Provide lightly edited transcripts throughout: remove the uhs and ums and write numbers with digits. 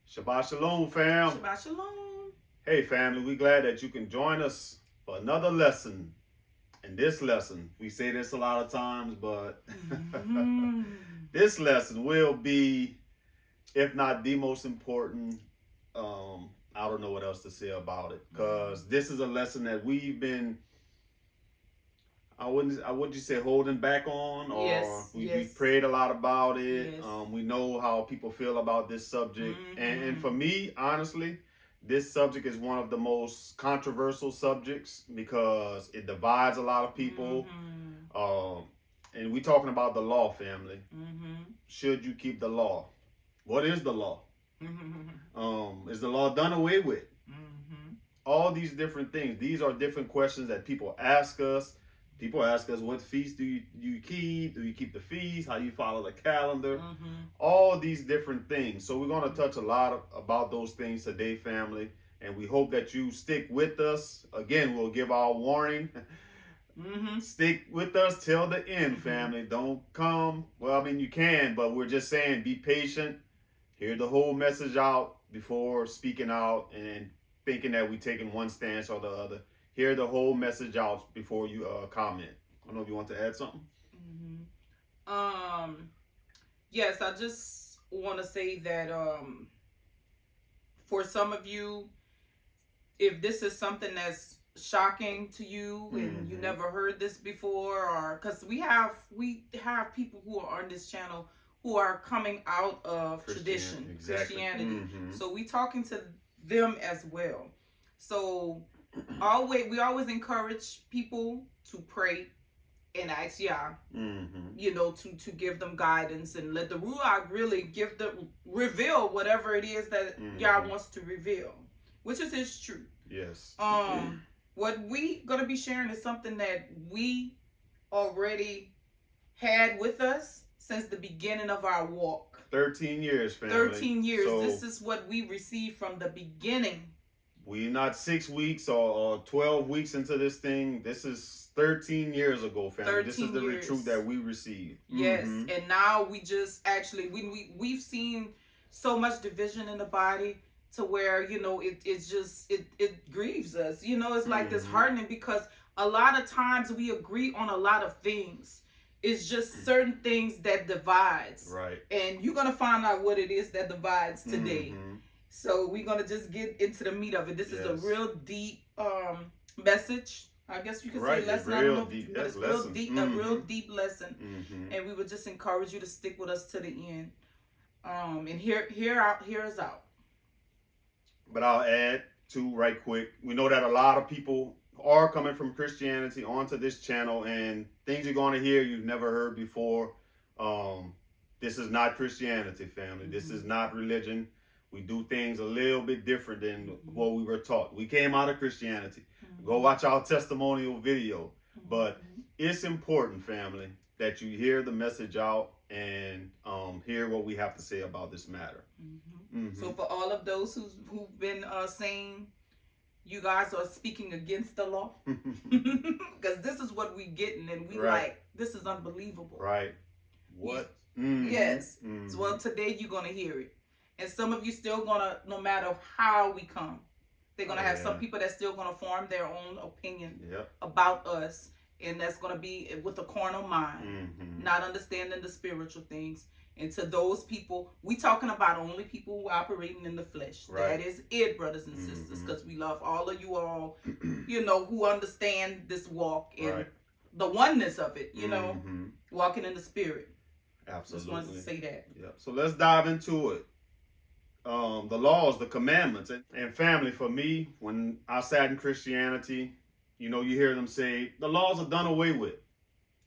Shabbat Shalom, fam. Shabbat Shalom. Hey, family, we glad that you can join us for another lesson. In this lesson, we say this a lot of times, but this lesson will be, if not the most important, I don't know what else to say about it, because this is a lesson that we've been, I wouldn't you say holding back on, or we prayed a lot about it. Yes. We know how people feel about this subject, and for me, honestly, this subject is one of the most controversial subjects because it divides a lot of people. And we're talking about the law, family. Should you keep the law? What is the law? Is the law done away with? All these different things. These are different questions that people ask us. People ask us, what feast do you keep? Do you keep the feast? How you follow the calendar? All these different things. So we're going to touch a lot about those things today, family. And we hope that you stick with us. Again, we'll give our warning. Stick with us till the end, family. Don't come. Well, I mean, you can, but we're just saying be patient. Hear the whole message out before speaking out and thinking that we're taking one stance or the other. Hear the whole message out before you comment. I don't know if you want to add something. Yes, I just want to say that for some of you, if this is something that's shocking to you and you never heard this before, or because we have people who are on this channel who are coming out of tradition, Christianity. So we talking to them as well. So we always encourage people to pray and ask YAH, you know, to give them guidance and let the Ruach really reveal whatever it is that YAH wants to reveal, which is His truth. Yes. What we gonna be sharing is something that we already had with us since the beginning of our walk. 13 years, family. 13 years. So this is what we received from the beginning. We're not 6 weeks or 12 weeks into this thing. This is 13 years ago, family. This is the truth that we received. Yes, and now we just actually we've seen so much division in the body to where, you know, it grieves us. You know, it's like disheartening because a lot of times we agree on a lot of things. It's just certain things that divides. Right. And you're gonna find out what it is that divides today. So we're gonna just get into the meat of it. This is a real deep message. I guess you could say lesson. I don't know, but it's real deep, a real deep lesson. And we would just encourage you to stick with us to the end. And hear us out. But I'll add too, right quick. We know that a lot of people are coming from Christianity onto this channel, and things you're going to hear you've never heard before. This is not Christianity, family. This is not religion. We do things a little bit different than what we were taught. We came out of Christianity. Go watch our testimonial video. But it's important, family, that you hear the message out and hear what we have to say about this matter. So for all of those who've been saying you guys are speaking against the law, because this is what we getting, and we like, this is unbelievable. Right. What? Yes. So, well, today you're going to hear it. And some of you still gonna, no matter how we come, they're gonna have some people that's still gonna form their own opinion about us, and that's gonna be with a carnal mind, not understanding the spiritual things. And to those people, we talking about only people who are operating in the flesh. That is it, brothers and sisters, because we love all of you all, you know, who understand this walk and the oneness of it, you know, walking in the spirit. Absolutely. Just wanted to say that. So let's dive into it. The laws, the commandments, and family. For me, when I sat in Christianity, you know, you hear them say the laws are done away with.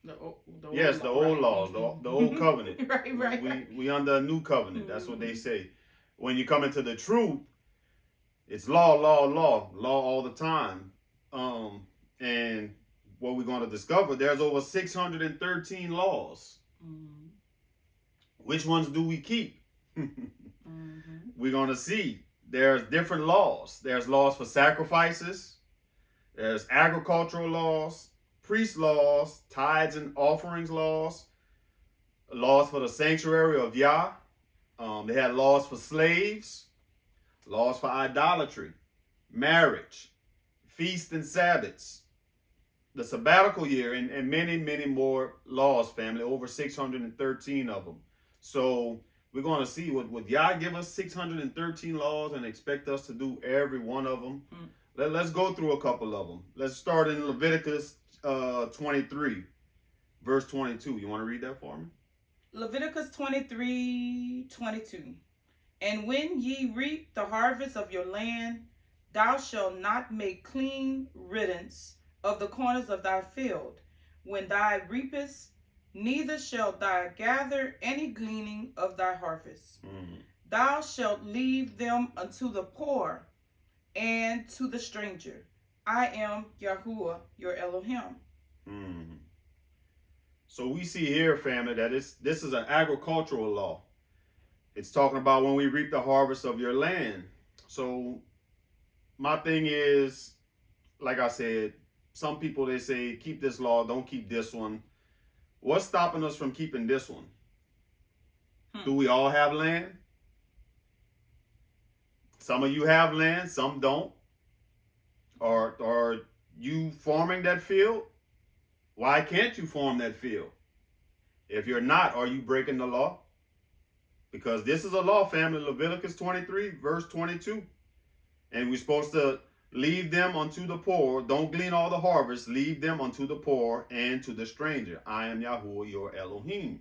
The old laws, the old covenant. We under a new covenant. That's what they say. When you come into the truth, it's law all the time. And what we're going to discover, there's over 613 laws. Which ones do we keep? We're going to see there's different laws. There's laws for sacrifices. There's agricultural laws, priest laws, tithes and offerings laws, laws for the sanctuary of YAH. They had laws for slaves, laws for idolatry, marriage, feasts and Sabbaths, the sabbatical year, and many, many more laws, family, over 613 of them. So we're going to see, would Yah give us 613 laws and expect us to do every one of them? Let's go through a couple of them. Let's start in Leviticus 23, verse 22. You want to read that for me? Leviticus 23:22. And when ye reap the harvest of your land, thou shalt not make clean riddance of the corners of thy field, when thou reapest, neither shalt thou gather any gleaning of thy harvest. Thou shalt leave them unto the poor and to the stranger. I am Yahuwah, your Elohim. So we see here, family, that this is an agricultural law. It's talking about when we reap the harvest of your land. So my thing is, like I said, some people, they say, keep this law, don't keep this one. What's stopping us from keeping this one? Do we all have land? Some of you have land, some don't. Are you farming that field? Why can't you farm that field? If you're not, are you breaking the law? Because this is a law, family, Leviticus 23, verse 22. And we're supposed to leave them unto the poor. Don't glean all the harvest. Leave them unto the poor and to the stranger. I am Yahuwah, your Elohim.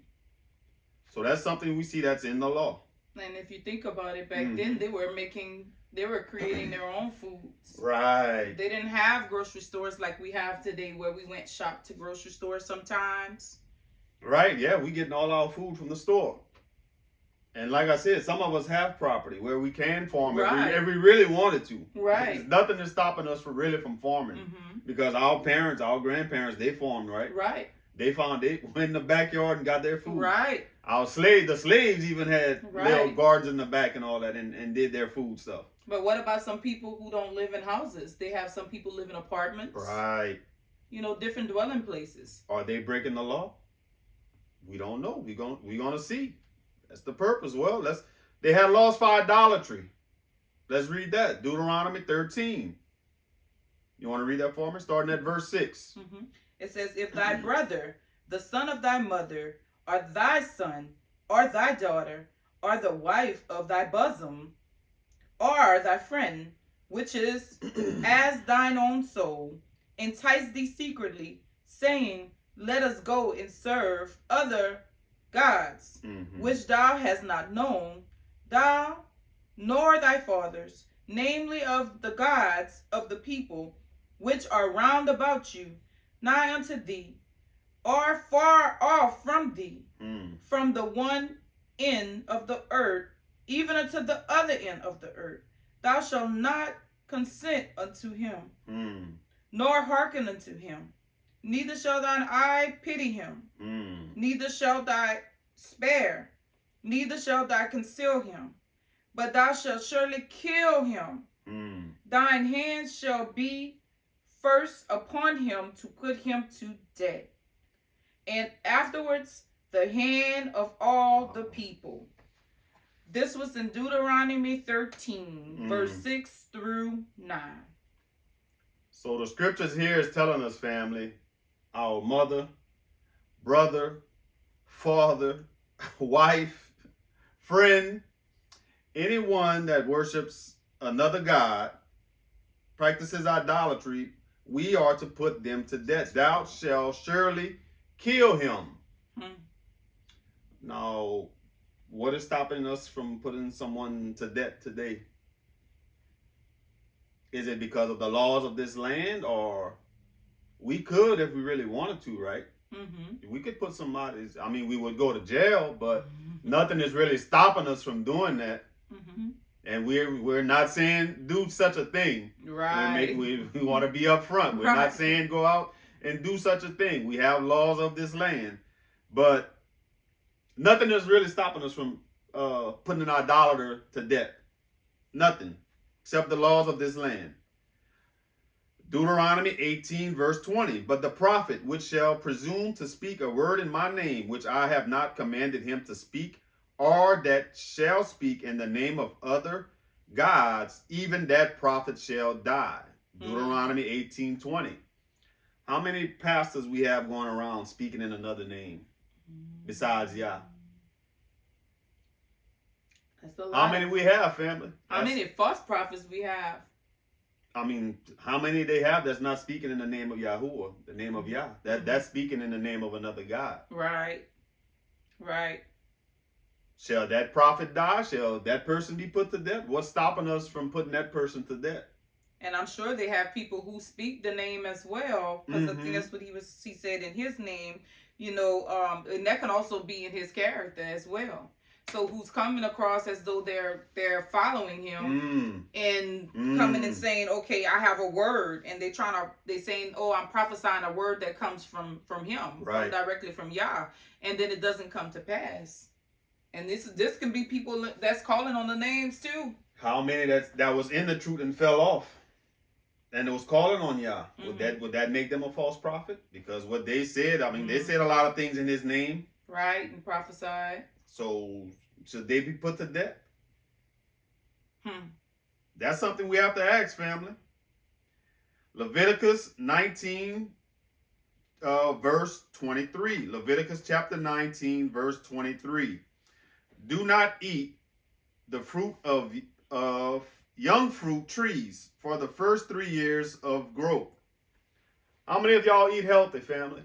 So that's something we see that's in the law. And if you think about it, back then they were creating their own foods. Right. They didn't have grocery stores like we have today, where we went shop to grocery stores sometimes. Right, yeah, we getting all our food from the store. And like I said, some of us have property where we can farm if we really wanted to. Right. There's nothing is stopping us from farming. Because our parents, our grandparents, they farmed, right? Right. They went in the backyard and got their food. Right. The slaves even had little gardens in the back and all that, and did their food stuff. But what about some people who don't live in houses? They have some people live in apartments. Right. You know, different dwelling places. Are they breaking the law? We don't know. We're gonna see. That's the purpose. Well, they had laws for idolatry. Let's read that. Deuteronomy 13. You want to read that for me? Starting at verse 6. It says, if thy brother, the son of thy mother, or thy son, or thy daughter, or the wife of thy bosom, or thy friend, which is as thine own soul, entice thee secretly, saying, let us go and serve other gods, which thou hast not known, thou nor thy fathers, namely of the gods of the people which are round about you, nigh unto thee, or far off from thee, from the one end of the earth, even unto the other end of the earth. Thou shalt not consent unto him, nor hearken unto him. Neither shall thine eye pity him, neither shall thou spare, neither shall thou conceal him, but thou shalt surely kill him. Thine hand shall be first upon him to put him to death, and afterwards the hand of all the people. This was in Deuteronomy 13, verse 6 through 9. So the scriptures here is telling us, family, our mother, brother, father, wife, friend, anyone that worships another god, practices idolatry, we are to put them to death. Thou shalt surely kill him. Now, what is stopping us from putting someone to death today? Is it because of the laws of this land? Or we could if we really wanted to, right? We could put somebody, we would go to jail, but nothing is really stopping us from doing that. And we're not saying do such a thing. Right. We want to be upfront. We're not saying go out and do such a thing. We have laws of this land, but nothing is really stopping us from putting an idolater to death. Nothing, except the laws of this land. Deuteronomy 18, verse 20. But the prophet which shall presume to speak a word in my name, which I have not commanded him to speak, or that shall speak in the name of other gods, even that prophet shall die. Deuteronomy 18:20. How many pastors we have going around speaking in another name besides Yah? That's a lot. How many we have, family? How many false prophets we have? I mean, how many they have that's not speaking in the name of Yahuwah, the name of Yah? That's speaking in the name of another God. Right. Right. Shall that prophet die? Shall that person be put to death? What's stopping us from putting that person to death? And I'm sure they have people who speak the name as well, because I think that's what he said in his name, you know, and that can also be in his character as well. So who's coming across as though they're following him and coming and saying, okay, I have a word, and they're saying, oh, I'm prophesying a word that comes from him, right, directly from Yah, and then it doesn't come to pass. And this can be people that's calling on the names too. How many that was in the truth and fell off, and it was calling on Yah? Would that make them a false prophet? Because what they said, I mean, they said a lot of things in his name, right, and prophesied. So should they be put to death? That's something we have to ask, family. Leviticus 19, verse 23. Leviticus chapter 19, verse 23. Do not eat the fruit of young fruit trees for the first 3 years of growth. How many of y'all eat healthy, family?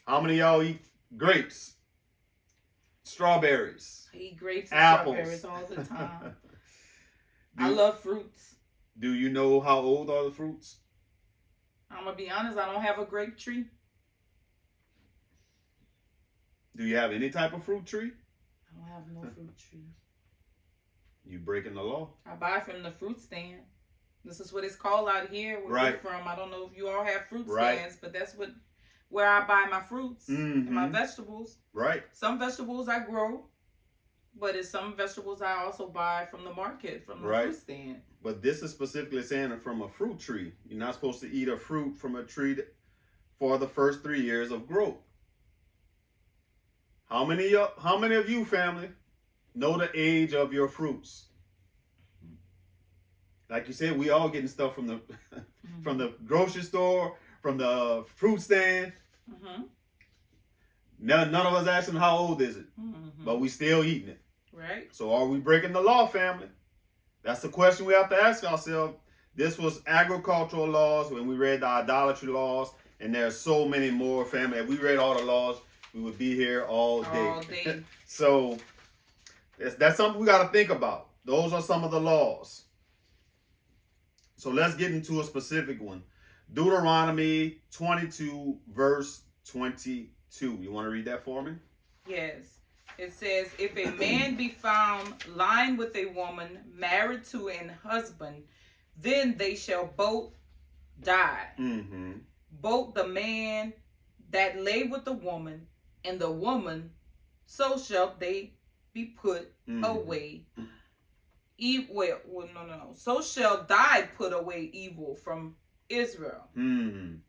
How many of y'all eat grapes, strawberries? I eat grapes and apples, strawberries all the time. I love fruits. Do you know how old are the fruits? I'm going to be honest, I don't have a grape tree. Do you have any type of fruit tree? I don't have no fruit tree. You breaking the law. I buy from the fruit stand. This is what it's called out here where we're from. I don't know if you all have fruit stands, but that's where I buy my fruits and my vegetables. Right. Some vegetables I grow, but it's some vegetables I also buy from the market, from the fruit stand. But this is specifically saying from a fruit tree. You're not supposed to eat a fruit from a tree for the first 3 years of growth. How many of you, family, know the age of your fruits? Like you said, we all getting stuff from the from the grocery store, from the fruit stand. None of us asking how old is it, but we still eating it. Right. So are we breaking the law, family? That's the question we have to ask ourselves. This was agricultural laws when we read the idolatry laws, and there's so many more, family. If we read all the laws, we would be here all day. All day. So that's something we got to think about. Those are some of the laws. So let's get into a specific one. Deuteronomy 22, verse 22. You want to read that for me? Yes. It says, if a man be found lying with a woman married to an husband, then they shall both die. Both the man that lay with the woman and the woman, so shall they be put away. So shall die put away evil from Israel. And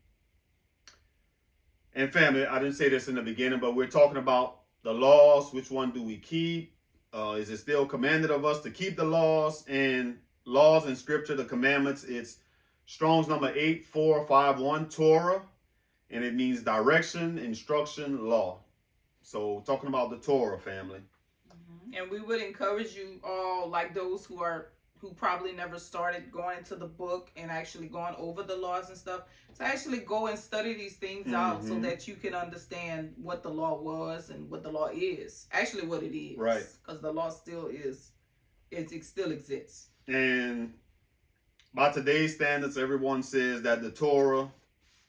family, I didn't say this in the beginning, but we're talking about the laws. Which one do we keep? Is it still commanded of us to keep the laws? And laws in scripture, the commandments, it's Strong's number 8451, Torah. And it means direction, instruction, law. So talking about the Torah, family. And we would encourage you all, like those who probably never started going into the book and actually going over the laws and stuff, to actually go and study these things out so that you can understand what the law was and what the law is. Actually what it is. Right. Because the law still is, it still exists. And by today's standards, everyone says that the Torah,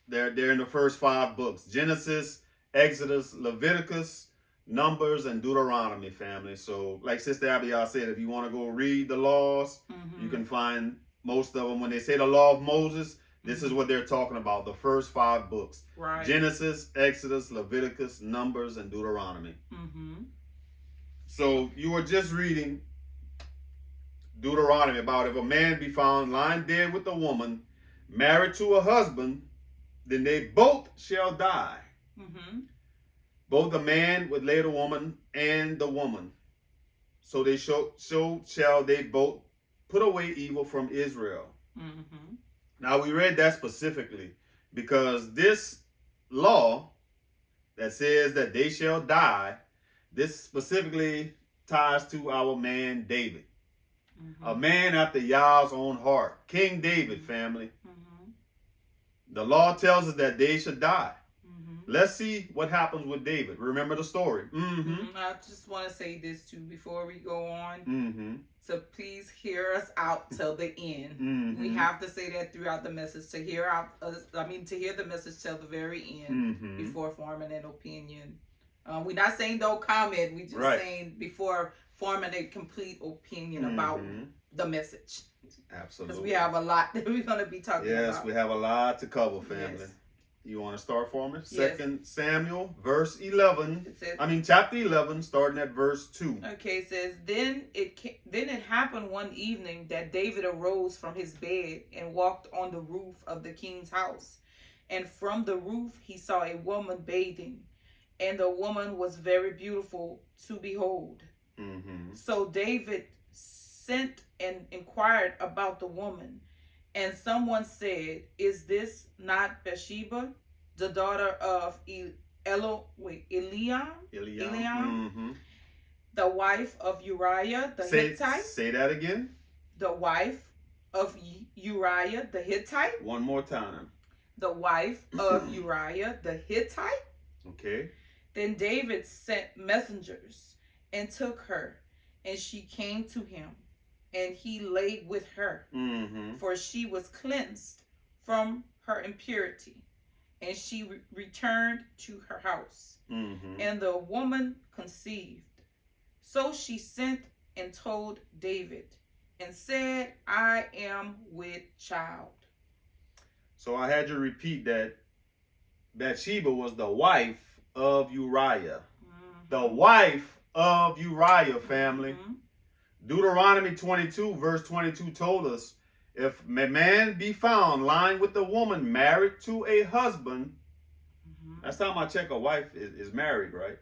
they're in the first 5 books. Genesis, Exodus, Leviticus, Numbers, and Deuteronomy, family. So like Sister Abigail said, if you want to go read the laws, you can find most of them. When they say the law of Moses, this is what they're talking about. The first 5 books. Right. Genesis, Exodus, Leviticus, Numbers, and Deuteronomy. So you were just reading Deuteronomy about if a man be found lying dead with a woman married to a husband, then they both shall die. Both the man would lay the woman and the woman. so shall they both put away evil from Israel. Mm-hmm. Now we read that specifically because this law that says that they shall die, this specifically ties to our man David. Mm-hmm. A man after Yah's own heart. King David, family. Mm-hmm. The law tells us that they should die. Mm-hmm. Let's see what happens with David. Remember the story. Mm-hmm. I just want to say this too before we go on. Mm-hmm. So please hear us out till the end. Mm-hmm. We have to say that throughout the message to hear to hear the message till the very end Mm-hmm. before forming an opinion. We're not saying don't comment. We just Right. saying before forming a complete opinion about the message. Absolutely. Because we have a lot that we're going to be talking about. Yes, we have a lot to cover, family. Yes. You want to start for me? Yes. 2 Samuel, verse 11. It says, Chapter 11, starting at verse 2. okay, it says, then it happened one evening that David arose from his bed and walked on the roof of the king's house. And from the roof he saw a woman bathing, and the woman was very beautiful to behold. Mm-hmm. So David sent and inquired about the woman. And someone said, is this not Bathsheba, the daughter of Eliam, Mm-hmm. the wife of Uriah the Hittite? Say that again. The wife of Uriah the Hittite? One more time. The wife of Uriah the Hittite? Okay. Then David sent messengers and took her, and she came to him. And he lay with her, for she was cleansed from her impurity. And she returned to her house. And the woman conceived. So she sent and told David and said, I am with child. So I had you repeat that Bathsheba was the wife of Uriah. The wife of Uriah, family. Deuteronomy 22, verse 22 told us, if a man be found lying with a woman married to a husband, last time I check, a wife is married, right?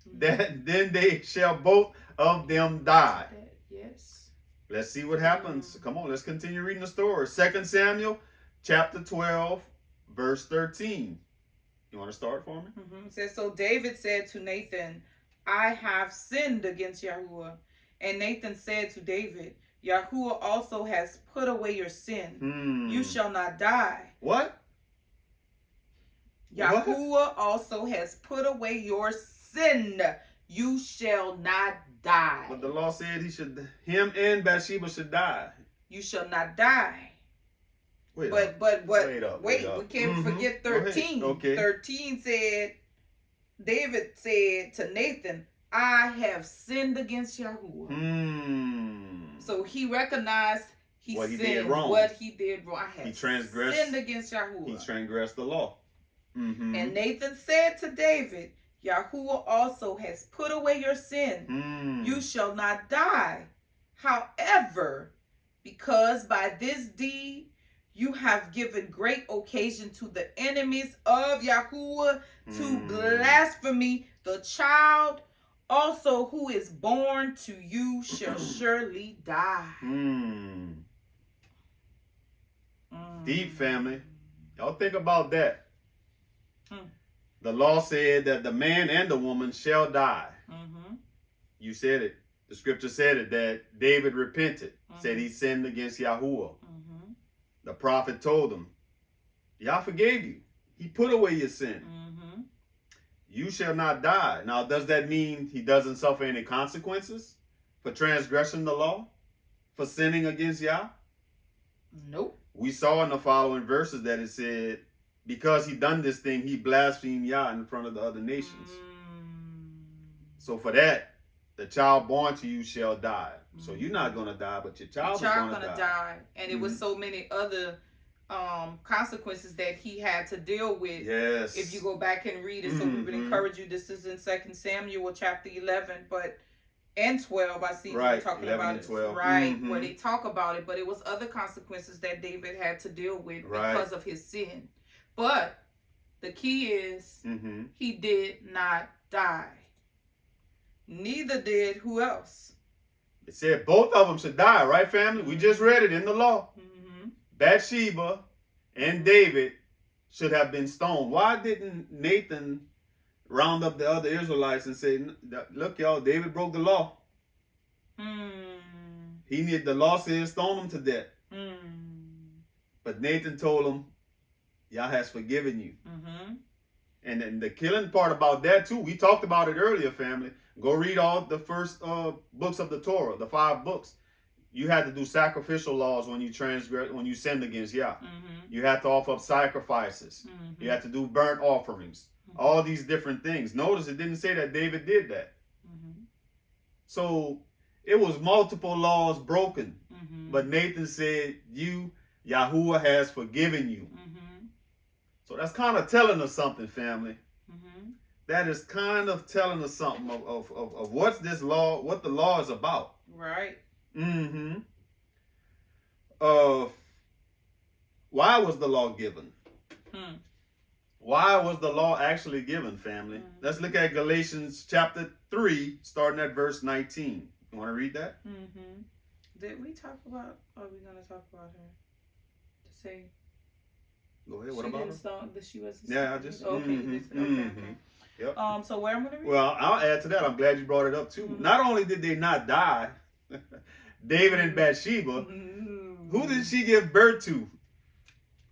Then they shall both of them die. Yes. Let's see what happens. Come on, let's continue reading the story. 2 Samuel chapter 12, verse 13. You want to start for me? It says, so David said to Nathan, I have sinned against Yahuwah. And Nathan said to David, Yahuwah also has put away your sin. You shall not die. What? Yahuwah also has put away your sin. You shall not die. But the law said him and Bathsheba should die. You shall not die. Wait, we can't forget 13. Okay. 13 said, David said to Nathan, I have sinned against Yahuwah. So he recognized what he did wrong. He transgressed. Sinned against Yahuwah. He transgressed the law. And Nathan said to David, Yahuwah also has put away your sin. You shall not die. However, because by this deed you have given great occasion to the enemies of Yahuwah to blasphemy, the child also who is born to you shall surely die. Deep, family. Y'all think about that. The law said that the man and the woman shall die. You said it. The scripture said it, that David repented. Said he sinned against Yahuwah. The prophet told him, Yah forgave you. He put away your sin. You shall not die. Now, does that mean he doesn't suffer any consequences for transgressing the law? For sinning against Yah? Nope. We saw in the following verses that it said, because he done this thing, he blasphemed Yah in front of the other nations. So for that, the child born to you shall die. So you're not going to die, but your child is going to die. And it was so many other consequences that he had to deal with. Yes. If you go back and read it, so we would encourage you. This is in 2 Samuel chapter 11, and 12. I see you talking about it, 12. Where they talk about it. But it was other consequences that David had to deal with because of his sin. But the key is he did not die. Neither did who else? It said both of them should die, right, family? We just read it in the law. Mm-hmm. Bathsheba and David should have been stoned. Why didn't Nathan round up the other Israelites and say, look, y'all, David broke the law. The law says stone him to death. But Nathan told him, Yah has forgiven you. And then the killing part about that too, we talked about it earlier, family. Go read all the first books of the Torah, the 5 books. You had to do sacrificial laws when you transgress, when you sinned against Yah. You had to offer up sacrifices. You had to do burnt offerings. All these different things. Notice it didn't say that David did that. So it was multiple laws broken. But Nathan said, Yahuwah has forgiven you. So that's kind of telling us something, family. That is kind of telling us something of what's this law, what the law is about. Right. Why was the law given? Why was the law actually given, family? Let's look at Galatians chapter 3, starting at verse 19. You want to read that? Did we talk about, are we going to talk about her? To say, go ahead, what about her? That she wasn't. Yeah, I just, okay. Yep. So where I'm going to read? Well, I'll add to that. I'm glad you brought it up too. Not only did they not die, David and Bathsheba, who did she give birth to?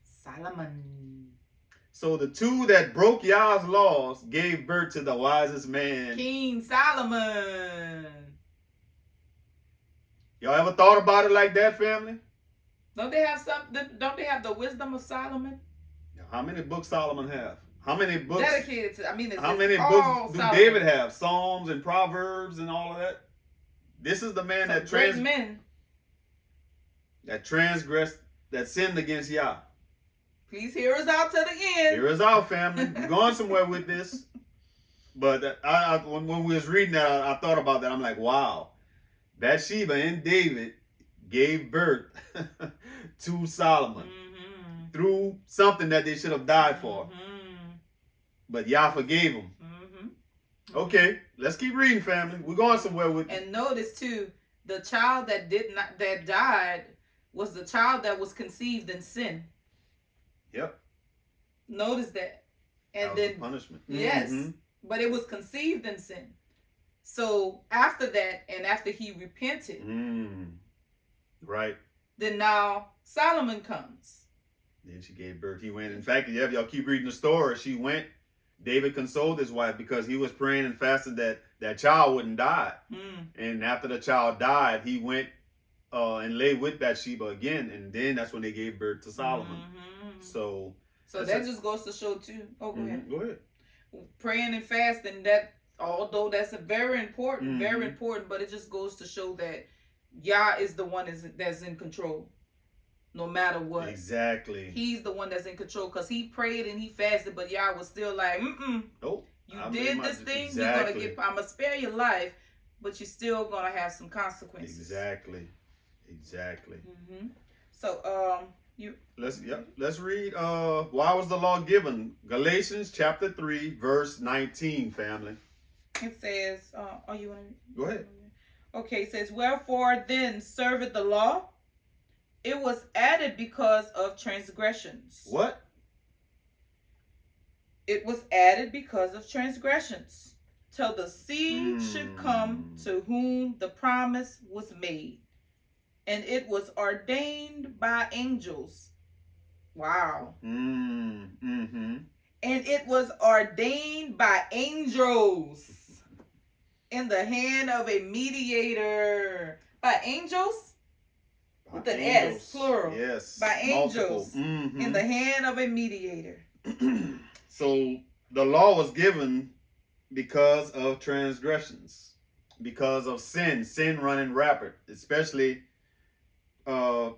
Solomon. So the two that broke Yah's laws gave birth to the wisest man. King Solomon. Y'all ever thought about it like that, family? Don't they have the wisdom of Solomon? How many books Solomon have? How many books? Dedicated to, how many books do David have? Psalms and Proverbs and all of that? This is the man that transgressed, that sinned against Yah. Please hear us out to the end. Hear us out, family. We're going somewhere with this. But when we was reading that, I thought about that. I'm like, wow. Bathsheba and David gave birth to Solomon through something that they should have died for. But Yah forgave them. Okay, let's keep reading, family. We're going somewhere with And notice too, the child that died was the child that was conceived in sin. Yep. Notice that. And that was then punishment. Yes. But it was conceived in sin. So after that, and after he repented, right. Then now Solomon comes. Then she gave birth. He went. In fact, yeah, y'all keep reading the story. She went. David consoled his wife because he was praying and fasting that that child wouldn't die. And after the child died, he went and lay with Bathsheba again, and then that's when they gave birth to Solomon. So that just goes to show too. Oh, go ahead. Go ahead. Praying and fasting, that although that's a very important, but it just goes to show that Yah is the one that's in control. No matter what. Exactly. He's the one that's in control because he prayed and he fasted, but Yah was still like, nope. You did this thing, you're gonna get. I'm gonna spare your life, but you're still gonna have some consequences. Exactly. So let's read. Why was the law given? Galatians chapter 3, verse 19, family. It says, you want to go ahead? Okay, it says, wherefore then serveth the law? It was added because of transgressions. What? It was added because of transgressions, till the seed should come to whom the promise was made. And it was ordained by angels. Wow. And it was ordained by angels in the hand of a mediator. By angels? With an S, plural. Yes. By angels in the hand of a mediator. So the law was given because of transgressions, because of sin running rapid, especially when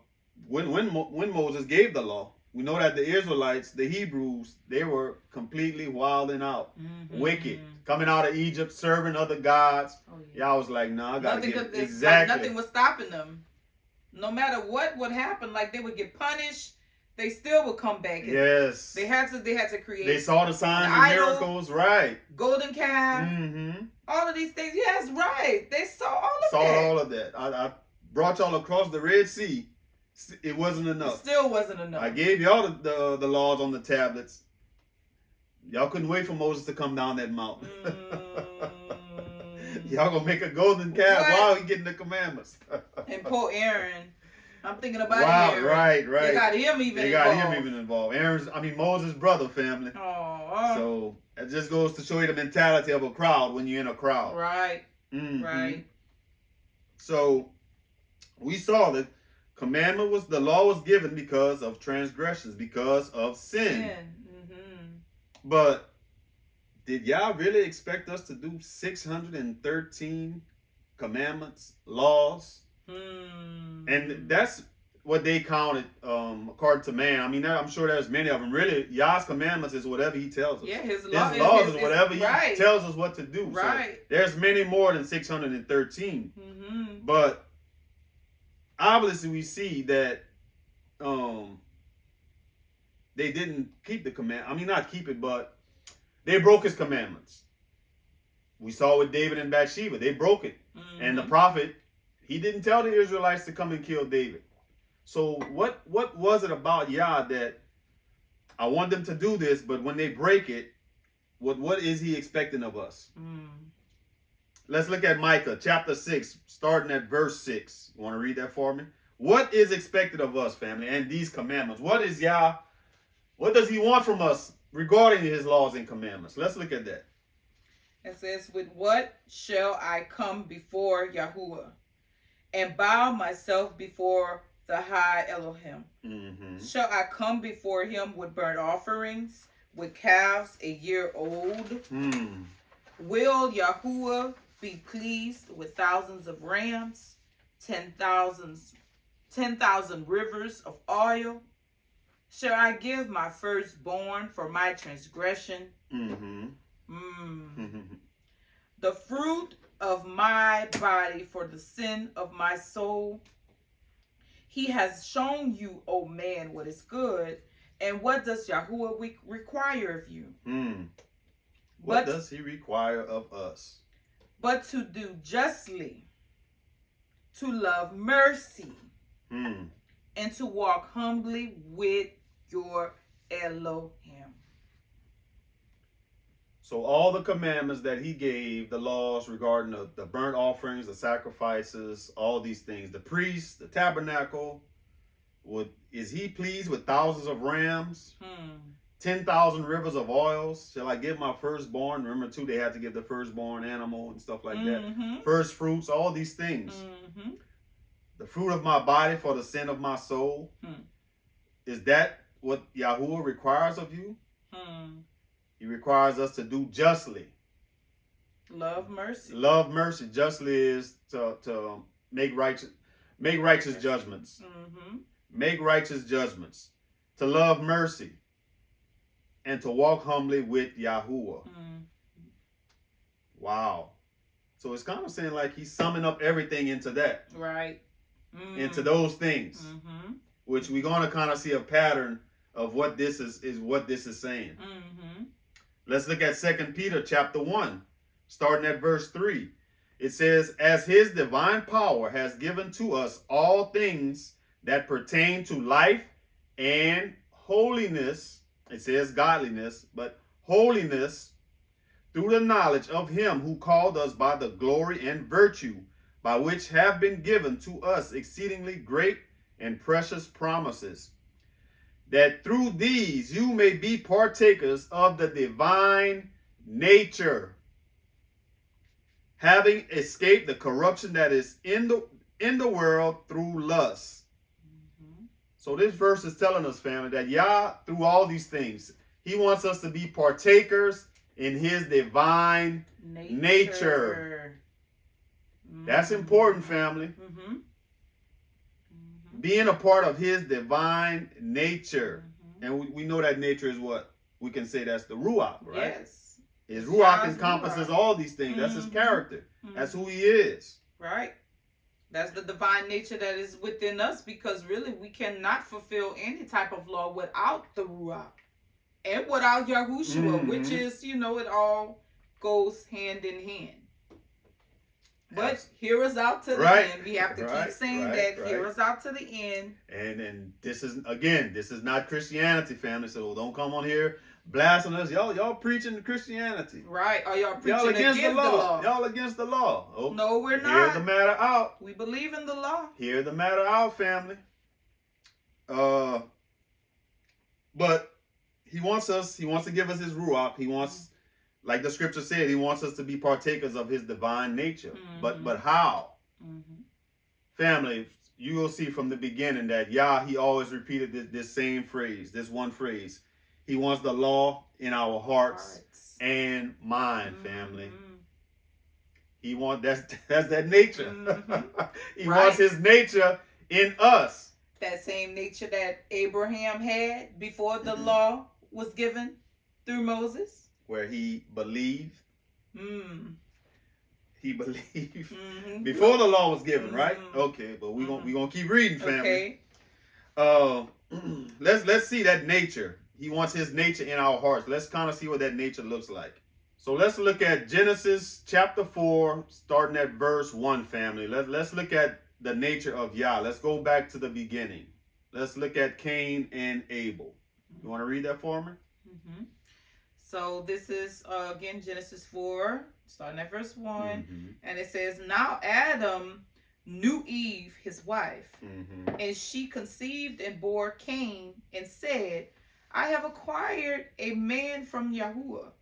Moses gave the law. We know that the Israelites, the Hebrews, they were completely wilding out, wicked, coming out of Egypt, serving other gods. Y'all was like, nah, I gotta get exactly. Like nothing was stopping them. No matter what would happen, like they would get punished. they still would come back. And yes. They had to create. They saw the signs and idol, miracles, right? Golden calf. Mm-hmm. All of these things. Yes, right. They saw all of that. Saw all of that. I brought y'all across the Red Sea. It wasn't enough. It still wasn't enough. I gave y'all the laws on the tablets. Y'all couldn't wait for Moses to come down that mountain. Y'all gonna make a golden calf while he getting the commandments. And poor Aaron. I'm thinking about Aaron. Right. They got him even involved. Moses' brother, family. Oh. So it just goes to show you the mentality of a crowd when you're in a crowd. Right. Mm-hmm. Right. So we saw that the law was given because of transgressions, because of sin. Mm-hmm. But did y'all really expect us to do 613 commandments, laws? And that's what they counted according to man. I mean, I'm sure there's many of them. Really, Yah's commandments is whatever he tells us. Yeah, his laws is whatever he tells us what to do. Right. So there's many more than 613. Mm-hmm. But obviously we see that they didn't keep the command. I mean, not keep it, but they broke his commandments. We saw with David and Bathsheba. They broke it. Mm-hmm. And the prophet, he didn't tell the Israelites to come and kill David. So what was it about Yah that I want them to do this, but when they break it, what is he expecting of us? Let's look at Micah chapter 6, starting at verse 6. You want to read that for me? What is expected of us, family, and these commandments? What is Yah? What does he want from us regarding his laws and commandments? Let's look at that. It says, with what shall I come before Yahuwah and bow myself before the high Elohim? Mm-hmm. Shall I come before him with burnt offerings, with calves a year old? Will Yahuwah be pleased with thousands of rams, 10,000 rivers of oil? Shall I give my firstborn for my transgression? The fruit of my body for the sin of my soul? He has shown you, O man, what is good. And what does Yahuwah require of you? What does he require of us? But to do justly, to love mercy, and to walk humbly with your Elohim. So all the commandments that he gave, the laws regarding the burnt offerings, the sacrifices, all these things, the priests, the tabernacle, is he pleased with thousands of rams? 10,000 rivers of oils? Shall I give my firstborn? Remember too, they had to give the firstborn animal and stuff like that. First fruits, all these things. The fruit of my body for the sin of my soul. Is that what Yahuwah requires of you? He requires us to do justly. Love mercy. Love mercy. Justly is to make righteous judgments. Make righteous judgments. To love mercy. And to walk humbly with Yahuwah. Wow. So it's kind of saying like he's summing up everything into that. Right. Into those things. Which we're going to kind of see a pattern of what this is what this is saying. Let's look at 2 Peter chapter 1, starting at verse 3. It says, as his divine power has given to us all things that pertain to life and holiness, it says godliness, but holiness, through the knowledge of him who called us by the glory and virtue, by which have been given to us exceedingly great and precious promises, that through these you may be partakers of the divine nature, having escaped the corruption that is in the world through lust. So this verse is telling us, family, that Yah, through all these things, he wants us to be partakers in his divine nature. That's important, family. Being a part of his divine nature. And we know that nature is what? We can say that's the Ruach, right? Yes. His Ruach encompasses all these things. That's his character. That's who he is. Right. That's the divine nature that is within us, because really we cannot fulfill any type of law without the Ruach and without Yahushua, which is, it all goes hand in hand. But hear us out to the end. We have to keep saying that. Hear us out to the end. And this is not Christianity, family. So don't come on here blasting us. Y'all preaching Christianity. Right. Or y'all preaching against the law. Y'all against the law. Oh, no, we're not. Hear the matter out. We believe in the law. Hear the matter out, family. But he wants to give us his ruach. He wants, like the scripture said, he wants us to be partakers of his divine nature. But how? Family, you will see from the beginning that Yah, he always repeated this same phrase, this one phrase. He wants the law in our hearts and mind, family. He wants, that's that nature. He wants his nature in us. That same nature that Abraham had before the law was given through Moses. Where he believed. He believed before the law was given, right? Okay, but we gonna keep reading, family. Okay. Let's see that nature. He wants his nature in our hearts. Let's kind of see what that nature looks like. So let's look at Genesis chapter 4, starting at verse 1, family. Let's look at the nature of Yah. Let's go back to the beginning. Let's look at Cain and Abel. You want to read that for me? So this is, again, Genesis 4, starting at verse 1. And it says, Now Adam knew Eve, his wife, and she conceived and bore Cain and said, I have acquired a man from Yahuwah.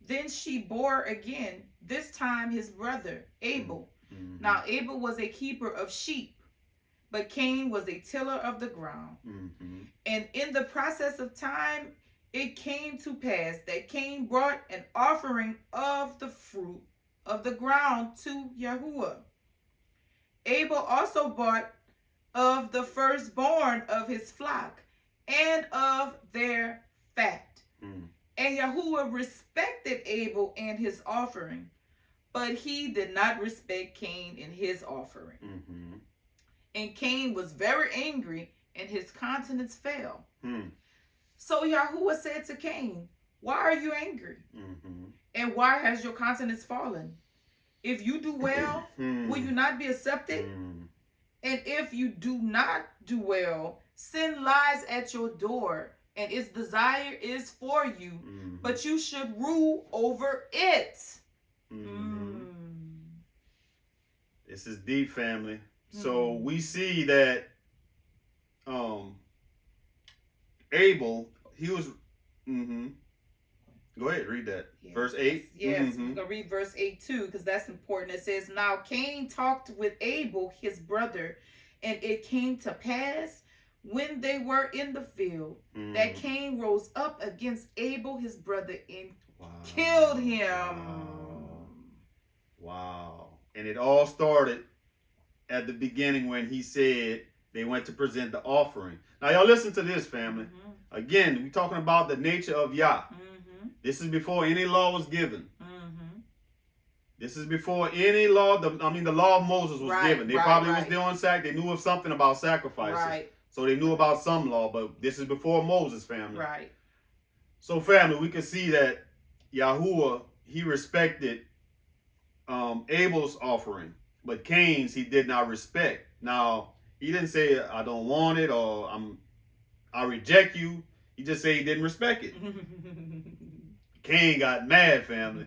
Then she bore again, this time his brother, Abel. Now Abel was a keeper of sheep, but Cain was a tiller of the ground. And in the process of time, it came to pass that Cain brought an offering of the fruit of the ground to Yahuwah. Abel also brought of the firstborn of his flock and of their fat. And Yahuwah respected Abel and his offering, but he did not respect Cain and his offering. And Cain was very angry, and his countenance fell. So Yahuwah said to Cain, Why are you angry? And why has your countenance fallen? If you do well, will you not be accepted? And if you do not do well, sin lies at your door, and its desire is for you, but you should rule over it. This is deep, family. So we see that Abel, he was, go ahead, read that. Yes. Verse 8. Yes, we're going to read verse 8 too, because that's important. It says, Now Cain talked with Abel, his brother, and it came to pass when they were in the field that Cain rose up against Abel, his brother, and killed him. Wow. And it all started at the beginning when he said they went to present the offering. Now, y'all listen to this, family. Again, we're talking about the nature of Yah. This is before any law was given. This is before any law, the law of Moses was given. They probably was doing they knew of something about sacrifices. So they knew about some law, but this is before Moses, family. So, family, we can see that Yahuwah, he respected Abel's offering, but Cain's he did not respect. Now, he didn't say, I don't want it, or I reject you. He just said he didn't respect it. Cain got mad, family.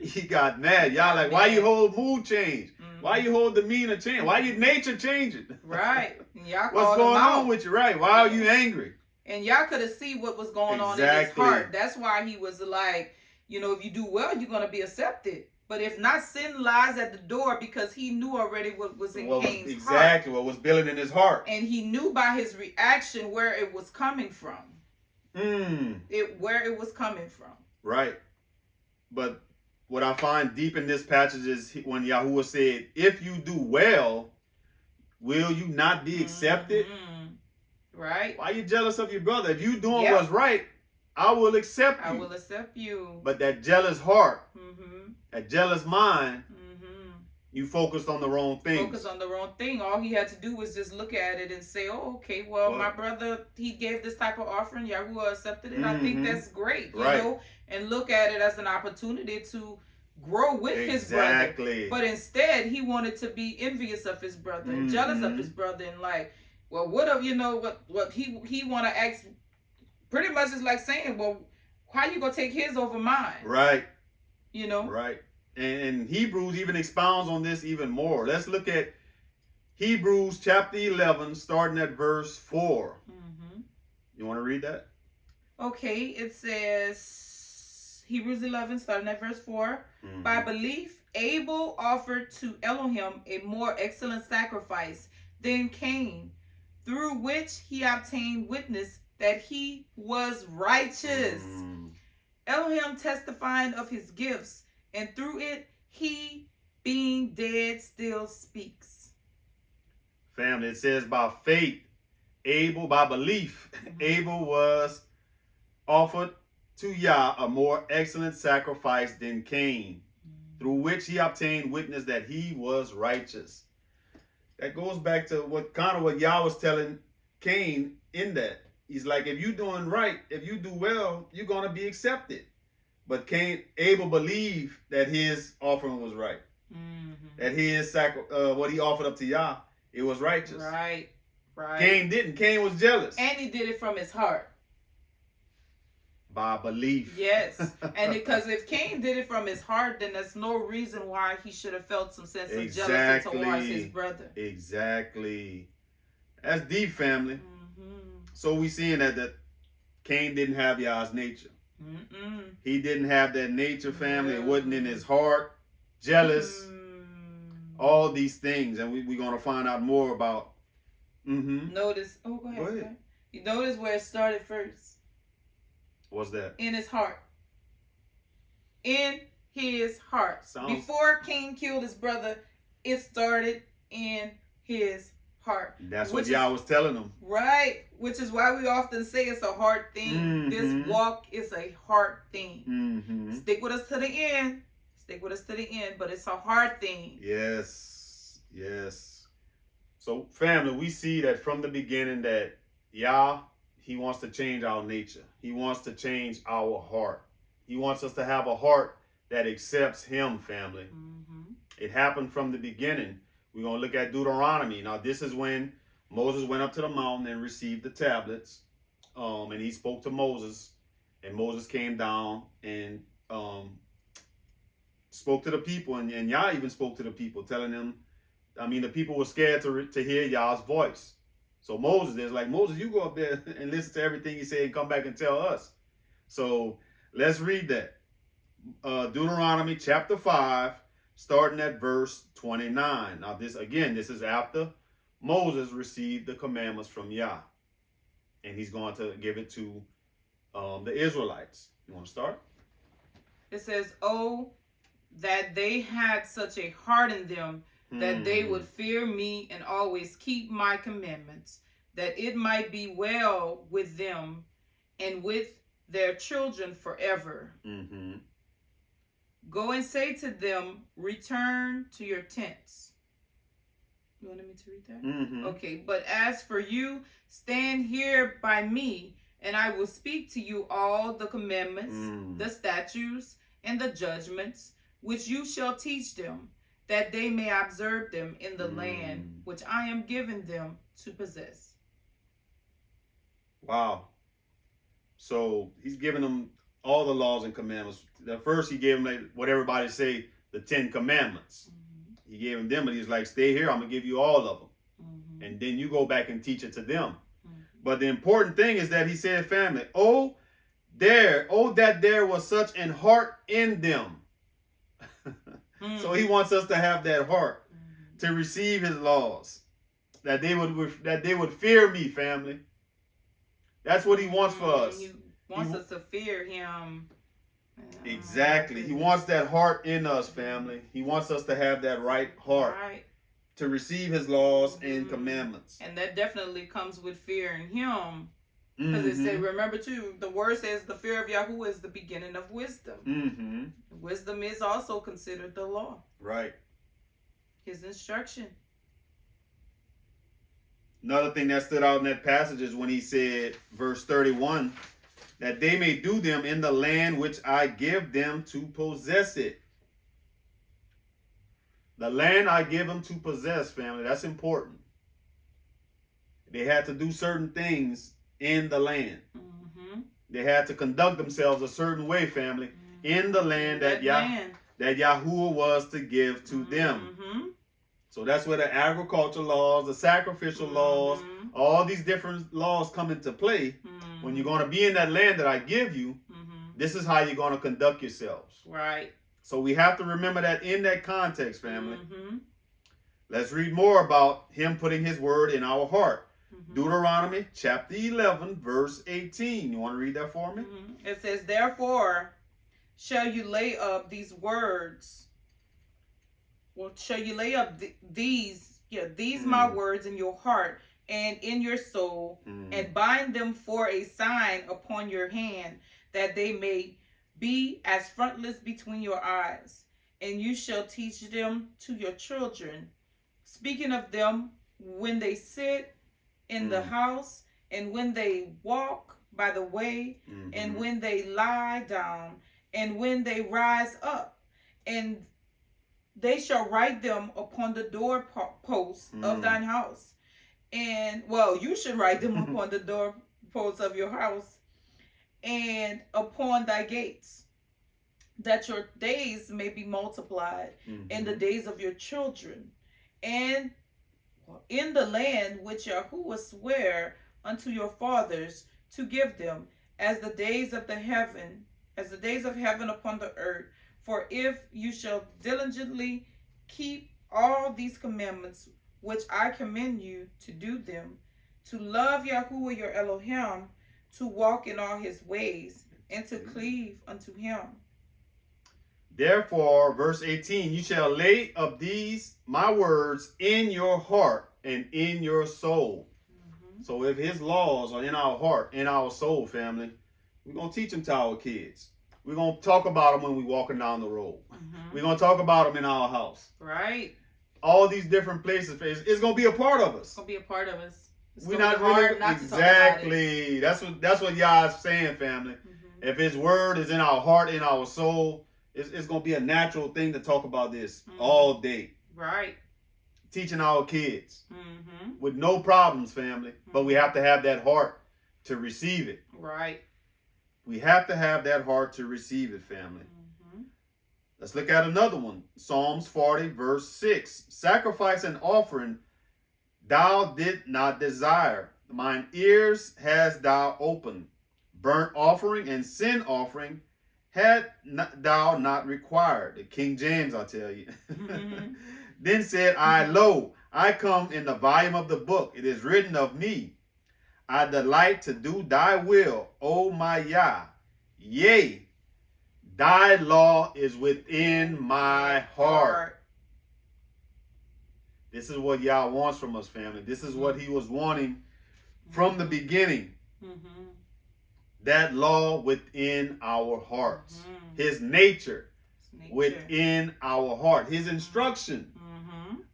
He got mad. Y'all like, why you hold mood change? Why you hold demeanor change? Why your nature changing? What's going on with you? Why are you angry? And y'all could have seen what was going on in his heart. That's why he was like, if you do well, you're going to be accepted. But if not, sin lies at the door, because he knew already what was in Cain's heart. Exactly, what was building in his heart. And he knew by his reaction where it was coming from. Where it was coming from. Right. But what I find deep in this passage is when Yahuwah said, if you do well, will you not be accepted? Right. Why are you jealous of your brother? If you doing what's right, I will accept you. I will accept you. But that jealous heart, that jealous mind, You focused on the wrong things. Focused on the wrong thing. All he had to do was just look at it and say, "Oh, okay. Well, my brother, he gave this type of offering. Yahuwah accepted it. I think that's great, you know." And look at it as an opportunity to grow with his brother. But instead, he wanted to be envious of his brother and jealous of his brother, and like, well, what you know what he want to ask. Pretty much is like saying, well, how you gonna take his over mine? Right. You know. Right. And Hebrews even expounds on this even more. Let's look at Hebrews chapter 11, starting at verse 4. You want to read that? Okay, it says, Hebrews 11, starting at verse 4. By belief, Abel offered to Elohim a more excellent sacrifice than Cain, through which he obtained witness that he was righteous. Elohim testifying of his gifts, and through it, he, being dead, still speaks. Family, it says by faith, Abel, by belief, Abel was offered to Yah a more excellent sacrifice than Cain, through which he obtained witness that he was righteous. That goes back to what Yah was telling Cain in that. He's like, if you're doing right, if you do well, you're going to be accepted. But Abel believed that his offering was right. That his what he offered up to Yah, it was righteous. Right. Cain didn't. Cain was jealous. And he did it from his heart. By belief. Yes. And because if Cain did it from his heart, then there's no reason why he should have felt some sense of jealousy towards his brother. Exactly. That's deep, family. So we seeing that Cain didn't have Yah's nature. He didn't have that nature, family. It wasn't in his heart. Jealous. All these things. And we're going to find out more about. Notice. Oh, go ahead. You notice where it started first. What's that? In his heart. In his heart. Before Cain killed his brother, it started in his heart. That's what Yah was telling him. Right. Which is why we often say it's a heart thing. This walk is a heart thing. Stick with us to the end. Stick with us to the end. But it's a heart thing. Yes. Yes. So, family, we see that from the beginning that Yah, he wants to change our nature. He wants to change our heart. He wants us to have a heart that accepts him, family. It happened from the beginning. We're going to look at Deuteronomy. Now, this is when Moses went up to the mountain and received the tablets. And he spoke to Moses. And Moses came down and spoke to the people. And Yah even spoke to the people, telling them, the people were scared to hear Yah's voice. So Moses is like, Moses, you go up there and listen to everything he said and come back and tell us. So let's read that. Deuteronomy chapter 5. Starting at verse 29. Now this is after Moses received the commandments from Yah. And he's going to give it to the Israelites. You want to start? It says, "Oh, that they had such a heart in them, that they would fear me and always keep my commandments, that it might be well with them and with their children forever. Go and say to them, return to your tents." You wanted me to read that? Okay. "But as for you, stand here by me, and I will speak to you all the commandments, the statutes, and the judgments, which you shall teach them, that they may observe them in the land which I am giving them to possess." Wow. So he's giving them all the laws and commandments. At first he gave them like what everybody say, the 10 commandments. He gave them, but he's like, stay here, I'm going to give you all of them. And then you go back and teach it to them. But the important thing is that he said, family, oh, that there was such an heart in them. So he wants us to have that heart, to receive his laws, that they would fear me, family. That's what he wants for us. He wants us to fear him. Exactly. He wants that heart in us, family. He wants us to have that right heart. Right. To receive his laws and commandments. And that definitely comes with fear in him. Because it said, remember too, the word says the fear of Yahuwah is the beginning of wisdom. Wisdom is also considered the law. Right. His instruction. Another thing that stood out in that passage is when he said, verse 31, that they may do them in the land which I give them to possess it. The land I give them to possess, family, that's important. They had to do certain things in the land. Mm-hmm. They had to conduct themselves a certain way, family, in the land that Yahuwah was to give to them. Mm-hmm. So that's where the agricultural laws, the sacrificial laws, all these different laws come into play. When you're going to be in that land that I give you, this is how you're going to conduct yourselves. Right. So we have to remember that in that context, family. Let's read more about him putting his word in our heart. Deuteronomy chapter 11, verse 18. You want to read that for me? It says, therefore, shall you lay up these words. Well, shall you lay up these my words in your heart and in your soul, and bind them for a sign upon your hand, that they may be as frontlets between your eyes. And you shall teach them to your children, speaking of them when they sit in the house, and when they walk by the way, and when they lie down, and when they rise up. And they shall write them upon the doorposts of thine house. And, well, you should write them upon the doorposts of your house, and upon thy gates, that your days may be multiplied in the days of your children, and in the land which Yahuwah sware unto your fathers to give them, as the days of heaven upon the earth. For if you shall diligently keep all these commandments which I command you to do them, to love Yahuwah your Elohim, to walk in all his ways, and to cleave unto him. Therefore, verse 18, you shall lay up these my words in your heart and in your soul. So if his laws are in our heart, in our soul, family, we're going to teach them to our kids. We're going to talk about them when we're walking down the road. We're going to talk about them in our house. Right. All these different places, it's going to be a part of us. It's going to be a part of us. We're not really exactly. That's what YAH is saying, family. If his word is in our heart, in our soul, it's going to be a natural thing to talk about this all day. Right. Teaching our kids with no problems, family. But we have to have that heart to receive it. Right. We have to have that heart to receive it, family. Let's look at another one. Psalms 40, verse 6. Sacrifice and offering thou did not desire. Mine ears hast thou opened. Burnt offering and sin offering had thou not required. The King James, I tell you. Then said I, lo, I come in the volume of the book. It is written of me. I delight to do thy will, O my YAH. Yea, thy law is within my heart. This is what YAH wants from us, family. This is what he was wanting from the beginning. That law within our hearts. His nature within our heart. His instruction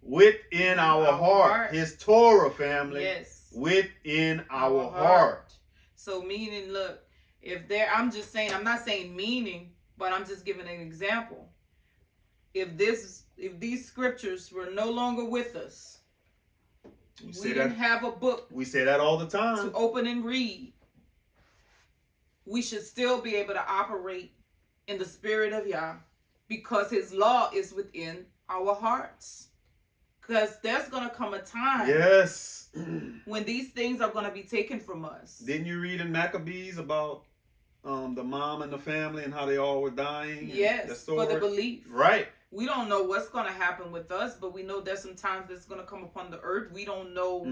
within our heart. His Torah, family. Yes. Within our heart. So meaning, look, I'm just saying, I'm not saying meaning, but I'm just giving an example. If these scriptures were no longer with us, we didn't have a book. We say that all the time. To open and read. We should still be able to operate in the spirit of YAH, because his law is within our hearts. Because there's going to come a time. Yes. When these things are going to be taken from us. Didn't you read in Maccabees about the mom and the family and how they all were dying? Yes, for the belief. Right. We don't know what's going to happen with us, but we know there's some times that's going to come upon the earth. We don't know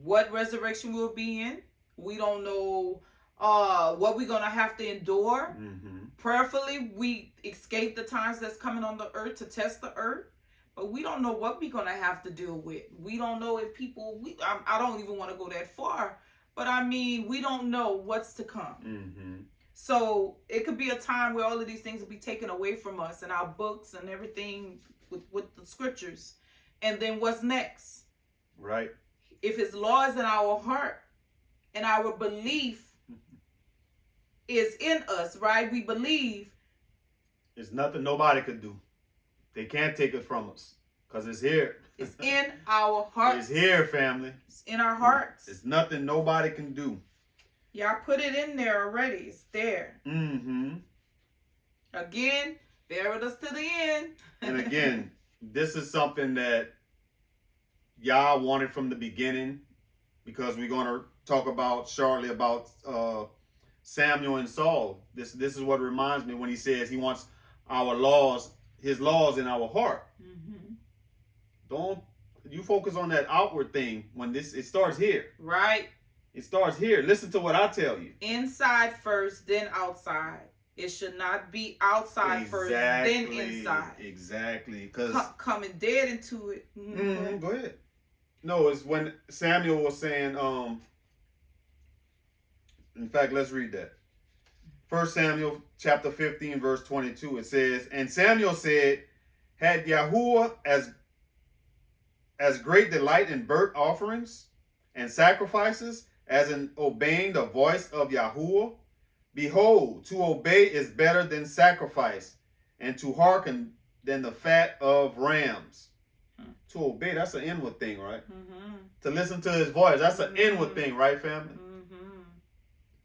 what resurrection we'll be in. We don't know what we're going to have to endure. Prayerfully, we escape the times that's coming on the earth to test the earth. But we don't know what we're going to have to deal with. We don't know if people, I don't even want to go that far. But I mean, we don't know what's to come. So it could be a time where all of these things will be taken away from us, and our books and everything with the scriptures. And then what's next? Right. If his law is in our heart and our belief is in us, right? We believe. It's nothing nobody could do. They can't take it from us because it's here. It's in our hearts. It's here, family. It's in our hearts. It's nothing nobody can do. Y'all put it in there already. It's there. Mm-hmm. Again, bear with us to the end. And again, this is something that Yah wanted from the beginning, because we're going to talk about shortly about Samuel and Saul. This is what reminds me when he says he wants our laws, his laws in our heart. Mm-hmm. Don't you focus on that outward thing when it starts here. Right. It starts here. Listen to what I tell you. Inside first, then outside. It should not be outside first, then inside. Exactly. Because coming dead into it. Mm-hmm. Go ahead. No, it's when Samuel was saying, in fact, let's read that. 1 Samuel chapter 15, verse 22. It says, and Samuel said, had Yahuwah as great delight in burnt offerings and sacrifices as in obeying the voice of Yahuwah? Behold, to obey is better than sacrifice, and to hearken than the fat of rams. To obey, that's an inward thing, right? Mm-hmm. To listen to his voice, that's an inward thing, right, family? Mm-hmm.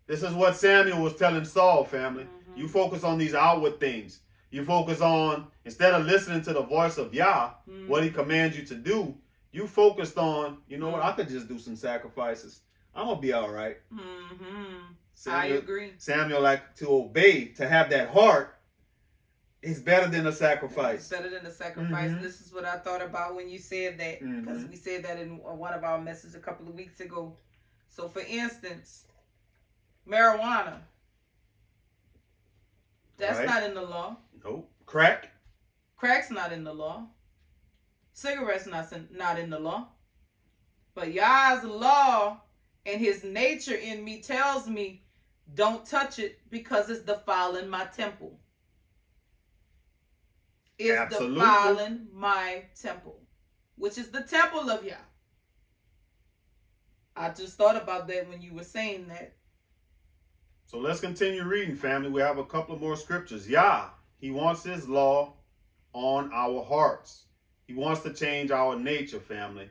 This is what Samuel was telling Saul, family. Mm-hmm. You focus on these outward things. You focus on, instead of listening to the voice of Yah, what he commands you to do, you focused on, you know what, I could just do some sacrifices. I'm going to be all right. Mm-hmm. I agree. Samuel, like, to obey, to have that heart, is better than a sacrifice. It's better than a sacrifice. Mm-hmm. This is what I thought about when you said that, because we said that in one of our messages a couple of weeks ago. So, for instance, marijuana. That's not in the law. Nope. Crack. Crack's not in the law. Cigarettes not in the law. But Yah's law and his nature in me tells me don't touch it because it's defiling my temple. It's defiling my temple, which is the temple of Yah. I just thought about that when you were saying that. So let's continue reading, family. We have a couple of more scriptures. Yah, he wants his law on our hearts. He wants to change our nature, family.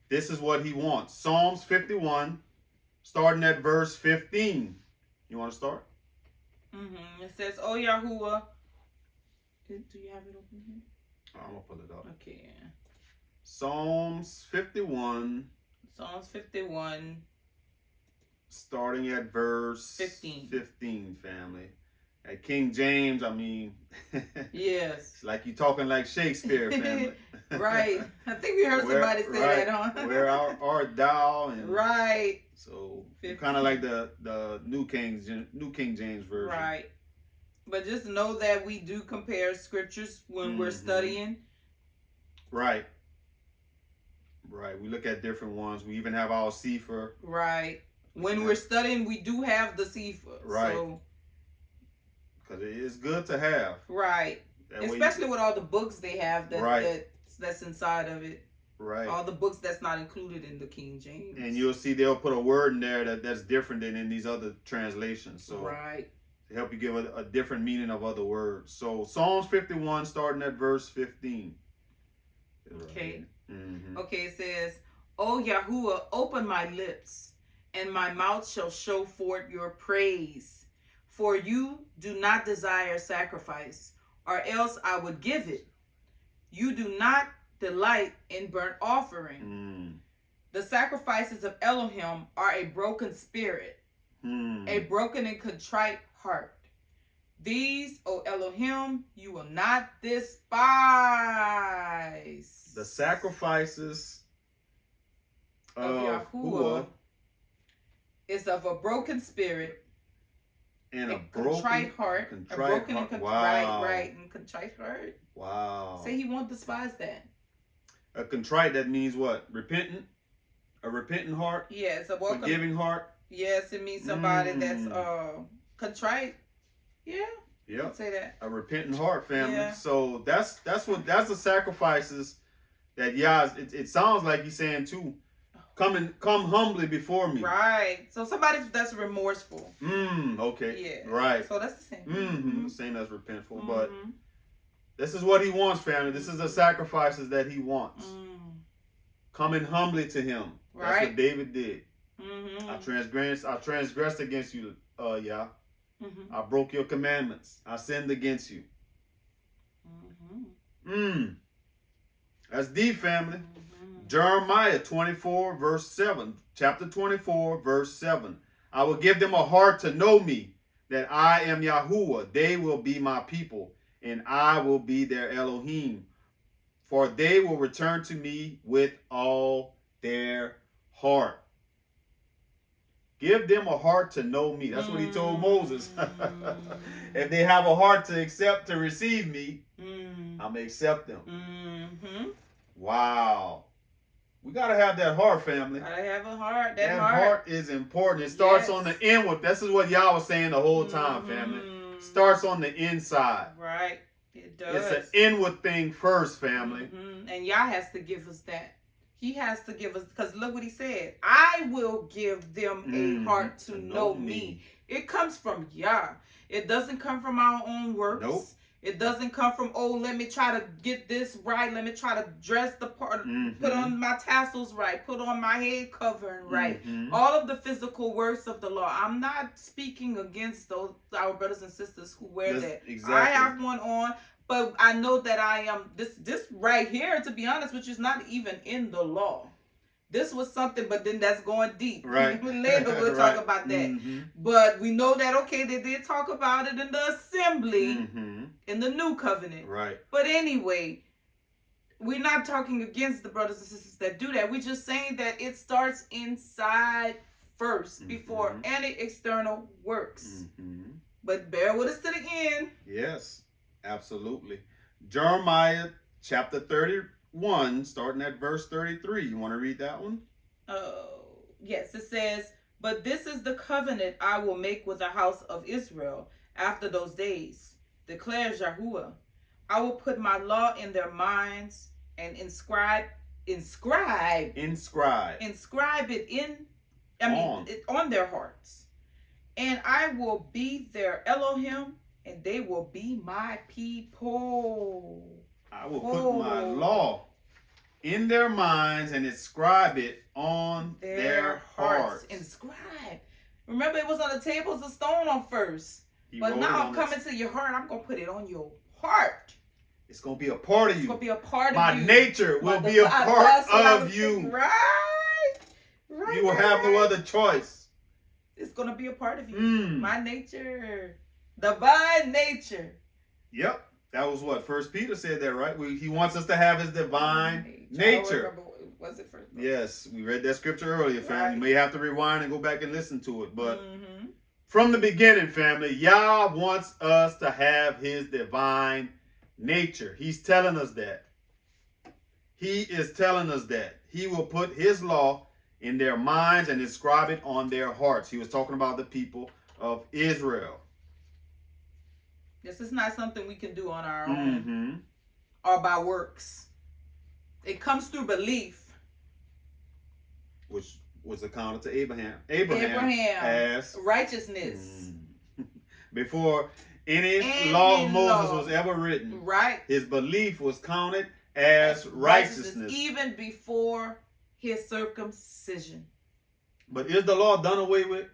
This is what he wants. Psalms 51, starting at verse 15. You want to start? Mm-hmm. It says, "Oh Yahuwah." Do you have it open here? I'm going to pull it up. Okay. Psalms 51. Psalms 51. Starting at verse 15, family. At King James, I mean. Yes. It's like you talking like Shakespeare, family. Right. I think we heard somebody say that, huh? Where art thou? And right. So kind of like the New King James version. Right. But just know that we do compare scriptures when we're studying. Right. Right. We look at different ones. We even have our Sefer. Right. When we're studying, we do have the Sefer. Right. So, because it is good to have. Right. Especially with all the books they have that's inside of it. Right. All the books that's not included in the King James. And you'll see they'll put a word in there that's different than in these other translations. So right. To help you give a different meaning of other words. So Psalms 51, starting at verse 15. Okay. Mm-hmm. Okay, it says, "O Yahuwah, open my lips, and my mouth shall show forth your praise. For you do not desire sacrifice, or else I would give it. You do not delight in burnt offering. The sacrifices of Elohim are a broken spirit, a broken and contrite heart. These, O Elohim, you will not despise." The sacrifices of Yahuwah is of a broken spirit, and a contrite heart, a broken and contrite, and contrite heart. Wow. Say he won't despise that. A contrite, that means what? Repentant? A repentant heart? Yes, a forgiving heart? Yes, it means somebody that's contrite. Yeah. Yeah. Say that. A repentant heart, family. Yeah. So that's the sacrifices that it sounds like he's saying too. Come humbly before me. Right. So somebody that's remorseful. Okay. Yeah. Right. So that's the same. Mm-hmm. Same as repentful, but this is what he wants, family. This is the sacrifices that he wants. Coming humbly to him. Right. That's what David did. I transgressed against you, Yah. I broke your commandments. I sinned against you. That's deep, family. Jeremiah 24, verse 7. Chapter 24, verse 7. I will give them a heart to know me, that I am Yahuwah. They will be my people, and I will be their Elohim. For they will return to me with all their heart. Give them a heart to know me. That's what he told Moses. If they have a heart to receive me, I'm going to accept them. Wow. We got to have that heart, family. Gotta have a heart. That heart is important. It starts on the inward. This is what Yah was saying the whole time, family. Starts on the inside. Right. It does. It's an inward thing first, family. And Yah has to give us that. He has to give us, because look what he said. I will give them a heart to know me. It comes from Yah. It doesn't come from our own works. Nope. It doesn't come from, oh, let me try to get this right. Let me try to dress the part, put on my tassels right, put on my head covering right. All of the physical works of the law. I'm not speaking against our brothers and sisters who wear that. Exactly. I have one on, but I know that I am, this right here, to be honest with you, is not even in the law. This was something, but then that's going deep. Right. Later we'll talk about that. But we know that, okay, they did talk about it in the assembly, in the new covenant. Right. But anyway, we're not talking against the brothers and sisters that do that. We're just saying that it starts inside first before any external works. But bear with us to the end. Yes, absolutely. Jeremiah chapter 31, starting at verse 33. You want to read that one? Yes, it says, but this is the covenant I will make with the house of Israel after those days, declares Yahuwah. I will put my law in their minds and inscribe it on their hearts. And I will be their Elohim, and they will be my people. I will put my law in their minds and inscribe it on their hearts. Inscribe. Remember, it was on the tables of stone on first. But now I'm coming to your heart. I'm going to put it on your heart. It's going to be a part of you. It's going to be a part of you. My nature will be a part of you. Right. You will have no other choice. It's going to be a part of you. My nature. Divine nature. Yep. That was what? First Peter said that, right? He wants us to have his divine nature. Was it first? Yes. We read that scripture earlier, family. You may have to rewind and go back and listen to it. But from the beginning, family, Yah wants us to have his divine nature. He's telling us that. He is telling us that. He will put his law in their minds and inscribe it on their hearts. He was talking about the people of Israel. This is not something we can do on our own or by works. It comes through belief. Which was accounted to Abraham as righteousness. Before any law of Moses was ever written, his belief was counted as righteousness. Even before his circumcision. But is the law done away with?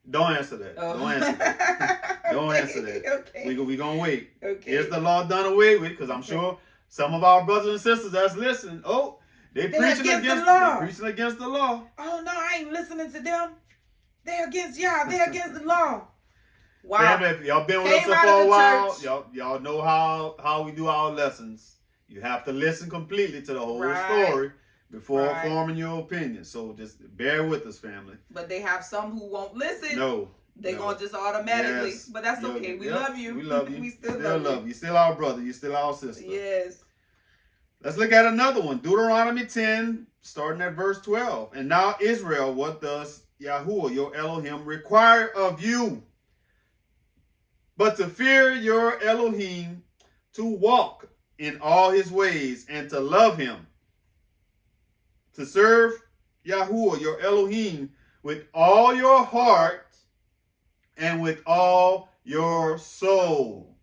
Don't answer that. Don't answer that. Don't answer that. Okay. We're going to wait. Okay. Is the law done away with? Because I'm sure some of our brothers and sisters that's listening, they're preaching against the law. Oh, no, I ain't listening to them. They're against Yah. They're against the law. Wow. Family, if y'all been with us for a while, y'all know how we do our lessons. You have to listen completely to the whole story before forming your opinion. So just bear with us, family. But they have some who won't listen. No. They're going to just automatically. Yes. But that's okay. We love you. We love you. We still love you. You're still our brother. You're still our sister. Yes. Let's look at another one. Deuteronomy 10, starting at verse 12. And now, Israel, what does Yahuwah, your Elohim, require of you? but to fear your Elohim, to walk in all his ways, and to love him, to serve Yahuwah, your Elohim, with all your heart and with all your soul,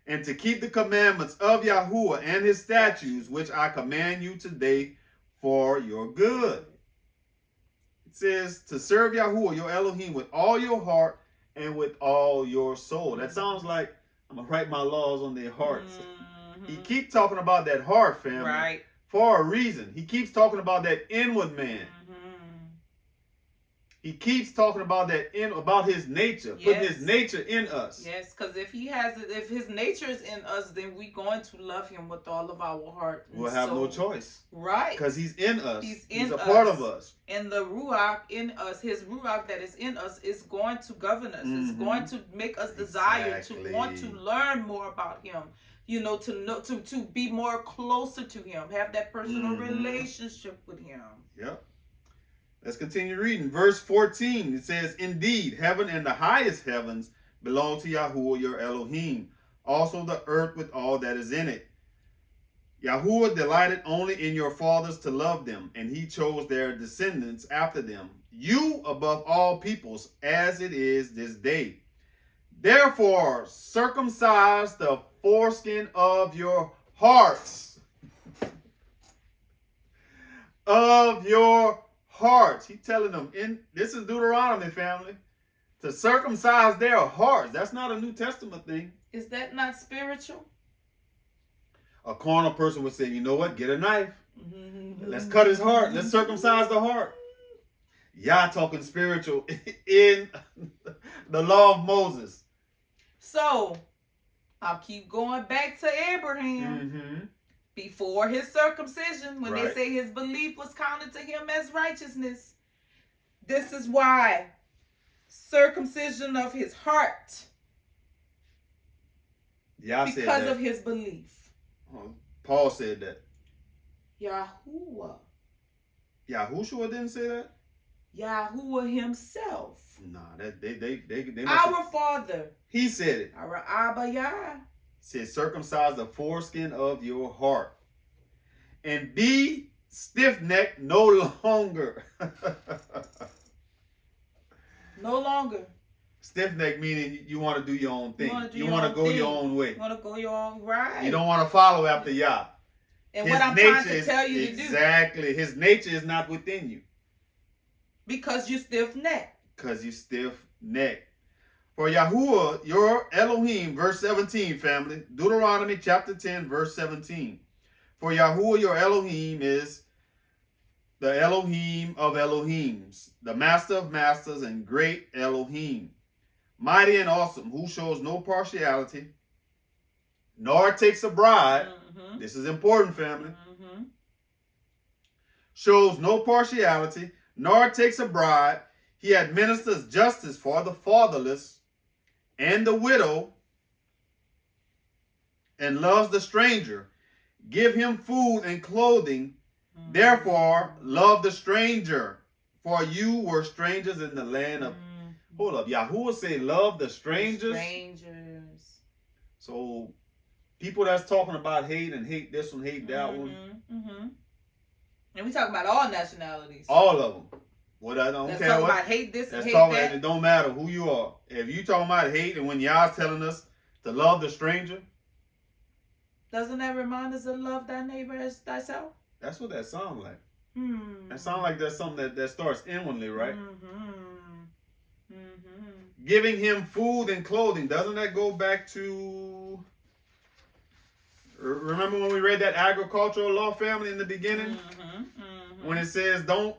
and to keep the commandments of Yahuwah and his statutes, which I command you today for your good. It says to serve Yahuwah, your Elohim, with all your heart and with all your soul. That sounds like I'm going to write my laws on their hearts. He keeps talking about that heart, family, Right. for a reason. He keeps talking about that inward man. He keeps talking about that about his nature, putting his nature in us. Yes, because if his nature is in us, then we're going to love him with all of our heart. We'll have no choice. Right. Because he's in us. He's a part of us. And the Ruach in us, his Ruach that is in us, is going to govern us. It's going to make us desire to want to learn more about him. You know, to be more closer to him, have that personal relationship with him. Yep. Let's continue reading. Verse 14, it says, indeed, heaven and the highest heavens belong to Yahuwah, your Elohim. Also the earth with all that is in it. Yahuwah delighted only in your fathers to love them, and he chose their descendants after them, you above all peoples, as it is this day. Therefore, circumcise the foreskin of your hearts. Of your hearts. He's telling them, this is Deuteronomy, family, to circumcise their hearts. That's not a New Testament thing. Is that not spiritual? A carnal person would say, you know what, get a knife. Let's cut his heart. Let's circumcise the heart. Yah talking spiritual in the law of Moses. So, I'll keep going back to Abraham. Before his circumcision, when they say his belief was counted to him as righteousness. This is why circumcision of his heart. Because of his belief. Paul said that. Yahuwah. Yahushua didn't say that? Yahuwah himself. Nah, they our Father. He said it. Our Abba Yah. Says, circumcise the foreskin of your heart and be stiff-necked no longer. No longer. Stiff-necked meaning you want to do your own thing. You want to go thing. your own way. You want to go your own right. You don't want to follow after Yah. And what I'm trying to tell you to do. Exactly. His nature is not within you. Because you stiff-necked. Because you stiff-necked. For Yahuwah, your Elohim, verse 17, family. Deuteronomy chapter 10, verse 17. For Yahuwah, your Elohim, is the Elohim of Elohims, the master of masters and great Elohim, mighty and awesome, who shows no partiality, nor takes a bribe. This is important, family. Shows no partiality, nor takes a bribe. He administers justice for the fatherless and the widow, and loves the stranger. Give him food and clothing. Therefore, love the stranger, for you were strangers in the land of... Hold up. Yahuwah say love the strangers. Strangers. So, people that's talking about hate and hate this one, hate that one. And we talk about all nationalities. All of them. What I don't care talk what. About hate this and hate that. It don't matter who you are. If you talking about hate, and when Yah's telling us to love the stranger, doesn't that remind us to love thy neighbor as thyself? That's what that sounds like. That sounds like that's something that starts inwardly, right? Giving him food and clothing. Doesn't that go back to... Remember when we read that agricultural law, family, in the beginning? When it says, don't...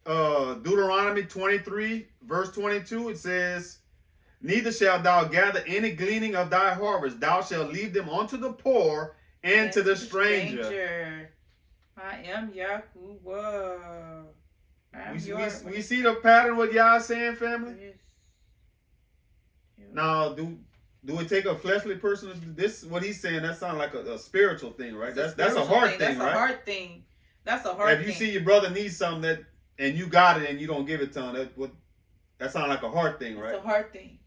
Deuteronomy 23, verse 22, it says, neither shalt thou gather any gleaning of thy harvest. Thou shalt leave them unto the poor and to the stranger. I am Yahuwah. We see the pattern what Yah is saying, family? Yes. Now, do it take a fleshly person to do this? What he's saying, that sounds like a spiritual thing, right? That's a heart thing, right? That's a heart thing. That's a heart thing. If you see your brother needs something and you got it and you don't give it to him, that sounds like a heart thing, right? It's a heart thing.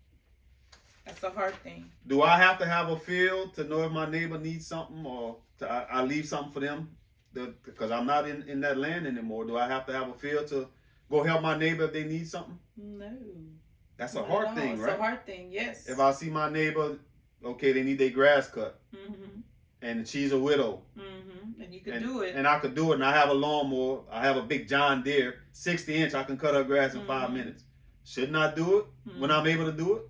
That's a hard thing. Do I have to have a field to know if my neighbor needs something, or I leave something for them? Because I'm not in that land anymore. Do I have to have a field to go help my neighbor if they need something? No. That's a hard thing, right? It's a hard thing, yes. If I see my neighbor, okay, they need their grass cut, Mm-hmm. and she's a widow. Mm-hmm. And you can do it. And I could do it, and I have a lawnmower. I have a big John Deere, 60-inch. I can cut her grass in 5 minutes. Shouldn't I do it when I'm able to do it?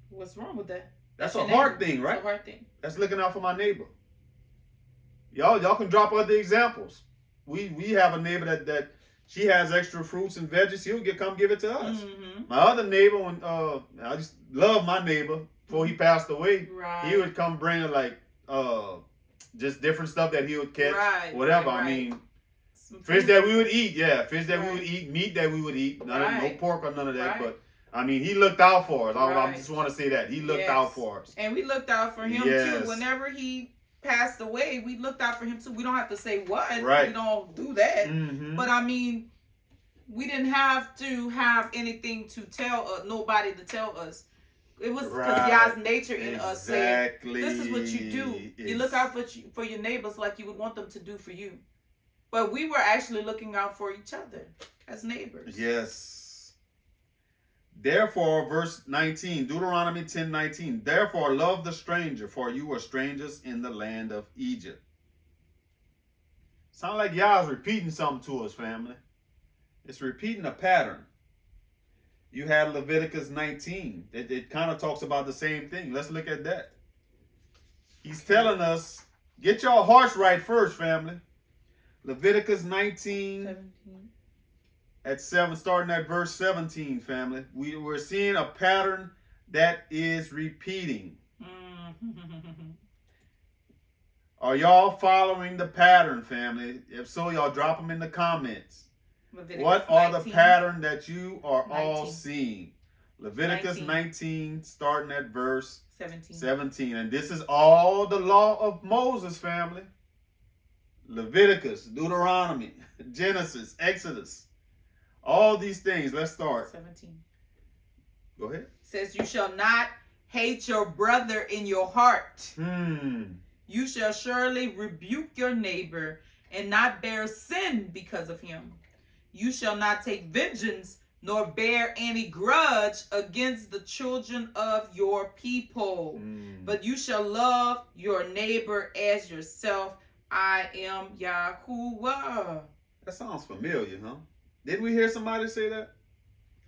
What's wrong with that? That's a hard thing, right? That's a hard thing. That's looking out for my neighbor. Y'all can drop other examples. We have a neighbor that she has extra fruits and veggies. He'll come give it to us. Mm-hmm. My other neighbor, when I just love my neighbor before he passed away. Right. He would come bring like just different stuff that he would catch, right, whatever. Right. I mean, fish that we would eat, fish that we would eat, meat that we would eat, no pork or none of that. But I mean, he looked out for us. I just want to say that he looked out for us, and we looked out for him too. Whenever he passed away, we looked out for him too. We don't have to say what, we don't do that. Mm-hmm. But I mean, we didn't have to have anything to tell nobody to tell us. It was because Yah's nature in us said, "This is what you do. You look out for your neighbors like you would want them to do for you." But we were actually looking out for each other as neighbors. Yes. Therefore, verse 19, Deuteronomy 10:19. Therefore, love the stranger, for you are strangers in the land of Egypt. Sound like Yah's repeating something to us, family. It's repeating a pattern. You had Leviticus 19. It kind of talks about the same thing. Let's look at that. He's telling us, get your hearts right first, family. Leviticus 19 17. At 7, starting at verse 17, family. We're seeing a pattern that is repeating. Are y'all following the pattern, family? If so, y'all drop them in the comments. Leviticus what are 19, the pattern that you are 19. All seeing? Leviticus 19, starting at verse 17. And this is all the law of Moses, family. Leviticus, Deuteronomy, Genesis, Exodus. All these things. Let's start. 17. Go ahead. Says, you shall not hate your brother in your heart. You shall surely rebuke your neighbor and not bear sin because of him. You shall not take vengeance nor bear any grudge against the children of your people. But you shall love your neighbor as yourself. I am Yahuwah. That sounds familiar, huh? Didn't we hear somebody say that?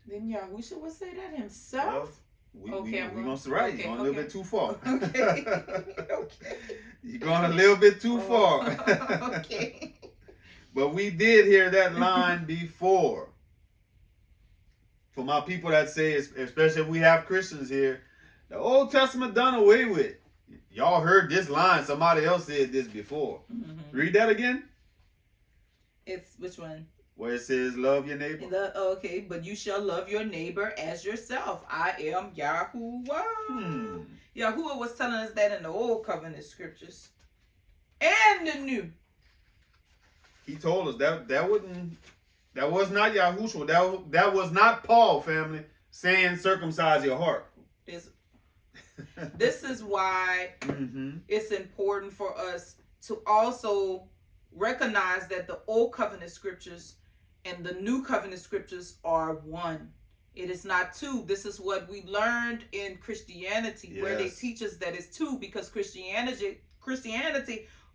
Didn't Yahushua say that himself? Well, we're going to right. You're going a little bit too far. Okay. You're going a little bit too far. Okay. But we did hear that line before. For my people that say, especially if we have Christians here, the Old Testament done away with. Y'all heard this line. Somebody else said this before. Read that again. It's which one? Where it says, love your neighbor. Okay, but you shall love your neighbor as yourself. I am Yahuwah. Yahuwah was telling us that in the Old Covenant scriptures. And the New. He told us that was not Yahushua. That was not Paul, family, saying circumcise your heart. This is why it's important for us to also recognize that the Old Covenant scriptures and the New Covenant scriptures are one. It is not two. This is what we learned in Christianity, where they teach us that it's two, because Christianity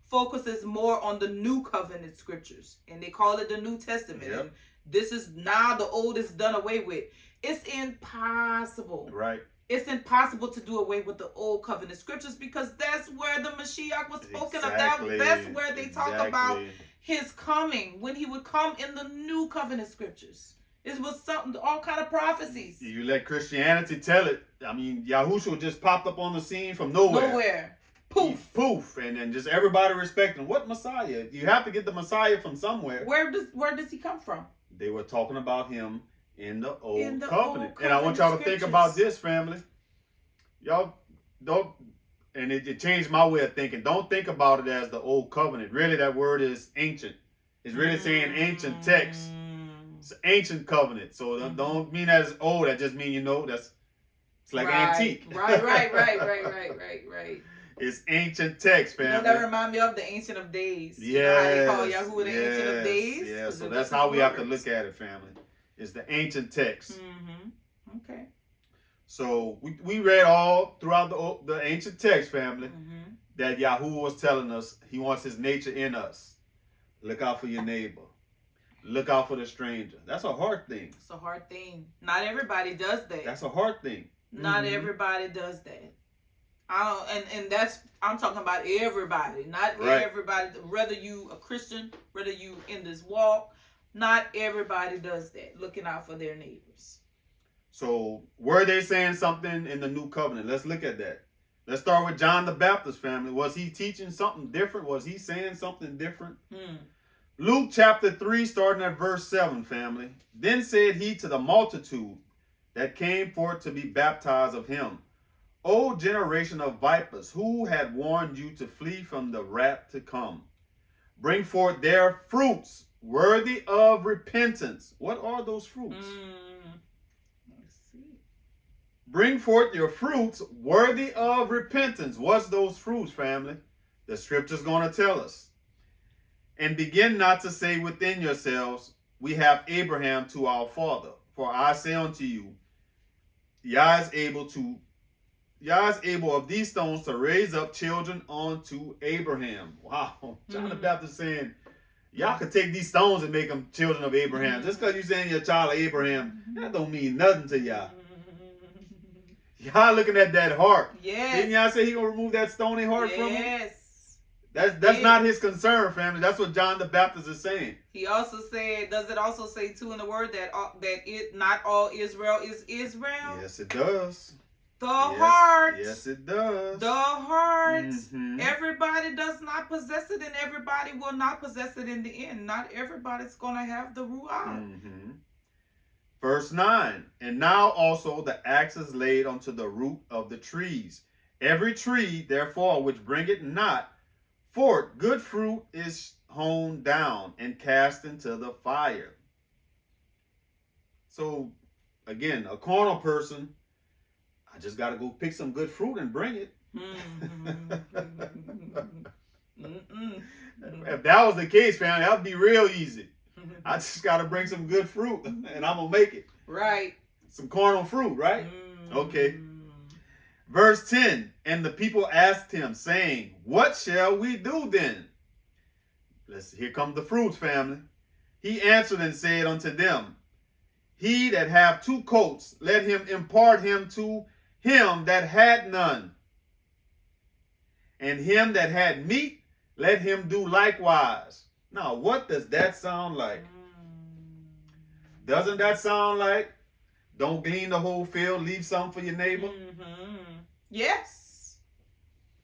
focuses more on the New Covenant scriptures, and they call it the New Testament. And this is now the old is done away with. It's impossible. Right. It's impossible to do away with the Old Covenant scriptures, because that's where the Mashiach was spoken about. That's where they talk about his coming, when he would come in the New Covenant scriptures. It was something, all kind of prophecies. You let Christianity tell it. I mean, Yahushua just popped up on the scene from nowhere. Poof. Poof. And then just everybody respecting. What Messiah? You have to get the Messiah from somewhere. Where does he come from? They were talking about him in the Old Covenant. And I want y'all to think about this, family. Y'all don't, and it changed my way of thinking. Don't think about it as the Old Covenant. Really, that word is ancient. It's really saying ancient text. It's ancient covenant. So don't mean that it's old. That just means, that's It's like right, antique. Right. It's ancient text, family. You know, that remind me of the Ancient of Days. Yes. You know how they call Yahuwah the Ancient of Days? Yeah, so that's how we have to look at it, family. It's the ancient text. Mm-hmm. Okay. So we read all throughout the ancient text, family, that Yahuwah was telling us he wants his nature in us. Look out for your neighbor. Look out for the stranger. That's a hard thing. It's a hard thing. Not everybody does that. That's a hard thing. Not everybody does that. And that's, I'm talking about everybody. Not everybody. Whether you a Christian, whether you in this walk, not everybody does that. Looking out for their neighbors. So were they saying something in the new covenant? Let's look at that. Let's start with John the Baptist, family. Was he teaching something different? Was he saying something different? Luke chapter 3, starting at verse 7, family. Then said he to the multitude that came forth to be baptized of him, O generation of vipers, who had warned you to flee from the wrath to come? Bring forth their fruits worthy of repentance. What are those fruits? Let's see. Bring forth your fruits worthy of repentance. What's those fruits, family? The scripture's going to tell us. And begin not to say within yourselves, we have Abraham to our father. For I say unto you, Yah is able of these stones to raise up children unto Abraham. Wow. John the Baptist saying, y'all could take these stones and make them children of Abraham. Just because you're saying you're a child of Abraham, that don't mean nothing to y'all. Y'all looking at that heart. Yes. Didn't y'all say he gonna remove that stony heart from him? Yes. That's not his concern, family. That's what John the Baptist is saying. He also said, does it also say too in the word that not all Israel is Israel? Yes, it does. The heart. Yes, it does. The heart. Everybody does not possess it, and everybody will not possess it in the end. Not everybody's gonna have the Ruach. Verse 9. And now also the axe is laid unto the root of the trees. Every tree, therefore, which bringeth not forth good fruit is hewn down and cast into the fire. So, again, a carnal person, I just got to go pick some good fruit and bring it. If that was the case, family, that would be real easy. I just got to bring some good fruit and I'm going to make it. Right. Some carnal fruit, right? Okay. Verse 10, and the people asked him, saying, what shall we do then? Here come the fruits, family. He answered and said unto them, he that hath 2 coats, let him impart him to him that had none. And him that had meat, let him do likewise. Now, what does that sound like? Doesn't that sound like, don't glean the whole field, leave some for your neighbor? Yes.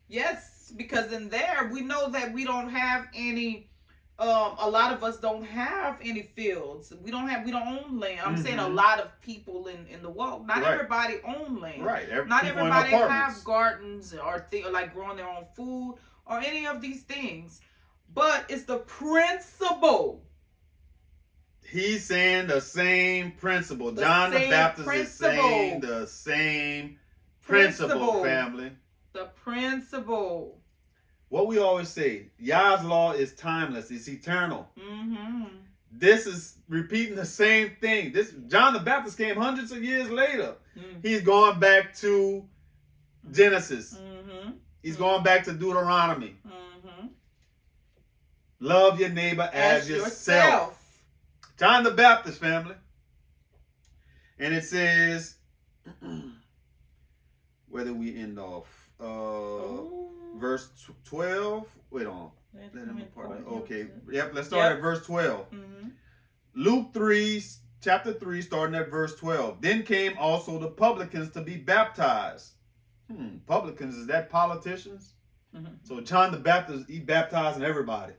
Yes, because in there, we know that we don't have any, a lot of us don't have any fields. We don't own land. I'm saying a lot of people in the walk. Not everybody own land. Right. Not everybody have gardens or like growing their own food or any of these things. But it's the principle. He's saying the same principle. John the Baptist is saying the same principle, family. The principle. What we always say, Yah's law is timeless. It's eternal. This is repeating the same thing. John the Baptist came hundreds of years later. He's going back to Genesis. He's going back to Deuteronomy. Love your neighbor as yourself. John the Baptist, family. And it says, where did we end off? Verse 12. Wait on. Okay. Yep. Let's start at verse 12. Luke 3, chapter 3, starting at verse 12. Then came also the publicans to be baptized. Publicans, is that politicians? So John the Baptist, he baptizing everybody.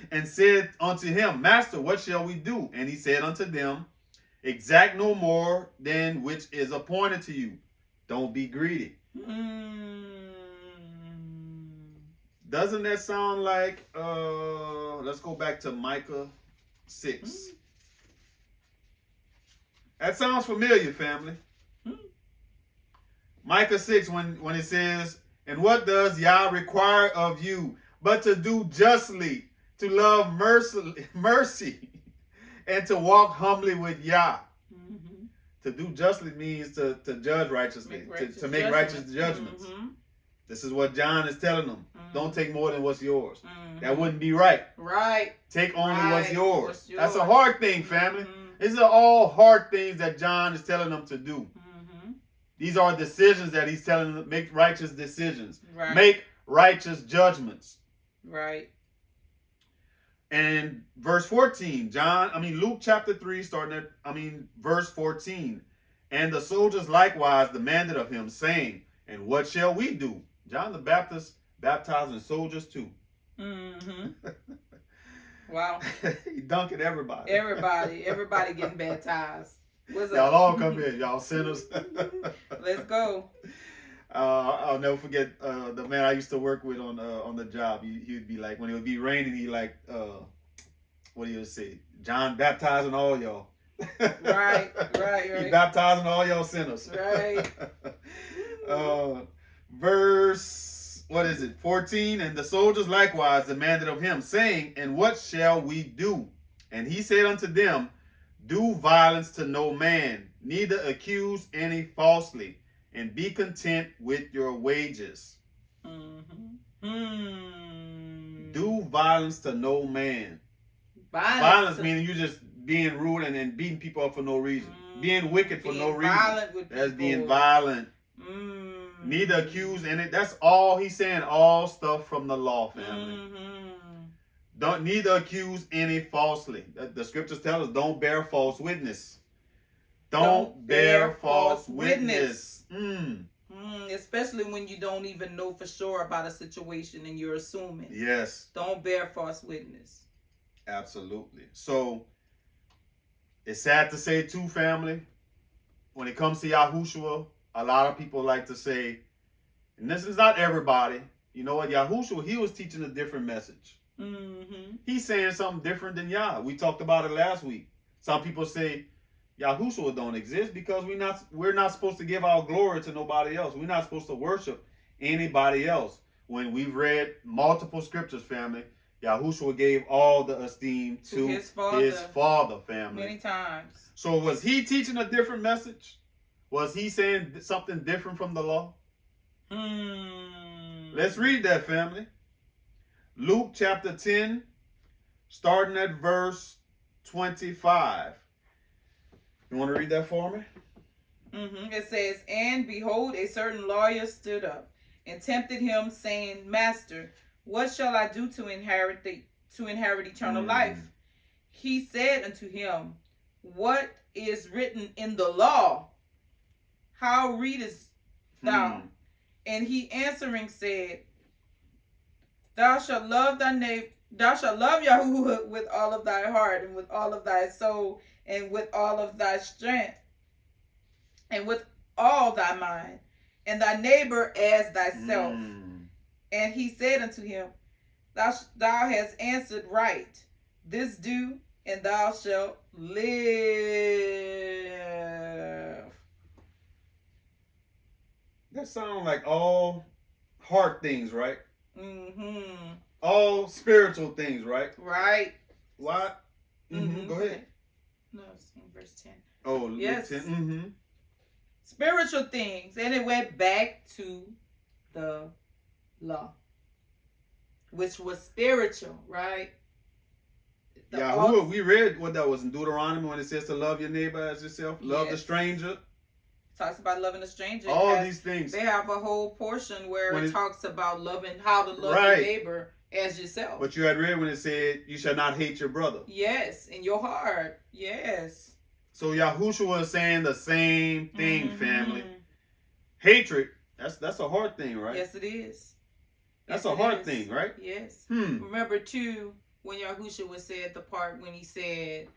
And said unto him, Master, what shall we do? And he said unto them, exact no more than which is appointed to you. Don't be greedy. Doesn't that sound like, let's go back to Micah 6. That sounds familiar, family. Micah 6, when it says, and what does Yah require of you but to do justly, to love mercy, and to walk humbly with Yah. Mm-hmm. To do justly means to judge righteously, to make righteous judgments. Mm-hmm. This is what John is telling them. Mm-hmm. Don't take more than what's yours. Mm-hmm. That wouldn't be right. Right. Take only what's yours. What's yours. That's a hard thing, family. Mm-hmm. These are all hard things that John is telling them to do. Mm-hmm. These are decisions that he's telling them to make righteous decisions. Right. Make righteous judgments. Right. And verse 14, Luke chapter 3, starting at, verse 14. And the soldiers likewise demanded of him, saying, and what shall we do? John the Baptist baptizing soldiers too. Mm-hmm. Wow. He dunking everybody. Everybody getting baptized. What's Y'all up? all come here, y'all sinners. Let's go. I'll never forget the man I used to work with on the job. He would be like, when it would be raining, he like, what do you say? John baptizing all y'all. Right. He baptizing all y'all sinners. Right. Verse, 14? And the soldiers likewise demanded of him, saying, and what shall we do? And he said unto them, do violence to no man, neither accuse any falsely, and be content with your wages. Mm-hmm. Mm. Do violence to no man. Violence meaning you just being rude and beating people up for no reason. Being wicked for no reason. That's being violent. Neither accuse any. That's all he's saying. All stuff from the law, family. Don't neither accuse any falsely. The scriptures tell us don't bear false witness. Don't bear false witness. Especially when you don't even know for sure about a situation and you're assuming. Yes. Don't bear false witness. Absolutely. So it's sad to say too, family, when it comes to Yahushua, a lot of people like to say, and this is not everybody, you know what, Yahushua, he was teaching a different message. Mm-hmm. He's saying something different than Yah. We talked about it last week. Some people say Yahushua don't exist because we're not supposed to give our glory to nobody else. We're not supposed to worship anybody else. When we've read multiple scriptures, family, Yahushua gave all the esteem to his father, family. Many times. So was he teaching a different message? Was he saying something different from the law? Let's read that, family. Luke chapter 10, starting at verse 25. You want to read that for me? It says, and behold, a certain lawyer stood up and tempted him, saying, Master, what shall I do to inherit eternal life? He said unto him, what is written in the law? How readest thou? And he answering said, Thou shalt love thy neighbor. Thou shalt love Yahuwah with all of thy heart and with all of thy soul and with all of thy strength and with all thy mind, and thy neighbor as thyself. And he said unto him, Thou hast answered right. This do, and thou shalt live. That sounds like all heart things, right? All spiritual things, right? Right. What? Go ahead. No, it's in verse 10. Oh, yes. 10. Spiritual things. And it went back to the law, which was spiritual, right? Yahuwah, we read what that was in Deuteronomy when it says to love your neighbor as yourself. Love the stranger. Talks about loving a stranger. All these things. They have a whole portion where it talks about how to love your neighbor as yourself. But you had read when it said you shall not hate your brother. Yes, in your heart. Yes. So Yahushua is saying the same thing, family. Hatred, that's a hard thing, right? Yes, it is. That's a hard thing, right? Yes. Remember too, when Yahushua said the part when he said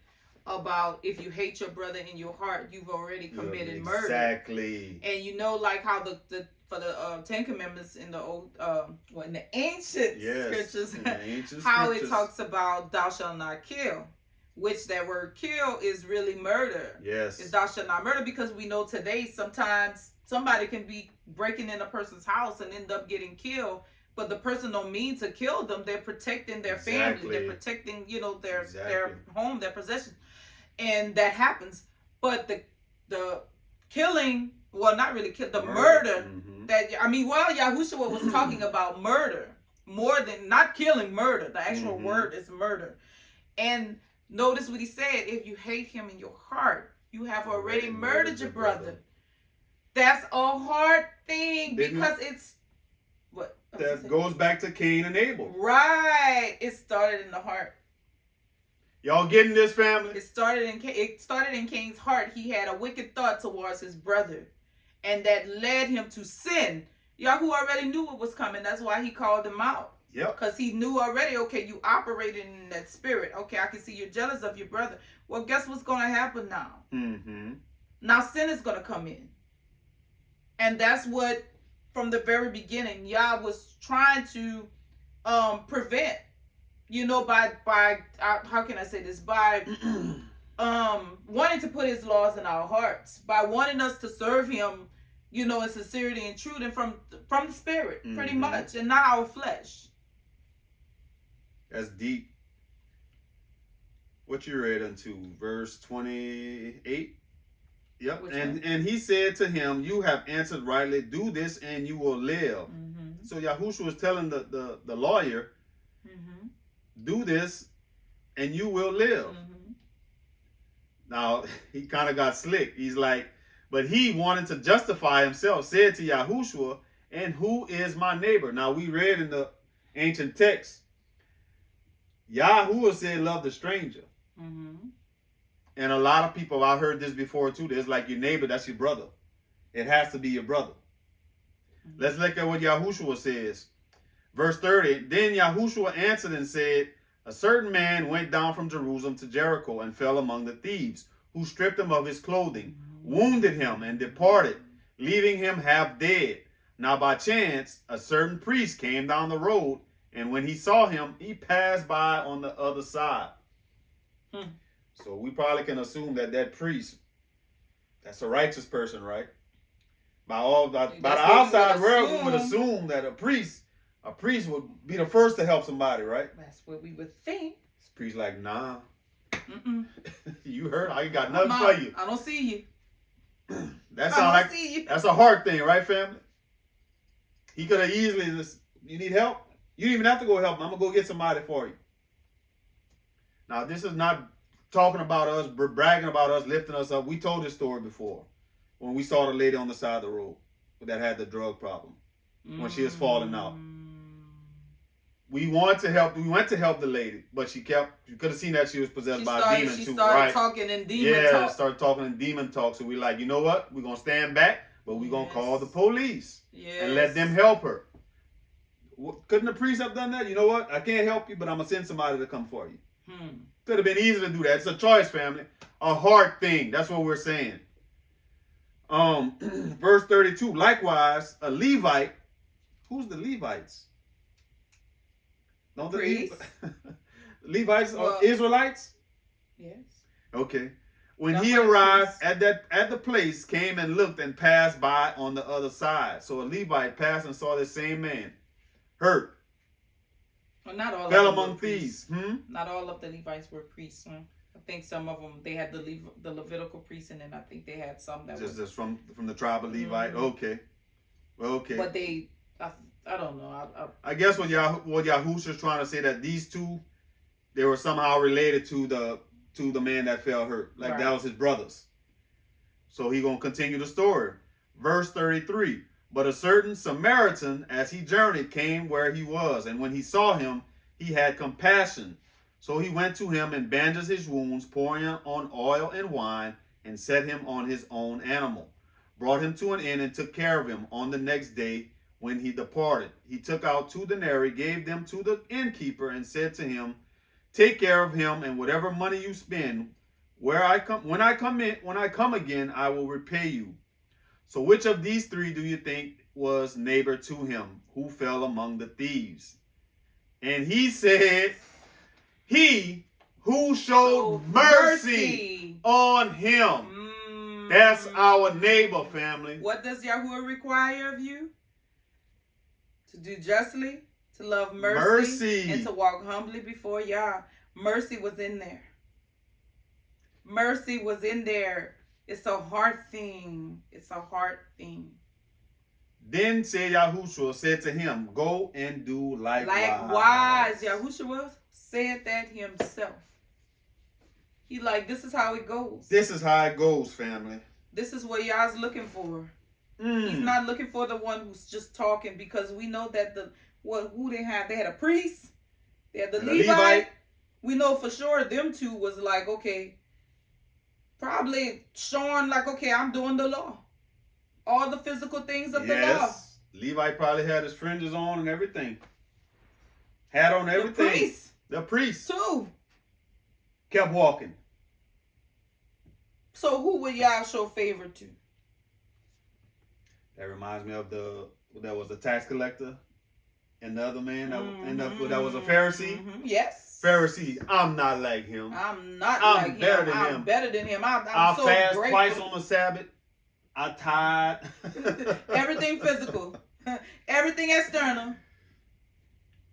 about if you hate your brother in your heart, you've already committed murder. Exactly. And you know, like how the Ten Commandments in the old in the ancient scriptures, how it talks about thou shalt not kill, which that word kill is really murder. Yes. It's thou shalt not murder, because we know today sometimes somebody can be breaking in a person's house and end up getting killed. But the person don't mean to kill them. They're protecting their family. They're protecting, their home, their possessions. And that happens. But the killing, well, not really kill, the murder. Yahushua was talking about murder. More than, not killing, murder. The actual word is murder. And notice what he said. If you hate him in your heart, you have already murdered your brother. That's a hard thing because it's, what? That goes back to Cain and Abel. Right. It started in the heart. Y'all getting this, family? It started in Cain's heart. He had a wicked thought towards his brother. And that led him to sin. Yahuwah already knew what was coming. That's why he called him out. Yep. Because he knew already, okay, you operated in that spirit. Okay, I can see you're jealous of your brother. Well, guess what's going to happen now? Now sin is going to come in. And that's what, from the very beginning, Yah was trying to prevent, by how can I say this? By wanting to put his laws in our hearts, by wanting us to serve him, in sincerity and truth, and from the spirit, pretty much, and not our flesh. That's deep. What you read into verse 28? Yep. And he said to him, you have answered rightly. Do this and you will live. So Yahushua was telling the lawyer, do this and you will live. Now, he kind of got slick. He's like, but he wanted to justify himself, said to Yahushua, and who is my neighbor? Now, we read in the ancient text, Yahuwah said, love the stranger. And a lot of people, I heard this before too, there's like your neighbor, that's your brother. It has to be your brother. Let's look at what Yahushua says. Verse 30, then Yahushua answered and said, a certain man went down from Jerusalem to Jericho and fell among the thieves, who stripped him of his clothing, wounded him, and departed, leaving him half dead. Now by chance, a certain priest came down the road, and when he saw him, he passed by on the other side. So we probably can assume that priest, that's a righteous person, right? By the outside world, we would assume that a priest would be the first to help somebody, right? That's what we would think. This priest like, nah. You heard? I ain't got nothing for you. I don't see you. That's a hard thing, right, family? He could have easily just, you need help? You didn't even have to go help him. I'm going to go get somebody for you. Now, this is not talking about us, bragging about us, lifting us up. We told this story before when we saw the lady on the side of the road that had the drug problem when she was falling out. We wanted to help. We went to help the lady, but you could have seen that she was possessed by a demon too. She started talking in demon talk. Started talking in demon talk. So we like, you know what? We're going to stand back, but we're going to call the police and let them help her. Couldn't the priest have done that? You know what? I can't help you, but I'm going to send somebody to come for you. Could have been easy to do that. It's a choice, family. A hard thing. That's what we're saying. Verse 32. Likewise, a Levite. Who's the Levites? Don't the Levites are Israelites? Yes. Okay. When he arrived at the place, came and looked and passed by on the other side. So a Levite passed and saw the same man hurt. Well, not all fell of them among thieves. Not all of the Levites were priests. I think some of them, they had the Levitical priests, and then I think they had some that just from the tribe of Levite. Okay. But they, I don't know. I guess what Yahushua is trying to say, that these two, they were somehow related to the man that fell hurt. Like that was his brothers. So he gonna continue the story. Verse 33. But a certain Samaritan, as he journeyed, came where he was, and when he saw him, he had compassion. So he went to him and bandaged his wounds, pouring on oil and wine, and set him on his own animal. Brought him to an inn and took care of him. On the next day, when he departed, he took out 2 denarii, gave them to the innkeeper, and said to him, take care of him, and whatever money you spend, when I come again, I will repay you. So which of these 3 do you think was neighbor to him, who fell among the thieves? And he said, he who showed mercy on him. That's our neighbor, family. What does Yahuwah require of you? To do justly, to love mercy, and to walk humbly before Yah. Mercy was in there. Mercy was in there. It's a heart thing. It's a heart thing. Then said Yahushua, said to him, go and do likewise. Likewise. Yahushua said that himself. He like, this is how it goes. This is how it goes, family. This is what Yah's looking for. He's not looking for the one who's just talking, because we know that who they had. They had a priest. They had the Levite. We know for sure them two was like, okay, probably showing like, okay, I'm doing the law. All the physical things of the law. Levite probably had his fringes on and everything. Had on everything. The priest. Too. Kept walking. So who would Yah show favor to? That reminds me of that was a tax collector and the other man that was a Pharisee. Yes. Pharisee, I'm not like him. I'm better than him. I'm better than him. I'm so fast grateful. Twice on the Sabbath. I tied. Everything physical. Everything external.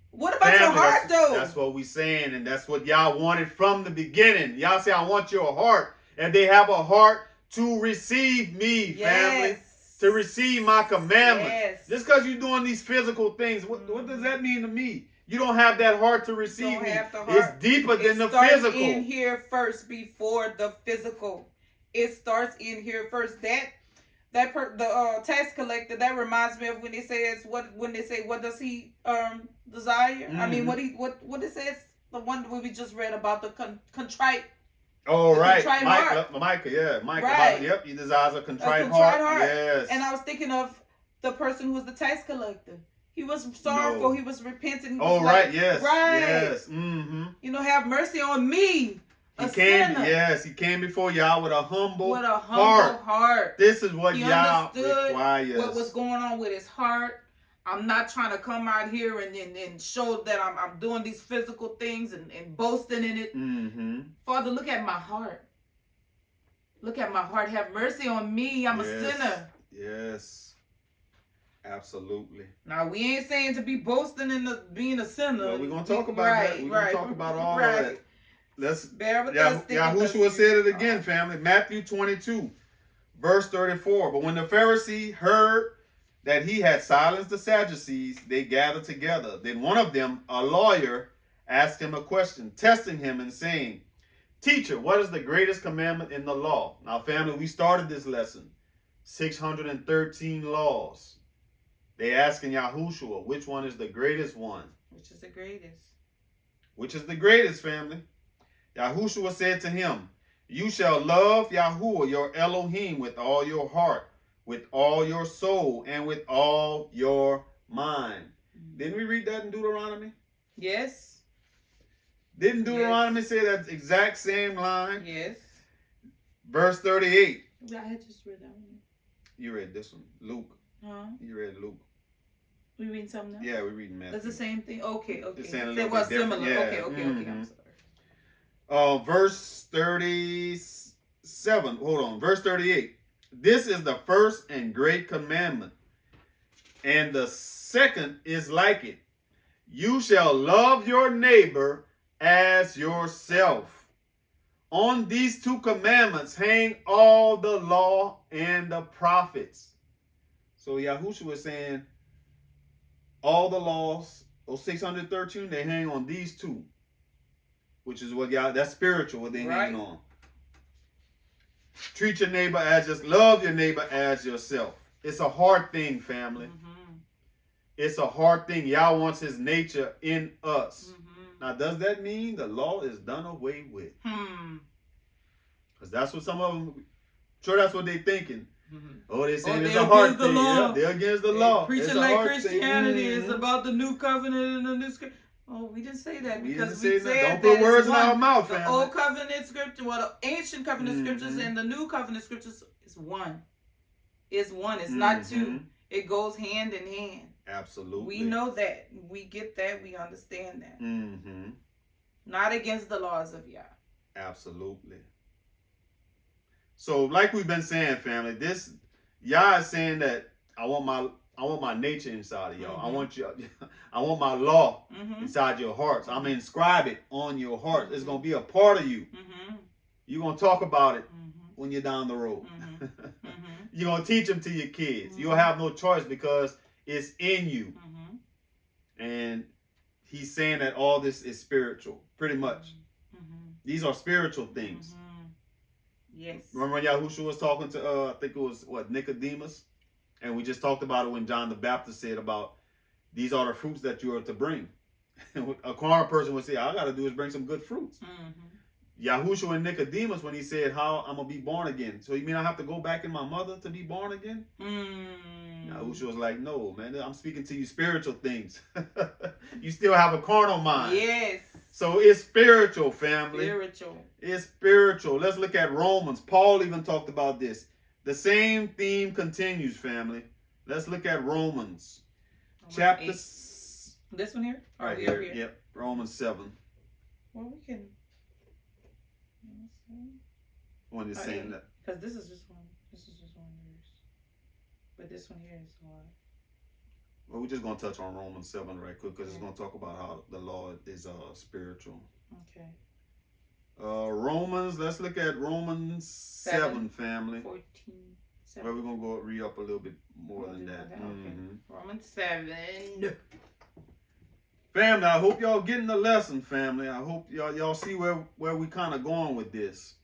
What about your heart, though? That's what we saying, and that's what y'all wanted from the beginning. Y'all say, I want your heart. And they have a heart to receive me, family. To receive my commandments. Yes. Just because you're doing these physical things, what does that mean to me? You don't have that heart to receive me. It's deeper than the physical. It starts in here first before the physical. It starts in here first. The tax collector, that reminds me of when it says what does he desire? I mean, what it says, the one where we just read about the contrite. Oh, right. Micah. Right. Yep, he desires a contrite heart. Yes. And I was thinking of the person who was the tax collector. He was sorrowful. No. He was repentant. Right. Yes. Right. Yes. Mm-hmm. You know, have mercy on me. He came before Yah with a humble heart. This is what Yah requires. What was going on with his heart. I'm not trying to come out here and show that I'm doing these physical things and boasting in it. Mm-hmm. Father, look at my heart. Look at my heart. Have mercy on me. I'm a sinner. Yes. Absolutely. Now, we ain't saying to be boasting in being a sinner. Well, we're going to talk about that. We're going to talk about all of that. Let's bear with us. Yahushua said it again, family. Matthew 22, verse 34. But when the Pharisee heard that he had silenced the Sadducees, they gathered together. Then one of them, a lawyer, asked him a question, testing him and saying, Teacher, what is the greatest commandment in the law? Now, family, we started this lesson. 613 laws. They asking Yahushua, which one is the greatest one? Which is the greatest? Which is the greatest, family? Yahushua said to him, You shall love Yahuwah, your Elohim, with all your heart, with all your soul, and with all your mind. Didn't we read that in Deuteronomy? Yes. Didn't Deuteronomy say that exact same line? Yes. Verse 38. I had just read that one. You read this one. Luke. Huh? You read Luke. We reading something else? Yeah, we're reading Matthew. That's the same thing? Okay. It was similar. Yeah. Okay. I'm sorry. Verse 37. Hold on. Verse 38. This is the first and great commandment. And the second is like it. You shall love your neighbor as yourself. On these two commandments hang all the law and the prophets. So Yahushua was saying all the laws, those 613, they hang on these two. Which is what that's spiritual, what they hang on. Treat your neighbor love your neighbor as yourself. It's a hard thing, family. Mm-hmm. It's a hard thing. Yah wants his nature in us. Mm-hmm. Now, does that mean the law is done away with? Because that's what some of them, sure that's what they're thinking. Mm-hmm. Oh, they're saying it's a hard thing. Yeah, they're against the law. Preaching like Christianity is about the new covenant and the new scripture. Oh, we didn't say that because we said don't put words in our mouth, family. The old covenant scripture, the ancient covenant scriptures and the new covenant scriptures is one. It's one. It's not two. It goes hand in hand. Absolutely. We know that. We get that. We understand that. Mm-hmm. Not against the laws of Yah. Absolutely. So like we've been saying, family, this Yah is saying that I want my nature inside of y'all. I want my law inside your hearts. I'm gonna inscribe it on your heart. It's gonna be a part of you. You're gonna talk about it when you're down the road. You're gonna teach them to your kids. You'll have no choice because it's in you. And he's saying that all this is spiritual, pretty much. These are spiritual things. Yes. Remember when Yahushua was talking to, I think it was, Nicodemus? And we just talked about it when John the Baptist said about, these are the fruits that you are to bring. A carnal person would say, all I got to do is bring some good fruits. Yahushua and Nicodemus, when he said, how I'm going to be born again. So you mean I have to go back in my mother to be born again? Yahushua was like, no, man, I'm speaking to you spiritual things. You still have a carnal mind. Yes. So it's spiritual, family. Spiritual. It's spiritual. Let's look at Romans. Paul even talked about this. The same theme continues, family. Let's look at Romans. Chapter 8. This one here? Right here. Yep. Romans 7. Well, we can. When you're saying that. Because this is just one. This is just one verse. But this one here is hard. Well, we're just going to touch on Romans 7 right quick because it's going to talk about how the law is spiritual. Okay. Romans, let's look at Romans 7 family. 14. 7. Well, we're going to go read up a little bit more than that. Okay. Romans 7. Family, I hope y'all getting the lesson, family. I hope y'all see where we kind of going with this.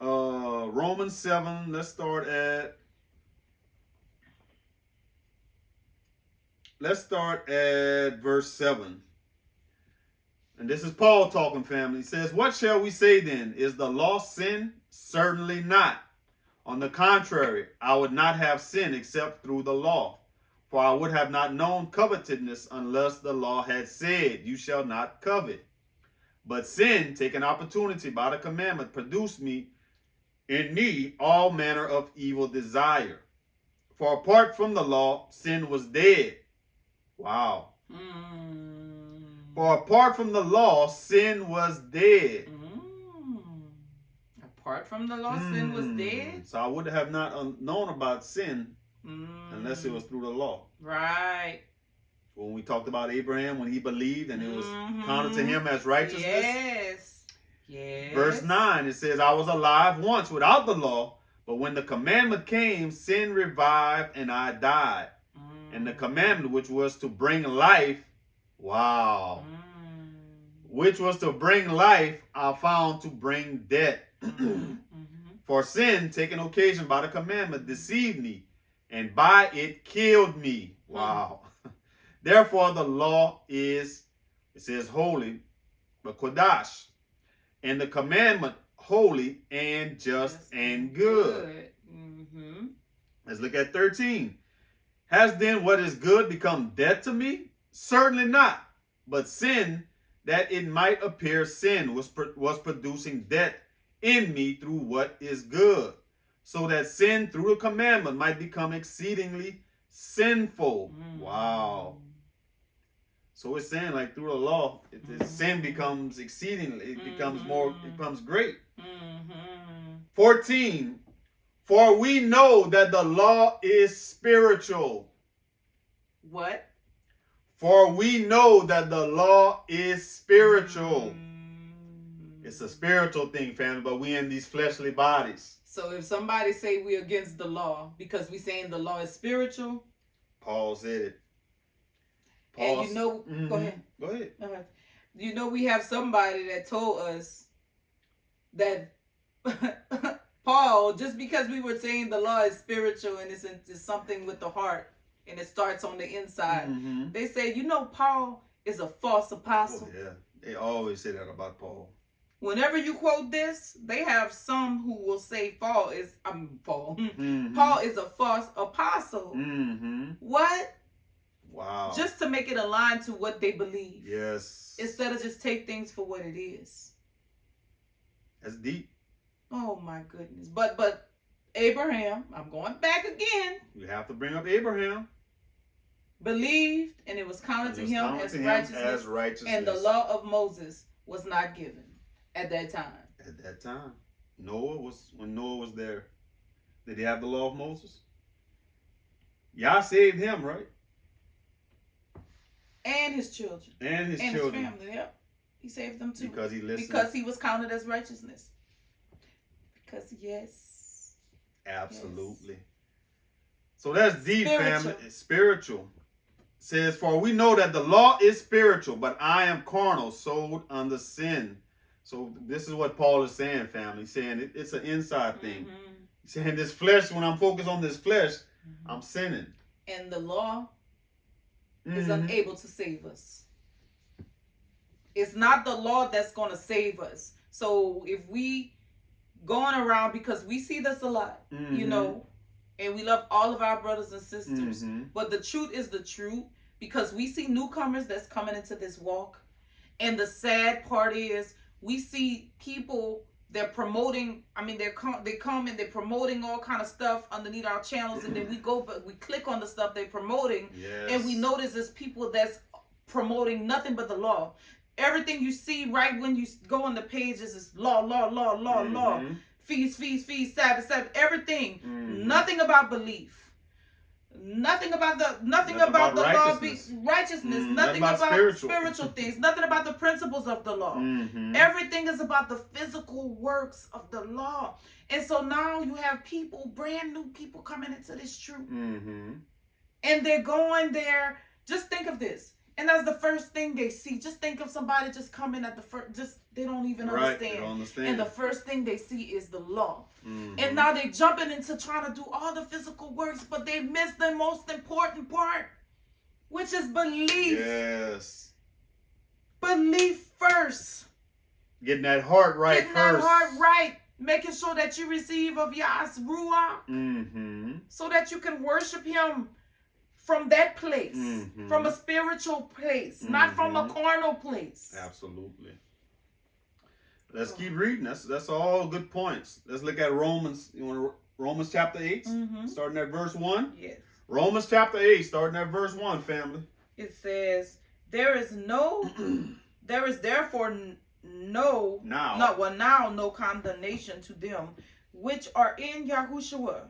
Romans 7, let's start at verse 7. And this is Paul talking, family. He says, what shall we say then? Is the law sin? Certainly not. On the contrary, I would not have sin except through the law. For I would have not known covetousness unless the law had said, you shall not covet. But sin, taking opportunity by the commandment, produced in me all manner of evil desire. For apart from the law, sin was dead. Wow. For apart from the law, sin was dead. Apart from the law, sin was dead? So I would have not known about sin unless it was through the law. Right. When we talked about Abraham, when he believed and it was counted to him as righteousness. Yes. Verse 9, it says, I was alive once without the law, but when the commandment came, sin revived and I died. And the commandment, which was to bring life, which was to bring life, I found to bring death. For sin, taking occasion by the commandment, deceived me, and by it killed me. Wow. Therefore, the law is, it says holy, but kodash. And the commandment holy and just and good. Let's look at 13. Has then what is good become death to me? Certainly not. But sin, that it might appear sin, was producing death in me through what is good. So that sin through the commandment might become exceedingly sinful. Wow. So it's saying like through the law, sin becomes exceedingly, it becomes great. 14. For we know that the law is spiritual. What? For we know that the law is spiritual. It's a spiritual thing, family, but we in these fleshly bodies. So if somebody say we against the law because we saying the law is spiritual. Paul said it. And you know, go ahead. Go ahead. You know, we have somebody that told us that Paul, just because we were saying the law is spiritual and it's something with the heart and it starts on the inside, they say, you know, Paul is a false apostle. Oh, yeah, they always say that about Paul. Whenever you quote this, they have some who will say Paul is Paul is a false apostle. What? Wow. Just to make it align to what they believe. Yes. Instead of just take things for what it is. That's deep. Oh my goodness. But Abraham, I'm going back again. You have to bring up Abraham. Believed and it was counted to him as righteousness. And the law of Moses was not given at that time. At that time. When Noah was there. Did he have the law of Moses? Yah saved him, right? And his children. And his children. His family, yep. He saved them too. Because he listened. Because he was counted as righteousness. Because, yes. Absolutely. Yes. So that's deep, Spiritual. family. It's spiritual. It says, for we know that the law is spiritual, but I am carnal, sold under sin. So this is what Paul is saying, family. He's saying it's an inside thing. He's saying this flesh, when I'm focused on this flesh, I'm sinning. And the law is unable to save us. It's not the law that's going to save us. So if we going around, because we see this a lot, you know, and we love all of our brothers and sisters, but the truth is the truth, because we see newcomers that's coming into this walk. And the sad part is we see people, they're promoting, I mean, they come and they're promoting all kind of stuff underneath our channels, and then we go, but we click on the stuff they're promoting, and we notice there's people that's promoting nothing but the law. Everything you see right when you go on the pages is law, law. Feast, Sabbath, everything. Nothing about belief. Nothing about the law be righteousness. Nothing about spiritual things. Nothing about the principles of the law. Everything is about the physical works of the law. And so now you have people, brand new people coming into this truth. And they're going there. Just think of this. And that's the first thing they see. Just think of somebody just coming at the first, they don't even understand. They don't understand. And the first thing they see is the law. And now they're jumping into trying to do all the physical works, but they miss the most important part, which is belief. Yes. Belief first. Getting that heart right first. Getting that heart right. Making sure that you receive of Yah's Ruach. So that you can worship him from that place, from a spiritual place, not from a carnal place. Absolutely. Let's keep reading. That's all good points. Let's look at Romans. You want Romans chapter 8, starting at verse 1? Yes. Romans chapter 8, starting at verse 1, family. It says, there is therefore now no condemnation to them which are in Yahushua,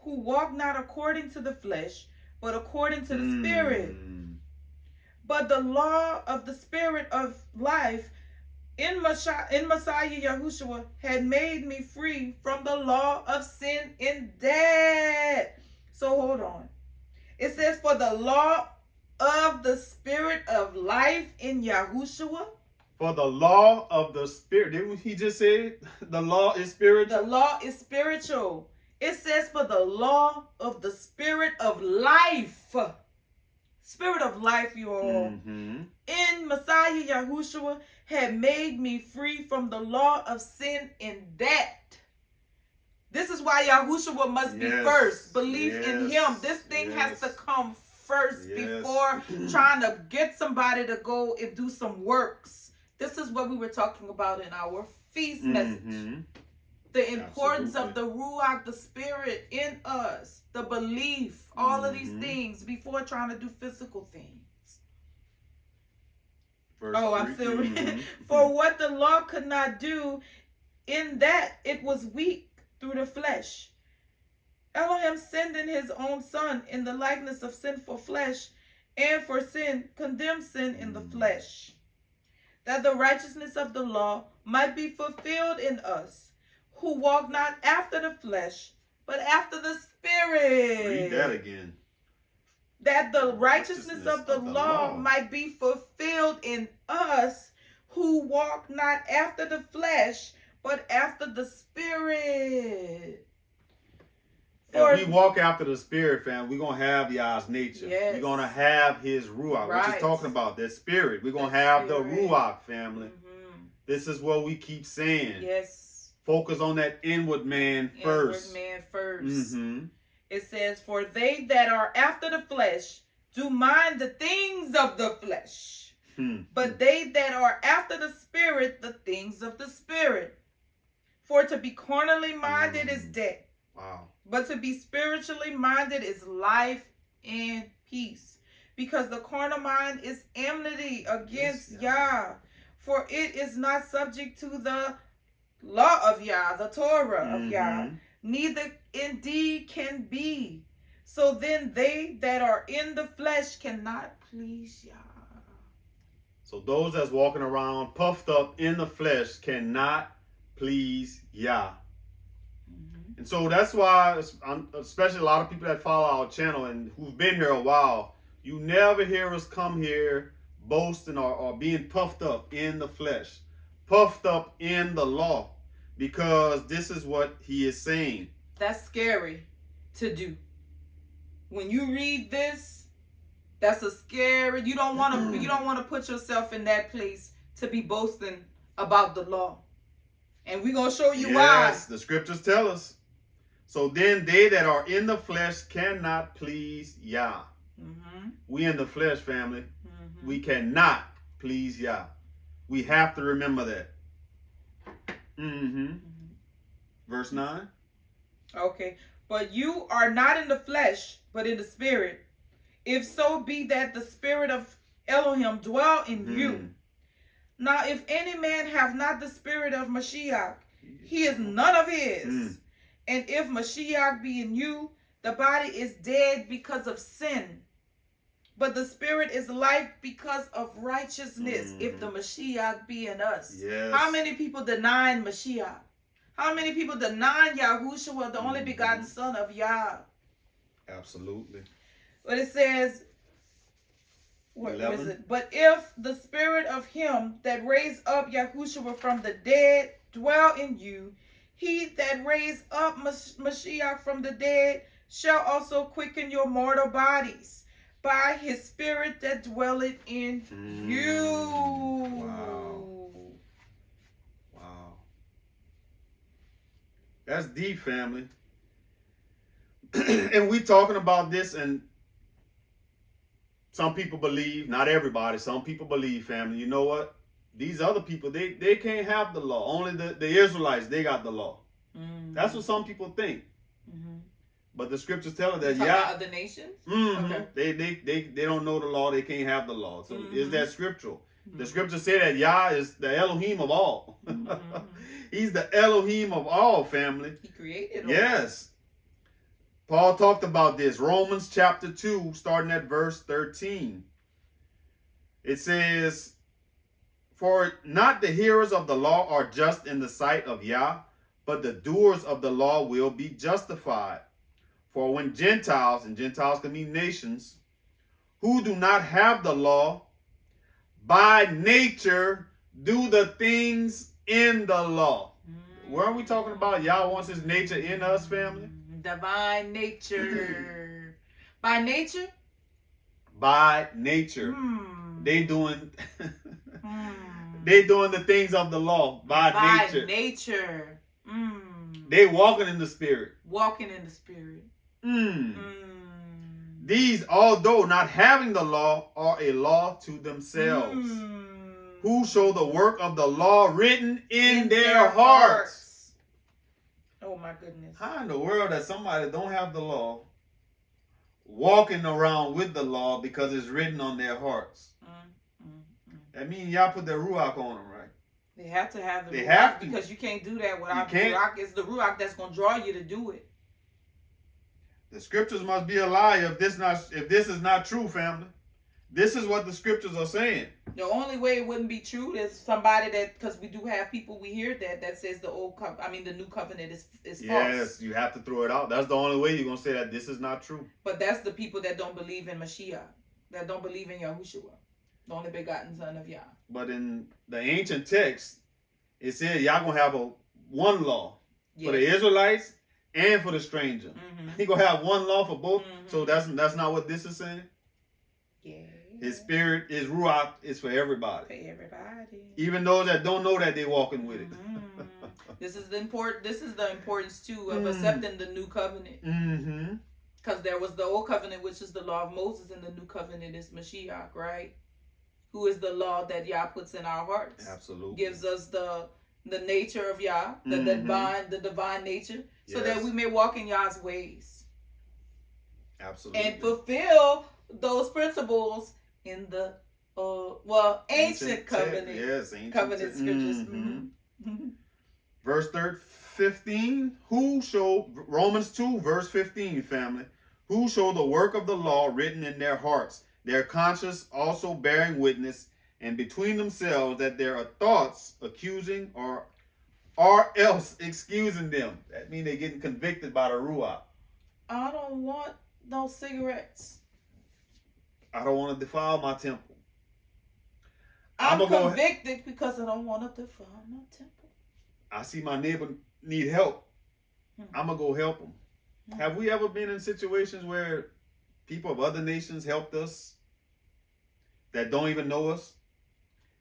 who walk not according to the flesh, but according to the Spirit. But the law of the Spirit of life in Messiah Yahushua had made me free from the law of sin and death. So hold on. It says, for the law of the Spirit of life in Yahushua. For the law of the Spirit. Didn't he just say the law is spiritual? The law is spiritual. It says for the law of the Spirit of life. Spirit of life, you all. In Messiah Yahushua had made me free from the law of sin and death. This is why Yahushua must be first. Belief in him. This thing has to come first before trying to get somebody to go and do some works. This is what we were talking about in our feast message. The importance of the Ruach, the Spirit in us, the belief, all of these things before trying to do physical things. I'm still reading. For what the law could not do, in that it was weak through the flesh. Elohim sending his own Son in the likeness of sinful flesh, and for sin, condemned sin in the flesh, that the righteousness of the law might be fulfilled in us, who walk not after the flesh, but after the Spirit. Read that again. That the righteousness of the law might be fulfilled in us, who walk not after the flesh, but after the Spirit. If we walk after the Spirit, fam, we're going to have Yah's nature. We're going to have his Ruach. We're just talking about that Spirit. We're going to have the Ruach, family. This is what we keep saying. Focus on that inward man first. It says, for they that are after the flesh do mind the things of the flesh. But they that are after the Spirit, the things of the Spirit. For to be carnally minded is death. But to be spiritually minded is life and peace. Because the carnal mind is enmity against Yah. For it is not subject to the law of Yah, the Torah of Yah, neither indeed can be. So then they that are in the flesh cannot please Yah. So those that's walking around puffed up in the flesh cannot please Yah. And so that's why, especially a lot of people that follow our channel and who've been here a while, you never hear us come here boasting or being puffed up in the flesh, puffed up in the law, because this is what he is saying. That's scary to do. When you read this, that's a scary. You don't want to put yourself in that place to be boasting about the law. And we're going to show you why. Yes, the scriptures tell us. So then they that are in the flesh cannot please Yah. We in the flesh, family. We cannot please Yah. We have to remember that. Verse 9. Okay. But you are not in the flesh, but in the spirit. If so be that the spirit of Elohim dwell in you. Now, if any man have not the spirit of Mashiach, he is none of his. And if Mashiach be in you, the body is dead because of sin, but the spirit is life because of righteousness. If the Mashiach be in us. How many people denying Mashiach? How many people denying Yahushua, the only begotten son of Yah? Absolutely. But it says, what is it? But if the spirit of him that raised up Yahushua from the dead dwell in you, he that raised up Mashiach from the dead shall also quicken your mortal bodies by his spirit that dwelleth in you. Wow. That's deep, family. And we talking about this, and some people believe, not everybody, some people believe, family, you know what? These other people, they can't have the law. Only the Israelites, they got the law. That's what some people think. But the scriptures tell us that other nations? Okay. They don't know the law. They can't have the law. So is that scriptural? The scriptures say that Yah is the Elohim of all. He's the Elohim of all, family. He created all. Yes. Paul talked about this. Romans chapter 2, starting at verse 13. It says, for not the hearers of the law are just in the sight of Yah, but the doers of the law will be justified. For when Gentiles, and Gentiles can mean nations, who do not have the law, by nature do the things in the law. Weren't we talking about Yah wants his nature in us, family? Divine nature. By nature? By nature. They doing they doing the things of the law by nature. They walking in the spirit. Walking in the spirit. These, although not having the law, are a law to themselves, who show the work of the law written in their hearts. Oh my goodness. How in the world that somebody don't have the law walking around with the law because it's written on their hearts? That means y'all put the Ruach on them, right? They have to have the Ruach. Have to. Because you can't do that without the Ruach. It's the Ruach that's going to draw you to do it. The scriptures must be a lie if this is not true, family. This is what the scriptures are saying. The only way it wouldn't be true is somebody that, because we do have people, we hear that says the new covenant is false. Yes, you have to throw it out. That's the only way you're going to say that this is not true. But that's the people that don't believe in Mashiach, that don't believe in Yahushua, the only begotten son of Yah. But in the ancient text, it said y'all going to have one law for the Israelites and for the stranger. He going to have one law for both. So that's not what this is saying? Yeah. His spirit, his Ruach is for everybody. For everybody. Even those that don't know that they're walking with it. This is the importance too of accepting the new covenant. Because there was the old covenant, which is the law of Moses, and the new covenant is Mashiach, right? Who is the law that Yah puts in our hearts. Absolutely. Gives us the nature of Yah, the divine nature, so that we may walk in Yah's ways. Absolutely. And fulfill those principles in the ancient covenant. Yes, ancient covenant scriptures. Verse 15. Romans 2, verse 15, family. Who show the work of the law written in their hearts, their conscience also bearing witness, and between themselves that there are thoughts accusing or else excusing them. That means they're getting convicted by the Ruach. I don't want no cigarettes. I don't want to defile my temple. I'm convicted because I don't want to defile my temple. I see my neighbor need help. I'm going to go help him. Have we ever been in situations where people of other nations helped us that don't even know us,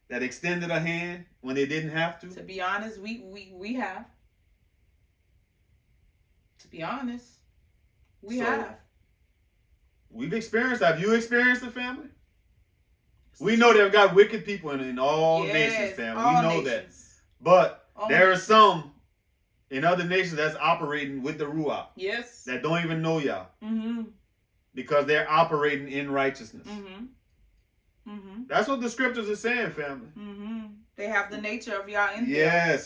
that extended a hand when they didn't have to? To be honest, we have. To be honest, we have. We've experienced. Have you experienced the family? We know they've got wicked people in all nations, family. We know that. But there are some in other nations that's operating with the Ruach. Yes. That don't even know Yah. Because they're operating in righteousness. That's what the scriptures are saying, family. They have the nature of Yah in them.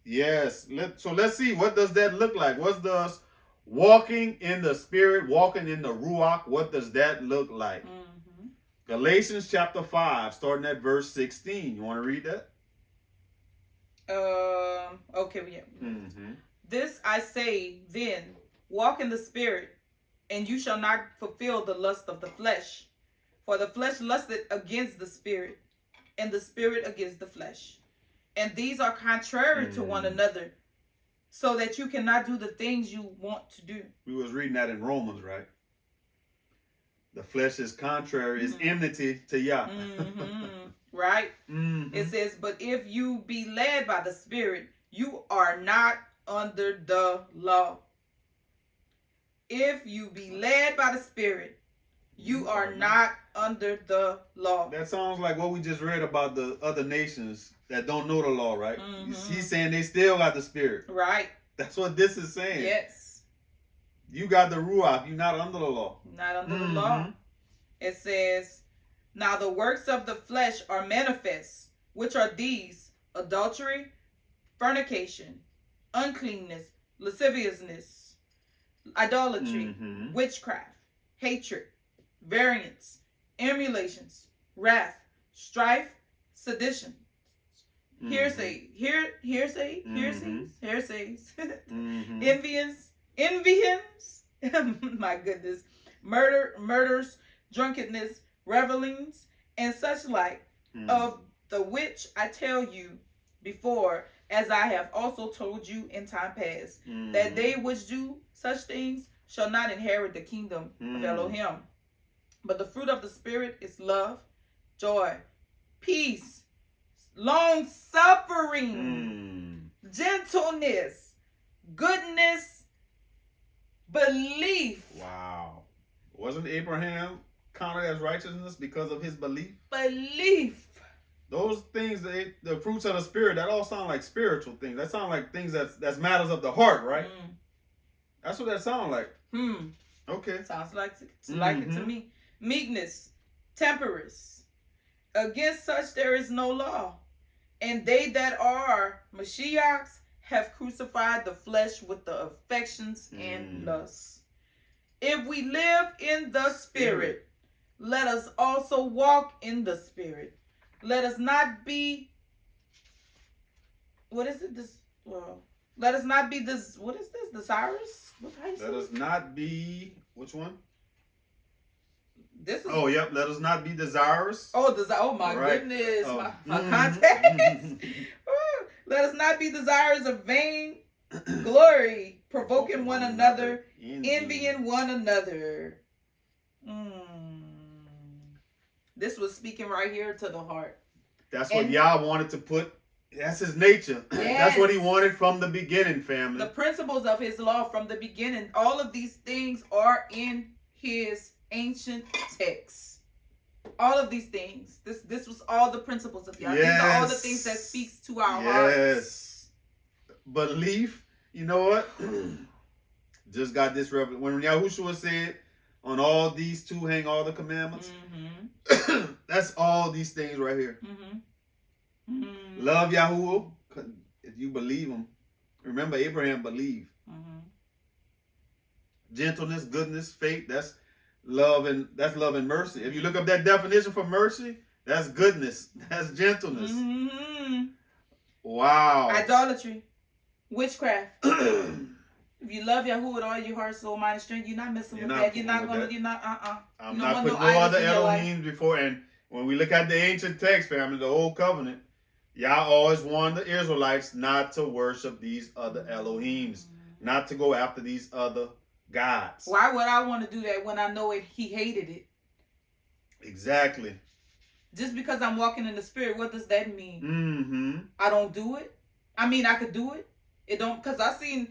Yes. So let's see. What does that look like? What does walking in the Spirit, walking in the Ruach, what does that look like? Galatians chapter 5, starting at verse 16. You want to read that? Okay, yeah. This I say then, walk in the Spirit, and you shall not fulfill the lust of the flesh. For the flesh lusteth against the Spirit, and the Spirit against the flesh. And these are contrary to one another, so that you cannot do the things you want to do. We was reading that in Romans, right? The flesh is contrary, is enmity to Yah. Right? It says, but if you be led by the Spirit, you are not under the law. If you be led by the Spirit, you are not under the law. That sounds like what we just read about the other nations that don't know the law, right? He's saying they still got the Spirit. Right. That's what this is saying. Yes. You got the Ruach. You're not under the law. Not under the law. It says, now the works of the flesh are manifest, which are these: adultery, fornication, uncleanness, lasciviousness, idolatry, witchcraft, hatred, variance, emulations, wrath, strife, sedition, heresies, envyings, my goodness, murders, drunkenness, revelings, and such like, of the which I tell you before, as I have also told you in time past, that they which do such things shall not inherit the kingdom of Elohim. But the fruit of the Spirit is love, joy, peace, long suffering, gentleness, goodness, belief. Wow. Wasn't Abraham counted as righteousness because of his belief? Belief. Those things, the fruits of the Spirit, that all sound like spiritual things. That sound like things that's matters of the heart, right? That's what that sound like. Okay. Sounds like it to me. Meekness, temperance. Against such there is no law. And they that are Mashiachs have crucified the flesh with the affections and lusts. If we live in the Spirit, let us also walk in the Spirit. Let us not be, let us not be this, what is this, desirous? Let us not be, which one? This is, let us not be desirous. Oh my goodness, my context. Let us not be desirous of vain glory, provoking one another, envying one another. This was speaking right here to the heart. That's what Yah wanted to put. That's his nature. Yes. That's what he wanted from the beginning, family. The principles of his law from the beginning. All of these things are in his ancient texts. All of these things. This was all the principles of Yah. Yes. These are all the things that speaks to our hearts. Yes. Belief. You know what? Just got this revelation. When Yahushua said, on all these two hang all the commandments. That's all these things right here. Love Yahuwah if you believe him. Remember, Abraham believed. Mm-hmm. Gentleness, goodness, faith, that's love and mercy. If you look up that definition for mercy, that's goodness. That's gentleness. Mm-hmm. Wow. Idolatry. Witchcraft. If you love Yahuwah with all your heart, soul, mind, and strength, you're not messing with that. You're not going to, I'm not putting no other Elohim before. And when we look at the ancient text, family, the Old Covenant, Yah always warned the Israelites not to worship these other Elohims, not to go after these other gods. Why would I want to do that when I know he hated it? Exactly. Just because I'm walking in the spirit, what does that mean? Mm-hmm. I don't do it. I mean, I could do it. It don't, because I seen.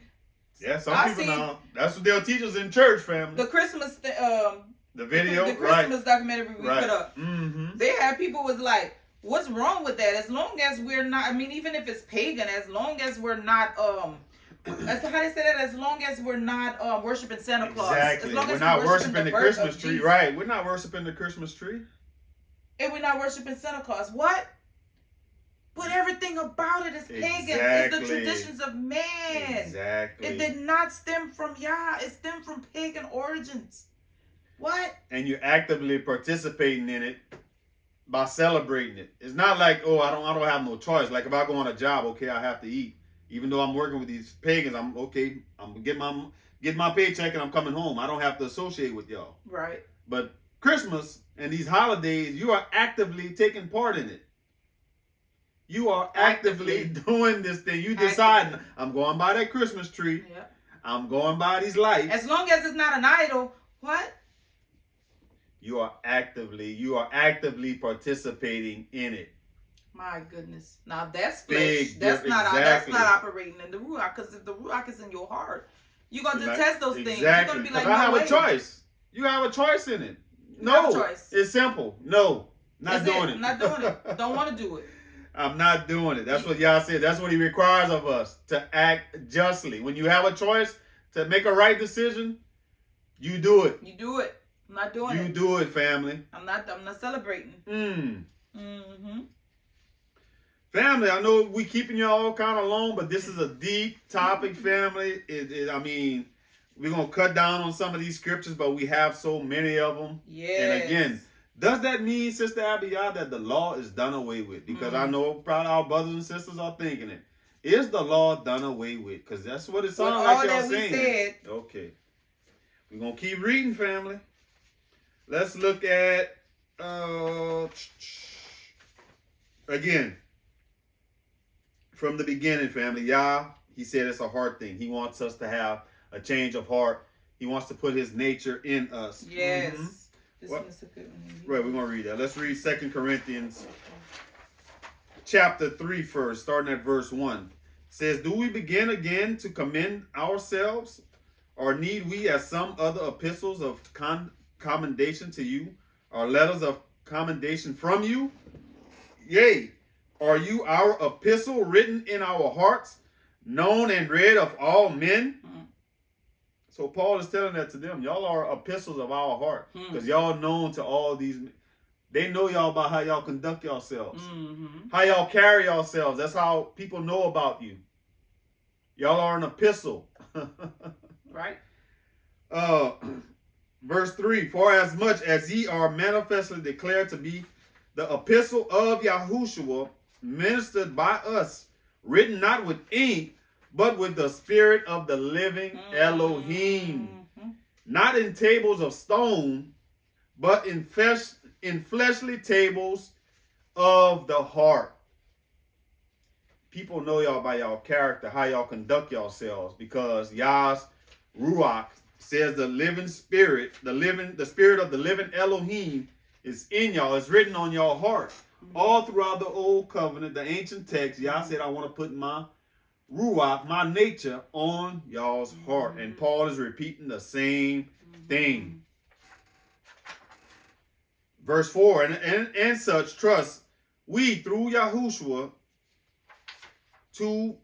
Yeah, some people now. That's what they'll teach us in church, family. The Christmas, the video, the Christmas documentary we put up. Mm-hmm. They had people was like, "What's wrong with that? As long as we're not. I mean, even if it's pagan, as long as we're not. As how they say that? As long as we're not worshiping Santa Claus. Exactly. As long we're as not we're worshiping the Christmas tree, right? We're not worshiping the Christmas tree. And we're not worshiping Santa Claus. What? But everything about it is pagan. Exactly. It's the traditions of man. Exactly. It did not stem from Yah. It stemmed from pagan origins. What? And you're actively participating in it by celebrating it. It's not like, oh, I don't have no choice. Like if I go on a job, okay, I have to eat. Even though I'm working with these pagans, I'm getting my paycheck and I'm coming home. I don't have to associate with y'all. Right. But Christmas and these holidays, you are actively taking part in it. You are actively doing this thing. You decide, I'm going by that Christmas tree. Yep. I'm going by these lights. As long as it's not an idol, what? You are actively participating in it. My goodness. Now that's flesh. That's not operating in the Ruach. Because if the Ruach is in your heart, you're going to detest those things. You're going to be like, I have a choice. You have a choice in it. No. It's simple. No. Not doing it. Not doing it. Don't want to do it. I'm not doing it. That's what Yah said. That's what he requires of us, to act justly. When you have a choice to make a right decision, you do it. You do it. I'm not doing it. You do it, family. I'm not celebrating. Mm-hmm. Family, I know we keeping y'all kind of long, but this is a deep topic, family. I mean, we're going to cut down on some of these scriptures, but we have so many of them. Yes. And again, does that mean, Sister Abiyah, that the law is done away with? Because I know probably our brothers and sisters are thinking it. Is the law done away with? Because that's what it sounds like y'all saying. Said. Okay. We're going to keep reading, family. Let's look at, again, from the beginning, family. Yah, he said it's a heart thing. He wants us to have a change of heart. He wants to put his nature in us. Yes. Mm-hmm. This a good one. Right, we're going to read that. Let's read 2 Corinthians chapter 3 first, starting at verse 1. It says, do we begin again to commend ourselves? Or need we, as some other epistles of commendation to you, or letters of commendation from you? Yea, are you our epistle written in our hearts, known and read of all men? So Paul is telling that to them. Y'all are epistles of our heart. Because y'all known to all these. They know y'all by how y'all conduct yourselves. Mm-hmm. How y'all carry yourselves. That's how people know about you. Y'all are an epistle. Right. Verse 3. For as much as ye are manifestly declared to be the epistle of Yahushua, ministered by us, written not with ink, but with the spirit of the living Elohim, not in tables of stone, but in fleshly tables of the heart. People know y'all by y'all character, how y'all conduct yourselves, because Yah's Ruach says the living spirit, the spirit of the living Elohim is in y'all. It's written on your heart. All throughout the Old Covenant, the ancient text, Yah said, I want to put my Ruach, my nature, on y'all's heart. And Paul is repeating the same thing. Verse 4, and such trust we through Yahushua to,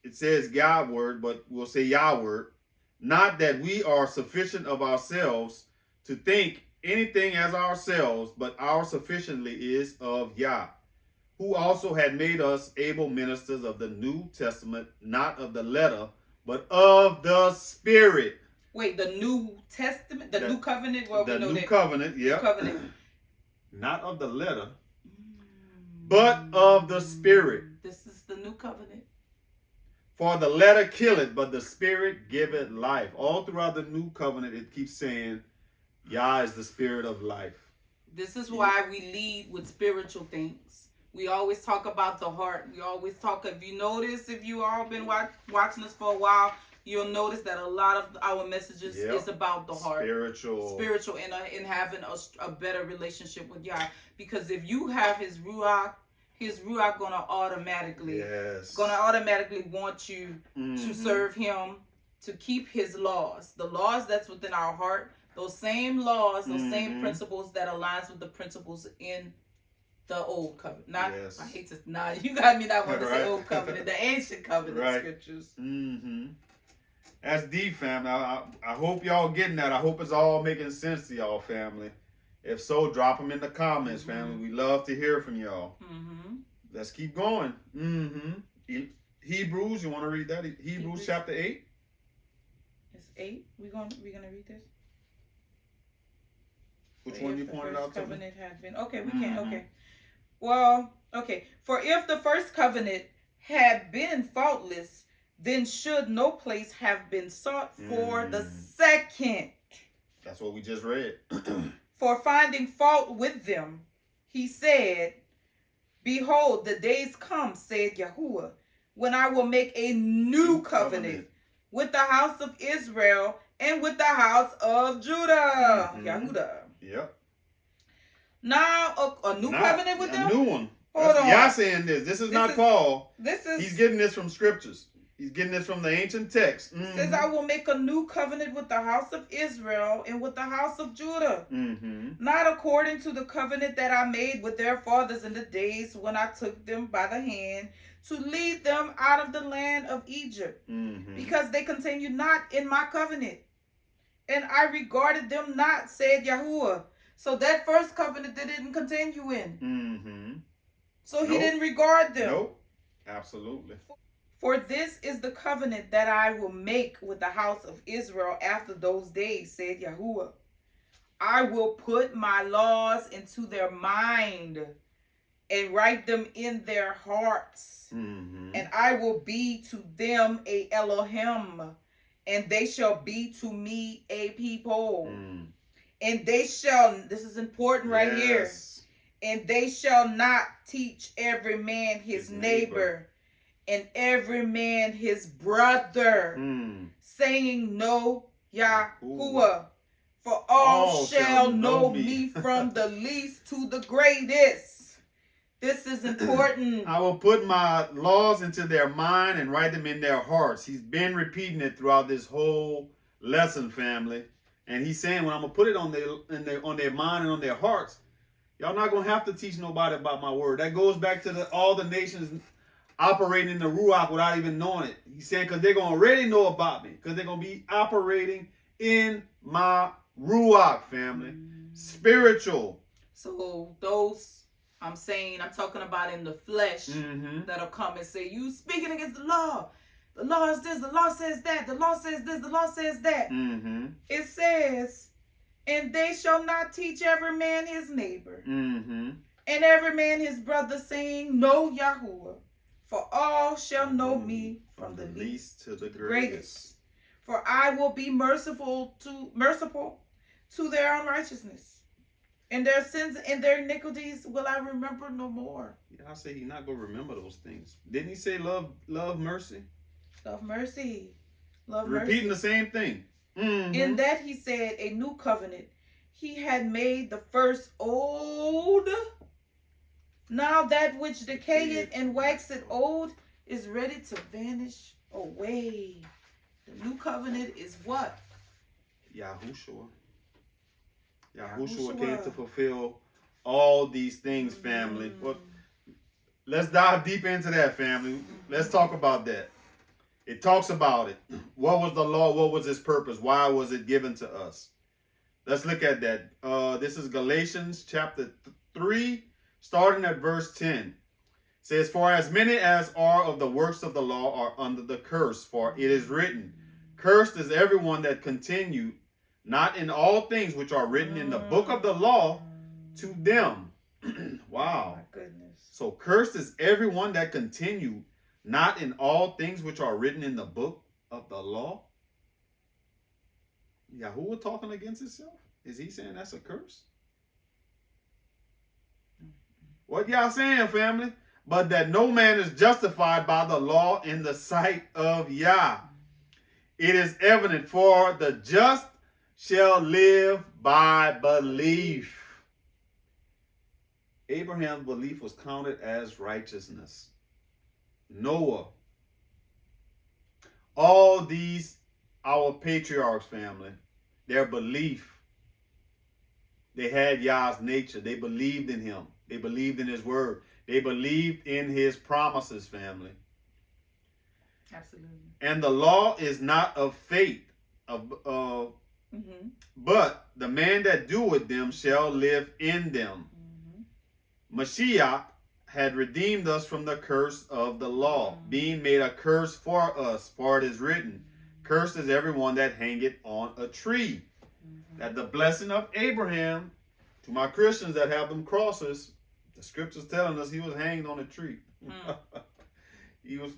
it says God word, but we'll say Yah word, not that we are sufficient of ourselves to think anything as ourselves, but our sufficiently is of Yah, who also had made us able ministers of the New Testament, not of the letter, but of the Spirit. Wait, the New Testament, the New Covenant? Well, the we know New that. Covenant, New Covenant. Not of the letter, but of the Spirit. This is the New Covenant. For the letter killeth, but the Spirit giveth life. All throughout the New Covenant, it keeps saying, Yah is the Spirit of life. This is why we lead with spiritual things. We always talk about the heart. We always talk, if you notice, if you all been watching us for a while, you'll notice that a lot of our messages is about the heart. Spiritual, and having a better relationship with Yah. Because if you have his Ruach gonna automatically want you to serve him, to keep his laws. The laws that's within our heart, those same laws, those same principles that aligns with the principles in the old covenant. I hate to you got me not want to say old covenant, the ancient covenant scriptures. That's deep, family. I hope y'all getting that. I hope it's all making sense to y'all, family. If so, drop them in the comments, family. We love to hear from y'all. Let's keep going. Hebrews, you want to read that? Hebrews chapter 8. It's 8. We're gonna read this. Which one you pointed out to me? Had been. Okay, we can. Okay. Well, okay. For if the first covenant had been faultless, then should no place have been sought for the second. That's what we just read. For finding fault with them, he said, Behold, the days come, said Yahuwah, when I will make a new covenant with the house of Israel and with the house of Judah. Yahudah. Yep. Now a new covenant with them? A new one. Hold on. Y'all saying this. This is not Paul. He's getting this from scriptures. He's getting this from the ancient text. It says, I will make a new covenant with the house of Israel and with the house of Judah. Not according to the covenant that I made with their fathers in the days when I took them by the hand to lead them out of the land of Egypt. Because they continued not in my covenant. And I regarded them not, said Yahuwah. So that first covenant they didn't continue in. So he didn't regard them. Nope. Absolutely. For this is the covenant that I will make with the house of Israel after those days, said Yahuwah. I will put my laws into their mind and write them in their hearts. And I will be to them a Elohim, and they shall be to me a people. And they shall, this is important right here, and they shall not teach every man his neighbor and every man his brother, saying, Know Yahuwah, for all shall know me from the least to the greatest. This is important. I will put my laws into their mind and write them in their hearts. He's been repeating it throughout this whole lesson, family. And he's saying, when I'm going to put it on their mind and on their hearts, y'all not going to have to teach nobody about my word. That goes back to all the nations operating in the Ruach without even knowing it. He's saying, because they're going to already know about me. Because they're going to be operating in my Ruach, family. Spiritual. So those, I'm talking about in the flesh, that'll come and say, you speaking against the law. The law is this, the law says that, the law says this, the law says that. It says, and they shall not teach every man his neighbor, and every man his brother, saying, Know Yahuwah. For all shall know me from the least to the greatest. For I will be merciful to their unrighteousness, and their sins and their iniquities will I remember no more. I say he's not going to remember those things. Didn't he say love mercy? Love mercy. Love Repeating mercy. The same thing. In that he said a new covenant. He had made the first old. Now that which decayeth and waxeth old is ready to vanish away. The new covenant is what? Yahushua. Yahushua came to fulfill all these things, family. Well, let's dive deep into that, family. Let's talk about that. It talks about it. What was the law? What was its purpose? Why was it given to us? Let's look at that. This is Galatians chapter 3, starting at verse 10. says, for as many as are of the works of the law are under the curse, for it is written, cursed is everyone that continued not in all things which are written in the book of the law to them. Wow. Oh my goodness. So cursed is everyone that continued not in all things which are written in the book of the law. Yahuwah talking against himself? Is he saying that's a curse? What y'all saying, family? But that no man is justified by the law in the sight of Yah. It is evident, for the just shall live by belief. Abraham's belief was counted as righteousness. Noah. All these, our patriarchs, family, their belief. They had Yah's nature. They believed in him. They believed in his word. They believed in his promises, family. Absolutely. And the law is not of faith, but the man that doeth them shall live in them. Mashiach had redeemed us from the curse of the law, being made a curse for us, for it is written, cursed is everyone that hangeth on a tree. That the blessing of Abraham, to my Christians that have them crosses, the scripture's telling us he was hanged on a tree. He was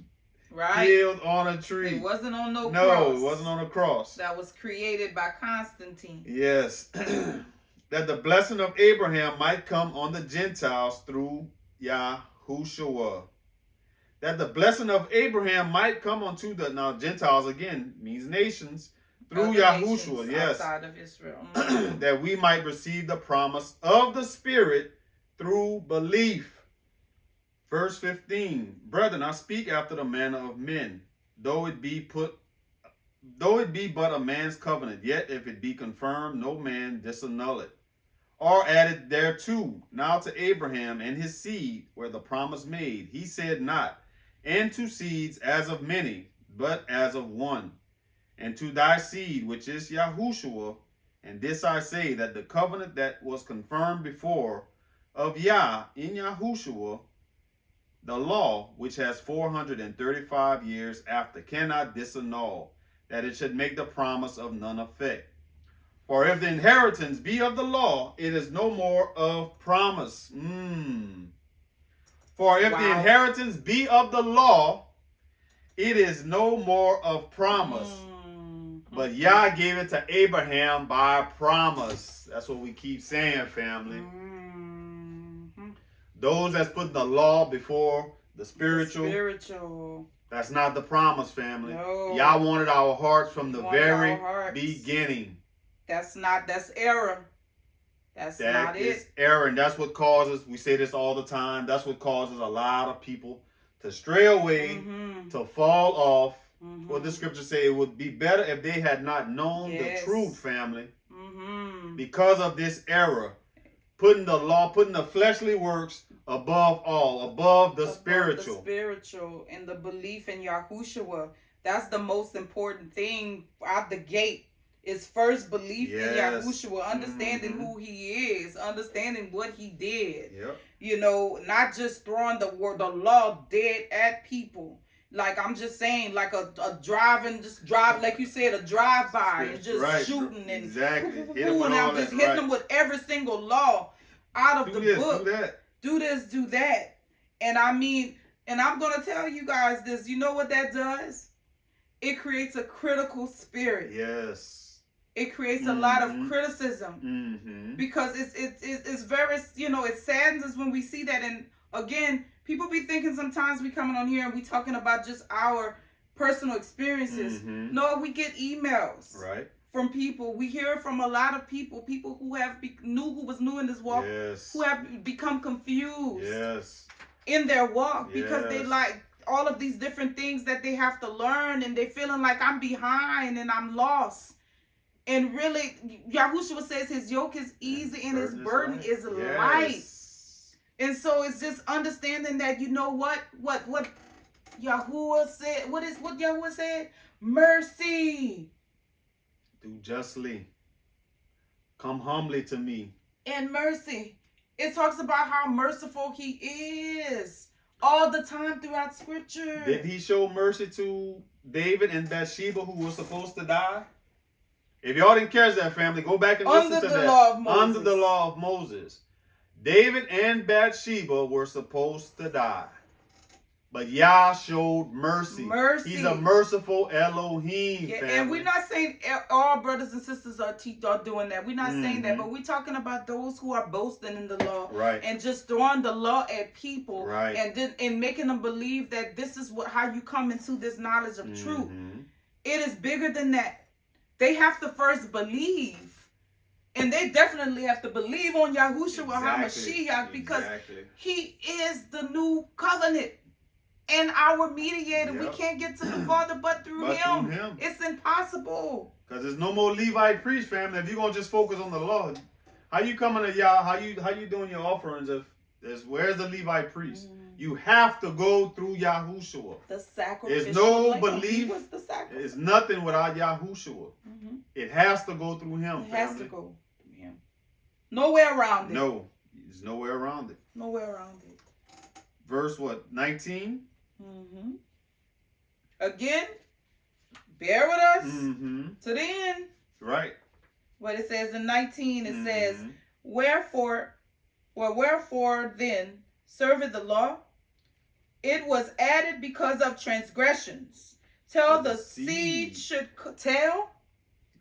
killed on a tree. It wasn't on no cross. No, it wasn't on a cross. That was created by Constantine. Yes. That the blessing of Abraham might come on the Gentiles through Yahushua. That the blessing of Abraham might come onto the, now Gentiles again means nations, through Yahushua, yes. Outside of Israel. That we might receive the promise of the Spirit through belief. Verse 15, brethren, I speak after the manner of men, though it be but a man's covenant, yet if it be confirmed, no man disannul it. Or added thereto, now to Abraham and his seed, where the promise made, he said not, and to seeds as of many, but as of one. And to thy seed, which is Yahushua, and this I say, that the covenant that was confirmed before of Yah in Yahushua, the law, which has 435 years after, cannot disannul, that it should make the promise of none effect. For if the inheritance be of the law, it is no more of promise. For if the inheritance be of the law, it is no more of promise. But Yah gave it to Abraham by promise. That's what we keep saying, family. Those that's put the law before the spiritual. That's not the promise, family. No. Yah wanted our hearts from the very beginning. That's error. That's not it. That is error, and that's what causes, we say this all the time, that's what causes a lot of people to stray away, to fall off. What the scriptures say, it would be better if they had not known the truth, family. Because of this error, putting the law, putting the fleshly works above all, above the spiritual. The spiritual and the belief in Yahushua. That's the most important thing out the gate. Is first belief in Yahushua, understanding who he is, understanding what he did. You know, not just throwing the law dead at people. Like I'm just saying, like a driving, like you said, a drive-by and just shooting and and I'm just hitting them with every single law out of the book. Do this, do that. And I mean, and I'm going to tell you guys this. You know what that does? It creates a critical spirit. Yes. It creates a lot of criticism because it's very, you know, it saddens us when we see that. And again, people be thinking sometimes we coming on here and we talking about just our personal experiences. No, we get emails from people. We hear from a lot of people who have who was new in this walk, who have become confused in their walk because they like all of these different things that they have to learn, and they feeling like I'm behind and I'm lost. And really, Yahushua says his yoke is easy and his burden is light. And so it's just understanding that, you know what Yahuwah said, what Yahuwah said? Mercy. Do justly. Come humbly to me. And mercy. It talks about how merciful he is. all the time throughout Scripture. Did he show mercy to David and Bathsheba, who was supposed to die? If y'all didn't catch that, family, go back and listen to that. Under the law of Moses. David and Bathsheba were supposed to die. But Yah showed mercy. He's a merciful Elohim, family. And we're not saying all brothers and sisters are doing that. We're not saying that. But we're talking about those who are boasting in the law. Right. And just throwing the law at people. Right. And making them believe that this is how you come into this knowledge of truth. It is bigger than that. They have to first believe. And they definitely have to believe on Yahushua HaMashiach because he is the new covenant and our mediator. We can't get to the Father but through him. It's impossible. Because there's no more Levite priest, family. If you're going to just focus on the law, how you coming to Yah? How you doing your offerings if where's the Levite priest? You have to go through Yahushua. The sacrifice. There's no belief. It's nothing without Yahushua. It has to go through him. It has to go through him. Nowhere around it. No, there's nowhere around it. Nowhere around it. Verse what? 19. Again, bear with us to the end. Right. What it says in 19, it says, wherefore then serveth the law? It was added because of transgressions. Till the seed should tell.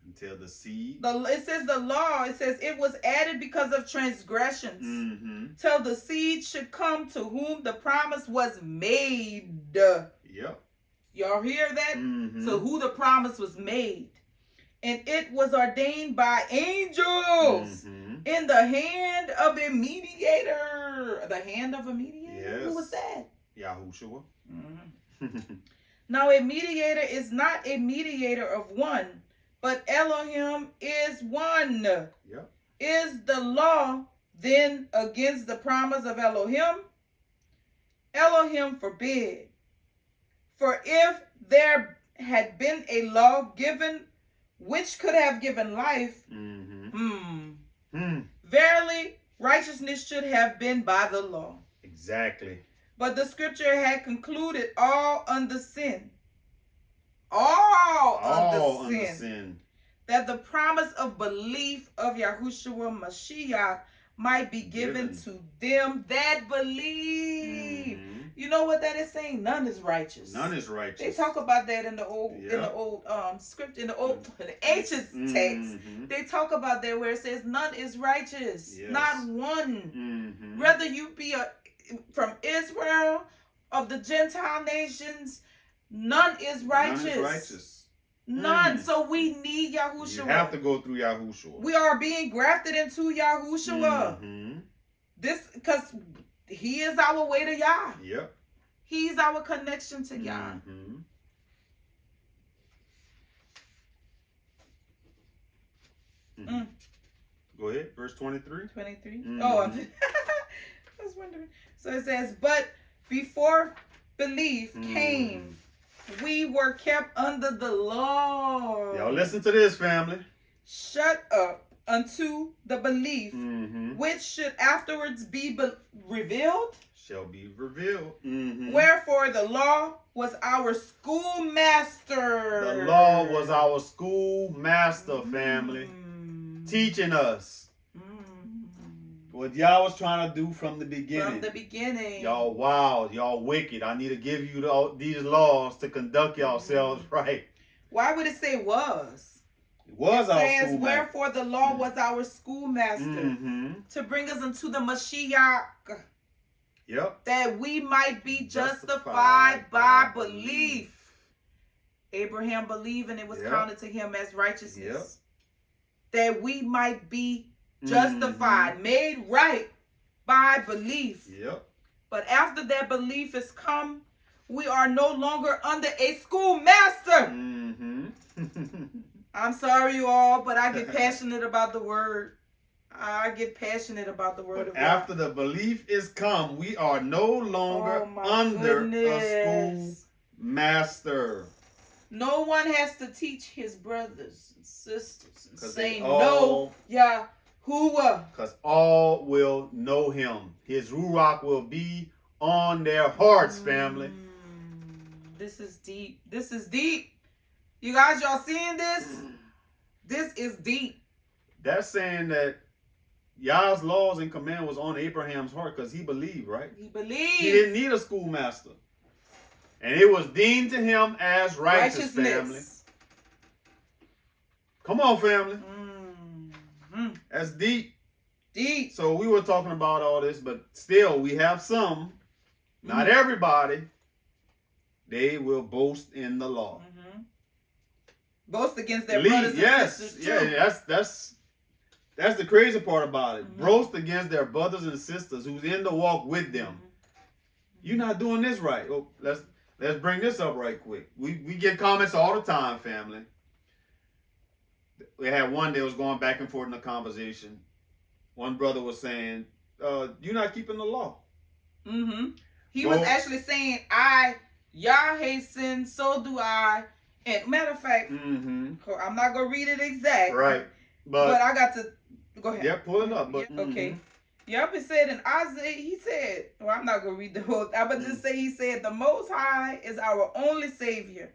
Until the seed. It says the law. It says it was added because of transgressions. Till the seed should come to whom the promise was made. Yep. Y'all hear that? So who the promise was made. And it was ordained by angels in the hand of a mediator. The hand of a mediator? Yes. Who was that? Yahushua. Now a mediator is not a mediator of one, but Elohim is one. Yep. Is the law then against the promise of Elohim? Elohim forbid. For if there had been a law given which could have given life, verily righteousness should have been by the law. Exactly. But the scripture had concluded all under sin. All under sin. That the promise of belief of Yahushua Mashiach might be given to them that believe. You know what that is saying? None is righteous. None is righteous. They talk about that in the old script, in the ancient text. They talk about that where it says none is righteous. Yes. Not one. Whether you be from Israel, of the Gentile nations, none is righteous. None is righteous. None. So we need Yahushua. You have to go through Yahushua. We are being grafted into Yahushua. This because he is our way to Yah. Yep. He's our connection to Yah. Go ahead. Verse 23. 23. Oh, I was wondering. So it says, but before belief came, we were kept under the law. Y'all listen to this, family. Shut up unto the belief, which should afterwards be revealed. Shall be revealed. Wherefore the law was our schoolmaster. The law was our schoolmaster, family. Teaching us what y'all was trying to do from the beginning. From the beginning. Y'all wild. Y'all wicked. I need to give you these laws to conduct yourselves right. Why would it say was? It was our schoolmaster. Wherefore the law was our schoolmaster to bring us into the Mashiach. Yep. That we might be justified by belief. Abraham believed and it was counted to him as righteousness. That we might be justified, made right by belief. Yep. But after that belief has come, we are no longer under a schoolmaster. I'm sorry, you all, but I get passionate about the word. I get passionate about the word of God. After the belief is come, we are no longer under a schoolmaster. No one has to teach his brothers and sisters and say no, Yahuwah. Because all will know him. His ruach will be on their hearts, family. This is deep. This is deep. You guys, y'all seeing this? This is deep. That's saying that Yah's laws and command was on Abraham's heart because he believed, right? He believed. He didn't need a schoolmaster. And it was deemed to him as righteous, family. Come on, family. That's deep. Deep. So we were talking about all this, but still we have some, not everybody, they will boast in the law. Boast against their brothers and sisters too. Yeah, that's the crazy part about it. Boast against their brothers and sisters who's in the walk with them. You're not doing this right. Oh, let's bring this up right quick. We get comments all the time, family. We had one that was going back and forth in the conversation. One brother was saying, you're not keeping the law. He was actually saying, Yah hates sin, so do I. And matter of fact, I'm not going to read it exact. Right. But I got to, go ahead. Yeah, pull it up. But, okay. Yep, it said in Isaiah, he said, well, I'm not going to read the whole, I'm going to just say, he said, the Most High is our only Savior.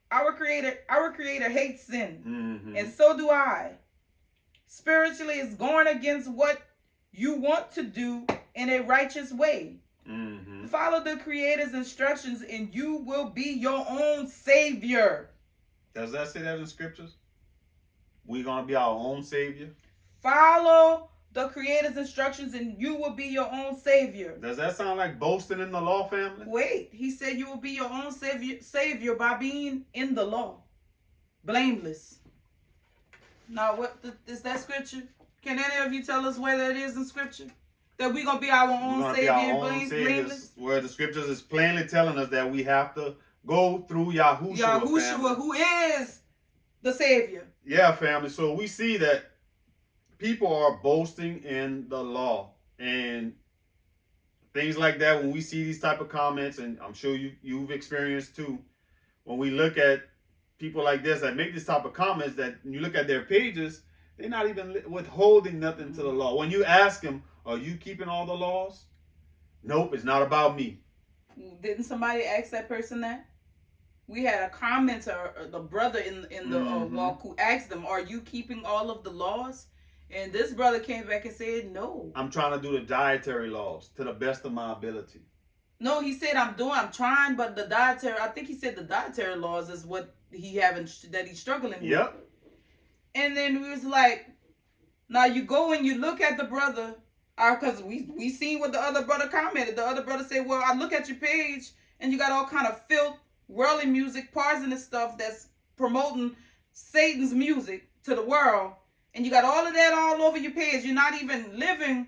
Our Creator hates sin. And so do I. Spiritually, it's going against what you want to do in a righteous way. Follow the Creator's instructions and you will be your own Savior. Does that say that in scriptures? We're going to be our own Savior? Follow the Creator's instructions and you will be your own Savior. Does that sound like boasting in the law, family? Wait, he said you will be your own Savior by being in the law. Blameless. Now, what is that scripture? Can any of you tell us where that is in scripture? That we're going to be our own Savior and blameless? Where the scriptures is plainly telling us that we have to go through Yahushua, who is the Savior. Yeah, family. So we see that people are boasting in the law. And things like that, when we see these type of comments, and I'm sure you've experienced too, when we look at people like this that make this type of comments, that when you look at their pages, they're not even withholding nothing to the law. When you ask them, are you keeping all the laws? Nope, it's not about me. Didn't somebody ask that person that? We had a commenter, the brother in the walk, who asked them, are you keeping all of the laws? And this brother came back and said, no. I'm trying to do the dietary laws to the best of my ability. No, he said, I'm trying, but the dietary, I think he said the dietary laws is what that he's struggling with. Yep. And then we was like, now you go and you look at the brother, because we seen what the other brother commented. The other brother said, well, I look at your page and you got all kind of filth, worldly music, poisonous stuff that's promoting Satan's music to the world. And you got all of that all over your page. You're not even living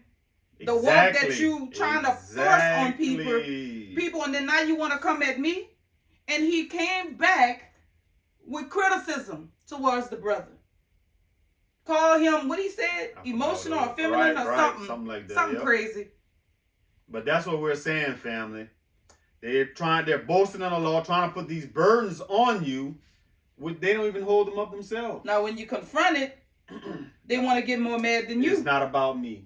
the work that you trying to force on people. And then now you want to come at me? And he came back with criticism towards the brother. Call him, what he said, emotional or feminine or something. Something like that. Something crazy. But that's what we're saying, family. They're boasting in the law, trying to put these burdens on you. They don't even hold them up themselves. Now, when you confront it, they want to get more mad than you. It's not about me.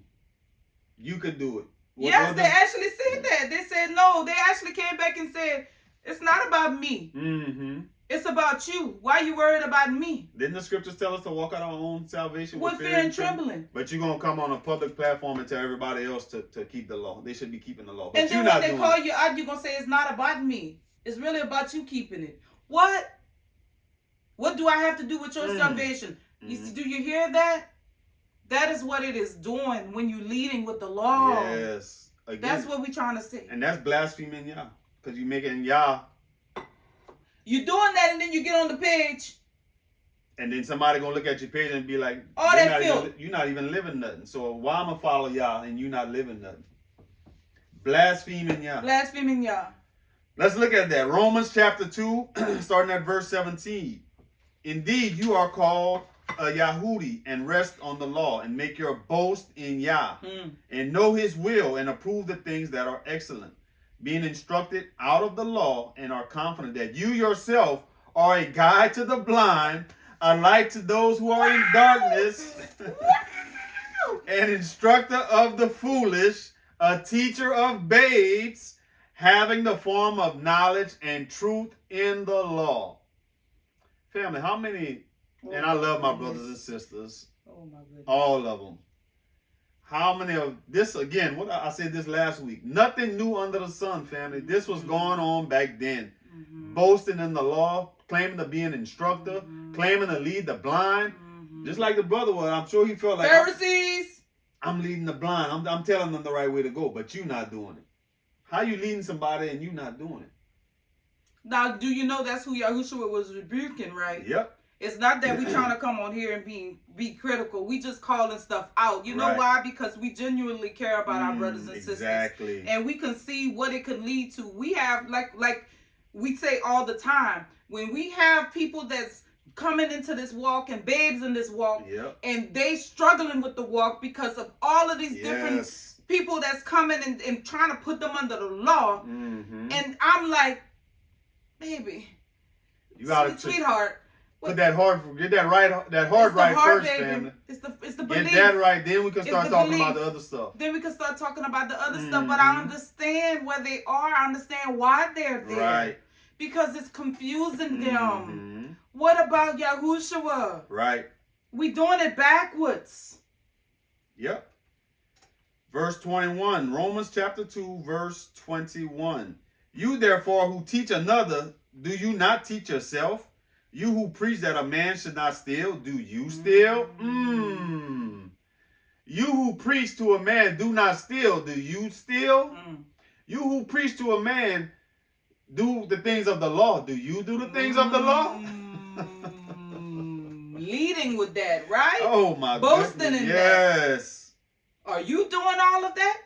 You could do it. Yes, they actually said that. They said no. They actually came back and said, it's not about me. It's about you. Why are you worried about me? Didn't the scriptures tell us to walk out our own salvation with fear and trembling? But you're going to come on a public platform and tell everybody else to keep the law. They should be keeping the law. But and then when they call you out, you're going to say it's not about me. It's really about you keeping it. What? What do I have to do with your salvation? Do you hear that? That is what it is doing when you're leading with the law. Yes. Again, that's what we're trying to say. And that's blaspheming Yah. Because you're making Yah. You're doing that and then you get on the page. And then somebody going to look at your page and be like, you're not even living nothing. So why am I follow Yah and you not living nothing? Blaspheming Yah. Blaspheming Yah. Let's look at that. Romans chapter 2, starting at verse 17. Indeed, you are called a Yahudi and rest on the law and make your boast in Yah and know his will and approve the things that are excellent, being instructed out of the law and are confident that you yourself are a guide to the blind, a light to those who are in darkness, an instructor of the foolish, a teacher of babes, having the form of knowledge and truth in the law. Family, how many, and I love my brothers and sisters, oh my goodness, all of them. How many of this, again, what I said this last week, nothing new under the sun, family. This was going on back then. Boasting in the law, claiming to be an instructor, claiming to lead the blind. Just like the brother was, I'm sure he felt like, Pharisees, I'm leading the blind. I'm telling them the right way to go, but you not doing it. How you leading somebody and you not doing it? Now, do you know that's who Yahushua was rebuking, right? Yep. It's not that we trying to come on here and be critical. We just calling stuff out. You know Right. why? Because we genuinely care about our brothers and sisters. Exactly. And we can see what it could lead to. We have, like we say all the time, when we have people that's coming into this walk and babes in this walk, Yep. and they struggling with the walk because of all of these different people that's coming and trying to put them under the law. And I'm like, baby, You gotta sweetheart, put that heart, get that heart right first, baby. family. It's the belief. Get that right, then we can start talking belief. about the other stuff. Then we can start talking about the other stuff. But I understand where they are. I understand why they're there. Right. Because it's confusing them. What about Yahushua? Right. We doing it backwards. Yep. Verse 21, Romans chapter 2, verse 21. You therefore who teach another, do you not teach yourself? You who preach that a man should not steal, do you steal? You who preach to a man, do not steal, do you steal? You who preach to a man, do the things of the law, do you do the things of the law? Leading with that, right? Oh my God. Boasting in that. Yes. Are you doing all of that?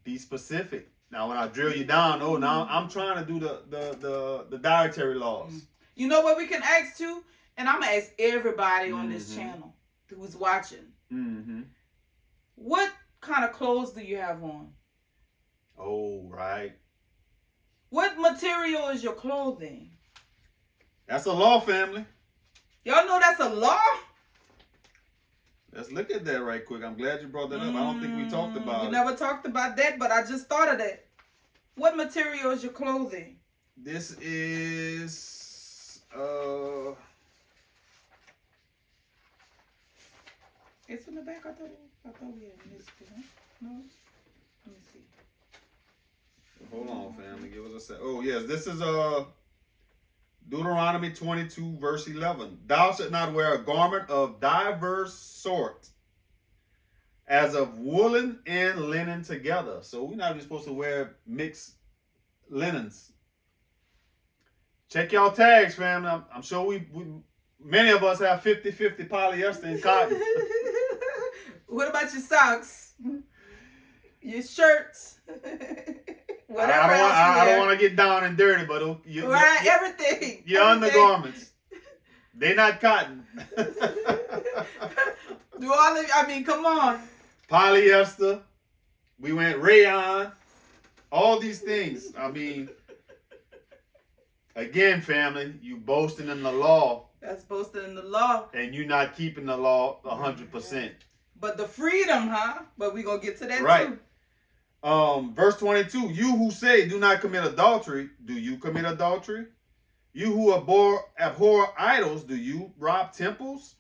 Be specific. Now when I drill you down, now I'm trying to do the dietary laws. You know what we can ask too? And I'm going to ask everybody on this channel who's watching. What kind of clothes do you have on? Oh, right. What material is your clothing? That's a law, family. Y'all know that's a law? Let's look at that right quick. I'm glad you brought that up. I don't think we talked about it. We never talked about that, but I just thought of that. What material is your clothing? This is it's in the back. I thought we had missed it. Huh? No. Let me see. Hold on, family. Give us a sec. Oh, yes. This is Deuteronomy 22, verse 11. Thou shalt not wear a garment of diverse sort, as of woolen and linen together. So we're not just supposed to wear mixed linens. Check y'all tags, family. I'm sure we many of us have 50-50 polyester and cotton. What about your socks? Your shirts? Whatever I don't want to get down and dirty, but everything. Your undergarments, they not cotton. Come on. Polyester. We went rayon. All these things. Again, family, you boasting in the law. That's boasting in the law. And you not keeping the law 100%. But the freedom, huh? But we gonna get to that right. too. Verse 22. You who say do not commit adultery, do you commit adultery? You who abhor idols, do you rob temples?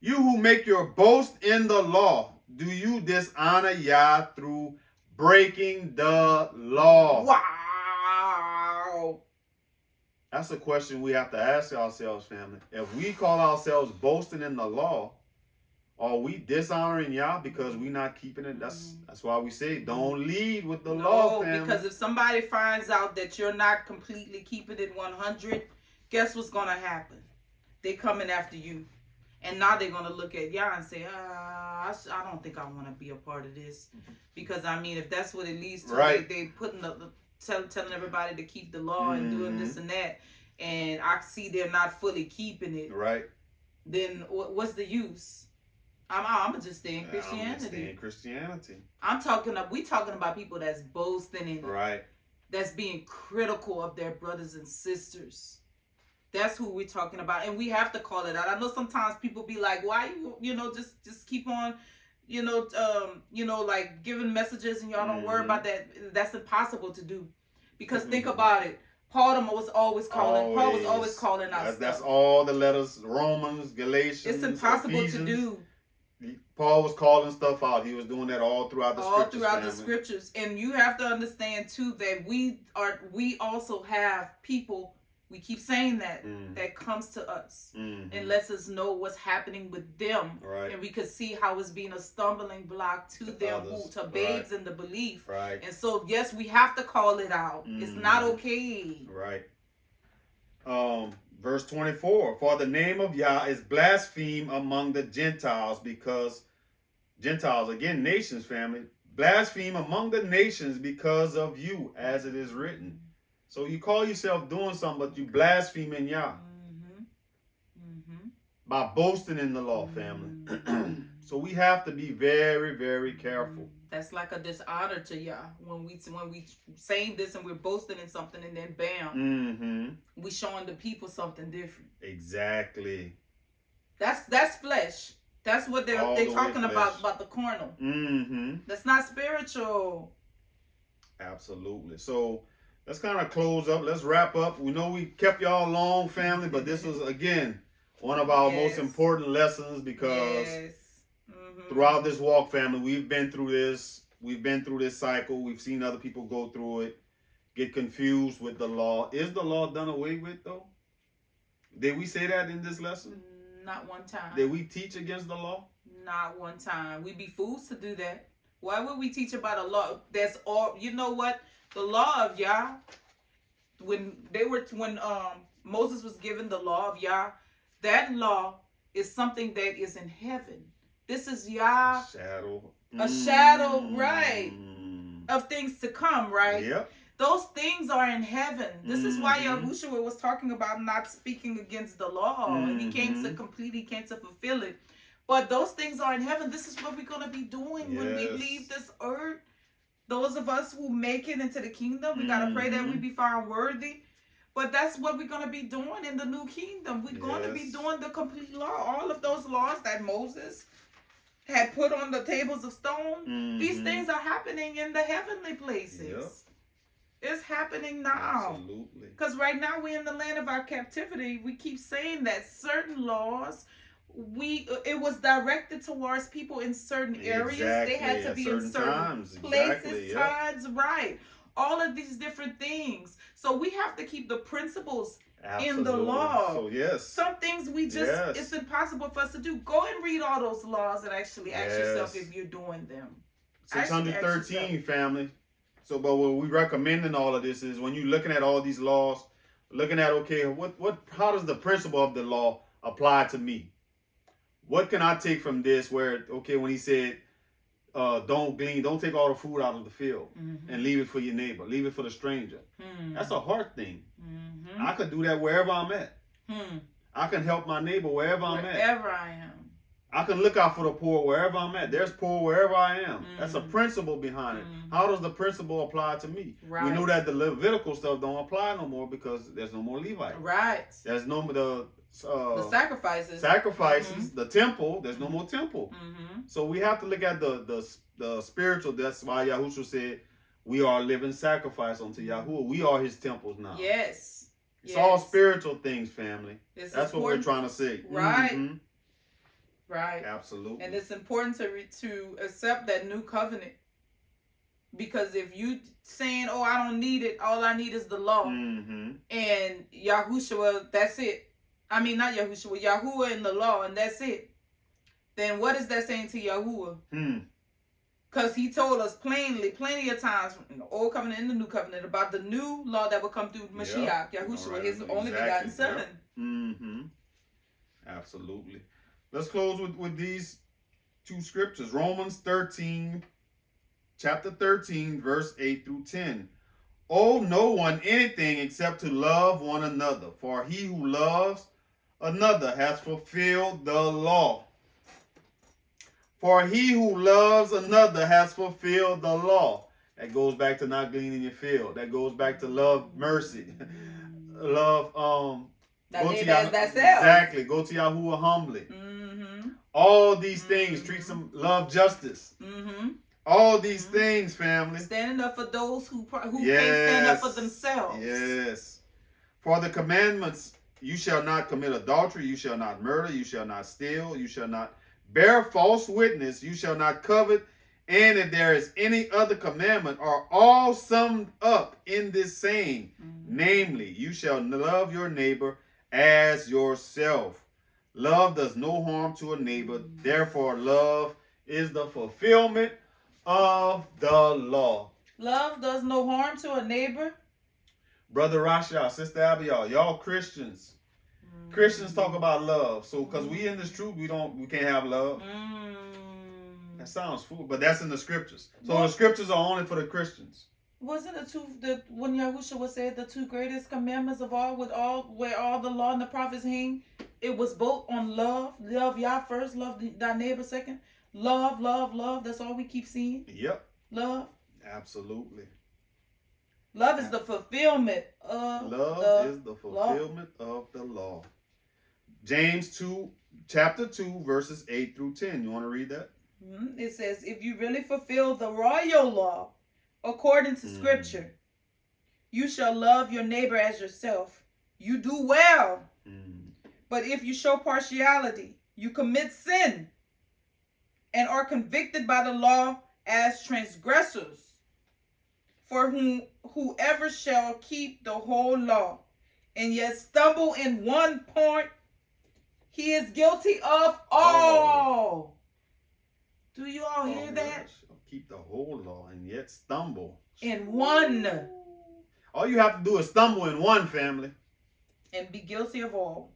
You who make your boast in the law, do you dishonor Yah through breaking the law? Wow. That's a question we have to ask ourselves, family. If we call ourselves boasting in the law, are we dishonoring Yah because we not keeping it? That's why we say don't lead with the law, family. Because if somebody finds out that you're not completely keeping it 100, guess what's going to happen? They coming after you. And now they're going to look at Yah and say, I don't think I want to be a part of this. Because, if that's what it leads to, right. they putting telling everybody to keep the law and doing this and that. And I see they're not fully keeping it. Right. Then what's the use? I'm gonna just stay in Christianity. I'm gonna stay in Christianity. We talking about people that's boasting in it. Right. That's being critical of their brothers and sisters. That's who we're talking about, and we have to call it out. I know sometimes people be like, "Why just keep on, like giving messages and y'all don't worry about that." That's impossible to do, Because think about it. Paul was always calling. Paul was always calling out stuff. That's all the letters. Romans, Galatians, It's impossible Ephesians. to do. Paul was calling stuff out. He was doing that all throughout the scriptures. All throughout the scriptures. And you have to understand too that we also have people, we keep saying that, that comes to us and lets us know what's happening with them. Right. And we could see how it's being a stumbling block to them, to babes in the belief. Right. And so yes, we have to call it out. It's not okay. Right. Verse 24, for the name of Yah is blasphemed among the Gentiles, because Gentiles, again, nations, family, blaspheme among the nations because of you, as it is written. So you call yourself doing something, but you blaspheme in Yah by boasting in the law, family. So we have to be very, very careful. That's like a dishonor to Yah when we saying this and we're boasting in something, and then bam, we showing the people something different. Exactly. That's flesh. That's what they're talking about the carnal. That's not spiritual. Absolutely. So let's kind of close up. Let's wrap up. We know we kept y'all long, family, but this was again one of our most important lessons, because throughout this walk, family, we've been through this. We've been through this cycle. We've seen other people go through it, get confused with the law. Is the law done away with, though? Did we say that in this lesson? Not one time. Did we teach against the law? Not one time. We'd be fools to do that. Why would we teach about a law? That's all. You know what? The law of Yah, when Moses was given the law of Yah, that law is something that is in heaven. This is Yah. A shadow, right, of things to come, right? Yep. Those things are in heaven. This is why Yahushua was talking about not speaking against the law. And he came to complete, he came to fulfill it. But those things are in heaven. This is what we're going to be doing when we leave this earth. Those of us who make it into the kingdom, we got to pray that we be found worthy. But that's what we're going to be doing in the new kingdom. We're going to be doing the complete law. All of those laws that Moses had put on the tables of stone. These things are happening in the heavenly places. It's happening now. Absolutely. Because right now we're in the land of our captivity. We keep saying that certain laws, it was directed towards people in certain areas. They had to be in certain places, times, right. All of these different things. So we have to keep the principles in the law. So yes. Some things we just, it's impossible for us to do. Go and read all those laws and actually ask yourself if you're doing them. 613, family. So, but what we recommending all of this is when you're looking at all these laws, looking at, okay, how does the principle of the law apply to me? What can I take from this where, okay, when he said, don't take all the food out of the field and leave it for your neighbor, leave it for the stranger. That's a heart thing. I could do that wherever I'm at. I can help my neighbor wherever I'm at. Wherever I am. I can look out for the poor wherever I'm at. There's poor wherever I am. That's a principle behind it. How does the principle apply to me? Right. We know that the Levitical stuff don't apply no more because there's no more Levites. Right. There's no more the sacrifices. The temple. There's no more temple. So we have to look at the spiritual. That's why Yahushua said, we are living sacrifice unto Yahuwah. We are his temples now. Yes. It's all spiritual things, family. That's what we're trying to say. Right. Right. Absolutely. And it's important to accept that new covenant. Because if you saying, oh, I don't need it, all I need is the law. And Yahushua, that's it. I mean, not Yahushua, Yahuwah in the law, and that's it. Then what is that saying to Yahuwah? Because he told us plenty of times in the old covenant and the new covenant about the new law that will come through Mashiach, Yahushua, his only begotten son. Absolutely. Let's close with these two scriptures. Romans 13, chapter 13, verse 8 through 10. Owe no one anything except to love one another, for he who loves another has fulfilled the law. For he who loves another has fulfilled the law. That goes back to not gleaning your field. That goes back to love mercy. Love exactly. Go to Yahuwah humbly. All these things, treat some, love justice. All these things, family. Standing up for those who can't stand up for themselves. Yes. For the commandments, you shall not commit adultery, you shall not murder, you shall not steal, you shall not bear false witness, you shall not covet, and if there is any other commandment, are all summed up in this saying, namely, you shall love your neighbor as yourself. Love does no harm to a neighbor, therefore love is the fulfillment of the law. Love does no harm to a neighbor. Brother Rasha, Sister Abiel, y'all Christians. Christians talk about love. So because we in this truth, we can't have love. That sounds foolish, but that's in the scriptures. So the scriptures are only for the Christians. Wasn't when Yahushua said the two greatest commandments of all, where all the law and the prophets hang, it was both on love. Love Yah first, love thy neighbor second. Love, love, love. That's all we keep seeing. Yep. Love. Absolutely. Love is the fulfillment of the law. James 2, chapter 2, verses 8 through 10. You want to read that? It says, if you really fulfill the royal law according to scripture, you shall love your neighbor as yourself. You do well. But if you show partiality, you commit sin and are convicted by the law as transgressors. For whoever shall keep the whole law and yet stumble in one point, he is guilty of all. Do you all hear that? Keep the whole law and yet stumble. In one. All you have to do is stumble in one, family. And be guilty of all.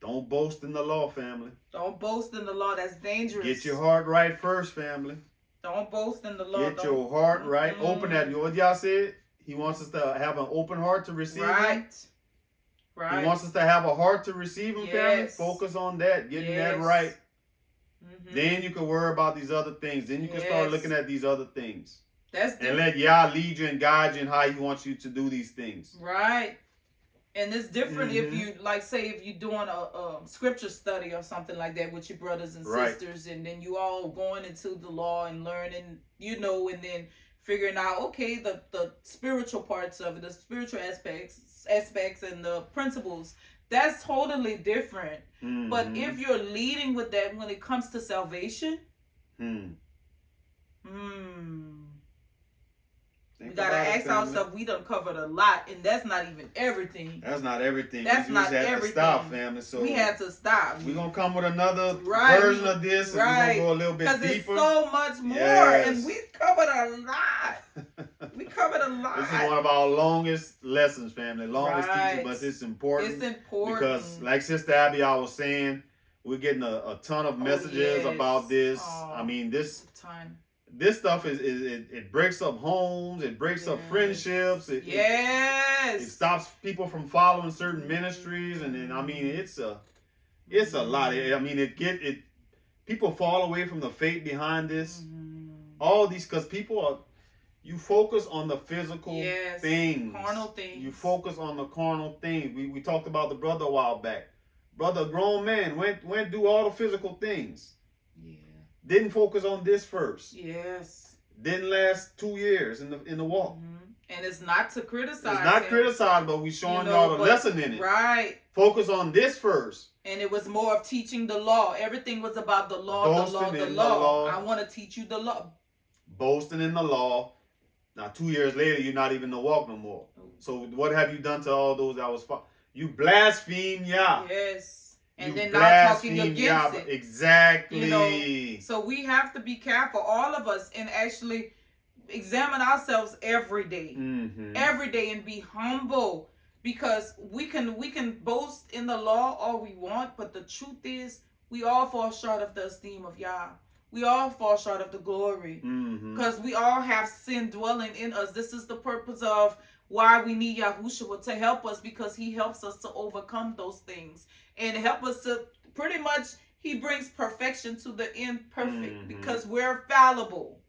Don't boast in the law, family. Don't boast in the law. That's dangerous. Get your heart right first, family. Don't boast in the law. Get your heart right. Open that. What y'all said? He wants us to have an open heart to receive him. Right. He wants us to have a heart to receive him, family. Focus on that. Getting that right. Then you can worry about these other things. Then you can start looking at these other things. That's different. And let Yah lead you and guide you in how he wants you to do these things. Right. And it's different if you, like, say, if you're doing a scripture study or something like that with your brothers and sisters, and then you all going into the law and learning, and then figuring out, okay, the spiritual parts of it, the spiritual aspects and the principles, that's totally different. But if you're leading with that when it comes to salvation, we gotta ask ourselves. We done covered a lot, and that's not even everything. That's not everything. That's not everything. To stop, family. So we had to stop. We're gonna come with another version of this, and we're gonna go a little bit deeper. Because it's so much more, and we covered a lot. We covered a lot. This is one of our longest lessons, family. Longest teaching, but it's important. It's important because, like Sister Abby, I was saying, we're getting a ton of messages about this. I mean, this stuff it breaks up homes, it breaks up friendships. It stops people from following certain ministries, and then I mean it's a lot. I mean people fall away from the faith behind this. All these because you focus on the physical things, carnal things. You focus on the carnal things. We talked about the brother a while back. Brother, a grown man went do all the physical things. Didn't focus on this first. Didn't last 2 years in the walk. And it's not to criticize. It's not criticized, but we showing y'all the lesson in it. Right. Focus on this first. And it was more of teaching the law. Everything was about the law, the law. I want to teach you the law. Boasting in the law. Now 2 years later, you're not even in the walk no more. So what have you done to all those that was? You blaspheme Yah. And then not talking against it. Exactly. So we have to be careful, all of us, and actually examine ourselves every day. Every day, and be humble. Because we can boast in the law all we want, but the truth is we all fall short of the esteem of Yah. We all fall short of the glory. Because we all have sin dwelling in us. This is the purpose of why we need Yahushua to help us, because he helps us to overcome those things and help us to pretty much, he brings perfection to the imperfect because we're fallible.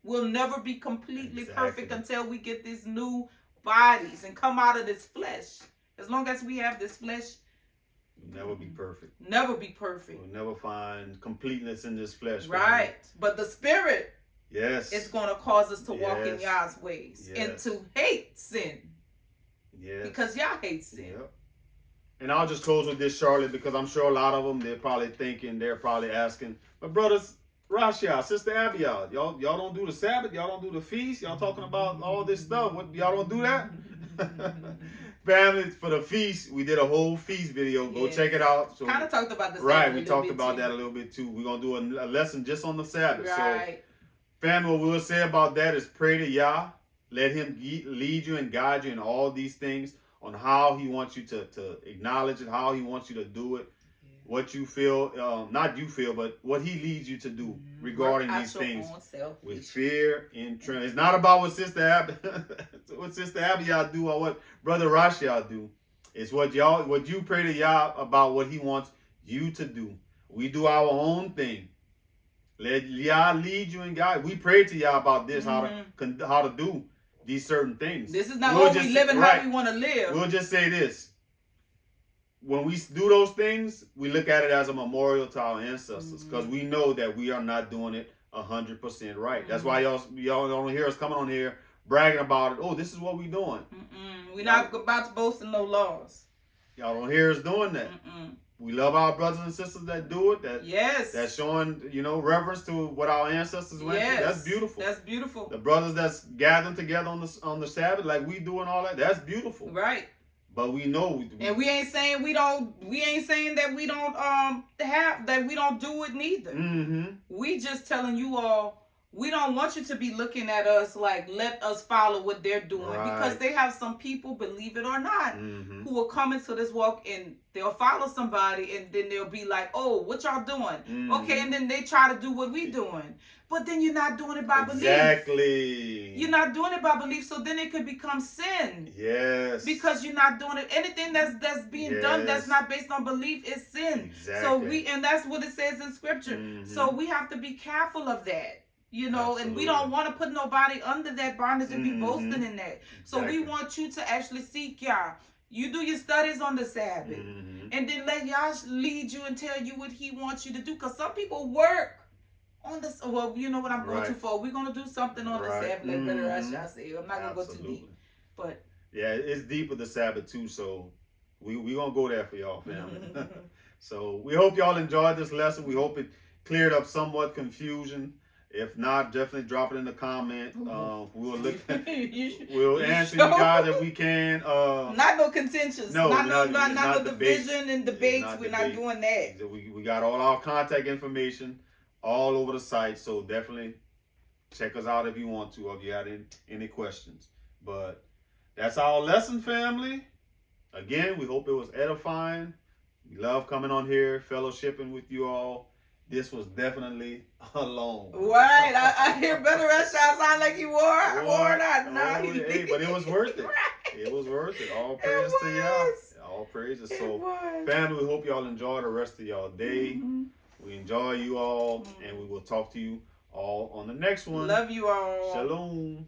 We'll never be completely perfect until we get these new bodies and come out of this flesh. As long as we have this flesh, we'll never be perfect. Never be perfect. We'll never find completeness in this flesh. Right. But the spirit, Yes. It's going to cause us to walk in Yes. Yah's ways and Yes. to hate sin. Yes. Because Yah hates sin. Yep. And I'll just close with this, Charlotte, because I'm sure a lot of them, they're probably asking, but brothers, Rasha, Sister Abiel, y'all don't do the Sabbath, y'all don't do the feast, y'all talking about all this stuff. What, y'all don't do that? Family, for the feast, we did a whole feast video. Go Yes. check it out. So, Kind of talked about the Sabbath. right, we a little talked bit about too. that a little bit too. We're gonna do a lesson just on the Sabbath. Right. So, family, what we'll say about that is pray to Yah, let Him lead you and guide you in all these things, on how He wants you to acknowledge it, how He wants you to do it, what you feel, not you feel, but what He leads you to do regarding these things with fear and trembling. It's not about what Sister Abiel do or what Brother Rasha do. It's what you pray to Yah about what He wants you to do. We do our own thing. Let Yah lead you and guide. We pray to Yah about this, how to do these certain things. This is not what we live and how we want to live. We'll just say this. When we do those things, we look at it as a memorial to our ancestors, because we know that we are not doing it 100% right. That's why y'all don't hear us coming on here bragging about it. Oh, this is what we doing. We're not about to boast in no laws. Y'all don't hear us doing that. We love our brothers and sisters that do it. That's showing, reverence to what our ancestors went through. That's beautiful. That's beautiful. The brothers that's gathering together on the Sabbath, like we do and all that. That's beautiful. Right. But we know, and we ain't saying we don't. We ain't saying that we don't we don't do it neither. We just telling you all. We don't want you to be looking at us like, let us follow what they're doing. Right. Because they have some people, believe it or not, who will come into this walk and they'll follow somebody and then they'll be like, oh, what y'all doing? Okay, and then they try to do what we doing. But then you're not doing it by belief. Exactly. You're not doing it by belief, so then it could become sin. Yes. Because you're not doing it. Anything that's being done that's not based on belief is sin. Exactly. So and that's what it says in scripture. So we have to be careful of that. Absolutely. And we don't want to put nobody under that bondage and be boasting in that. So we want you to actually seek Yah. You do your studies on the Sabbath. And then let Yah lead you and tell you what He wants you to do. Because some people work on this. Well, you know what I'm going too far. We're going to do something on the Sabbath. Like Brother Rasha said. I'm not going to go too deep. But yeah, it's deep with the Sabbath too. So we going to go there for y'all, family. So we hope y'all enjoyed this lesson. We hope it cleared up somewhat confusion. If not, definitely drop it in the comment. We'll we'll answer you guys if we can. Not no contentions. No, not no division and debates. We're not doing that. We got all our contact information all over the site, so definitely check us out if you want to, or if you have any questions. But that's our lesson, family. Again, we hope it was edifying. We love coming on here, fellowshipping with you all. This was definitely alone. Right. I hear Brother Rasha sound like he wore that. Hey, but it was worth it. Right. It was worth it. All praise to y'all. All praises. So, family, we hope y'all enjoy the rest of y'all day. We enjoy you all, and we will talk to you all on the next one. Love you all. Shalom.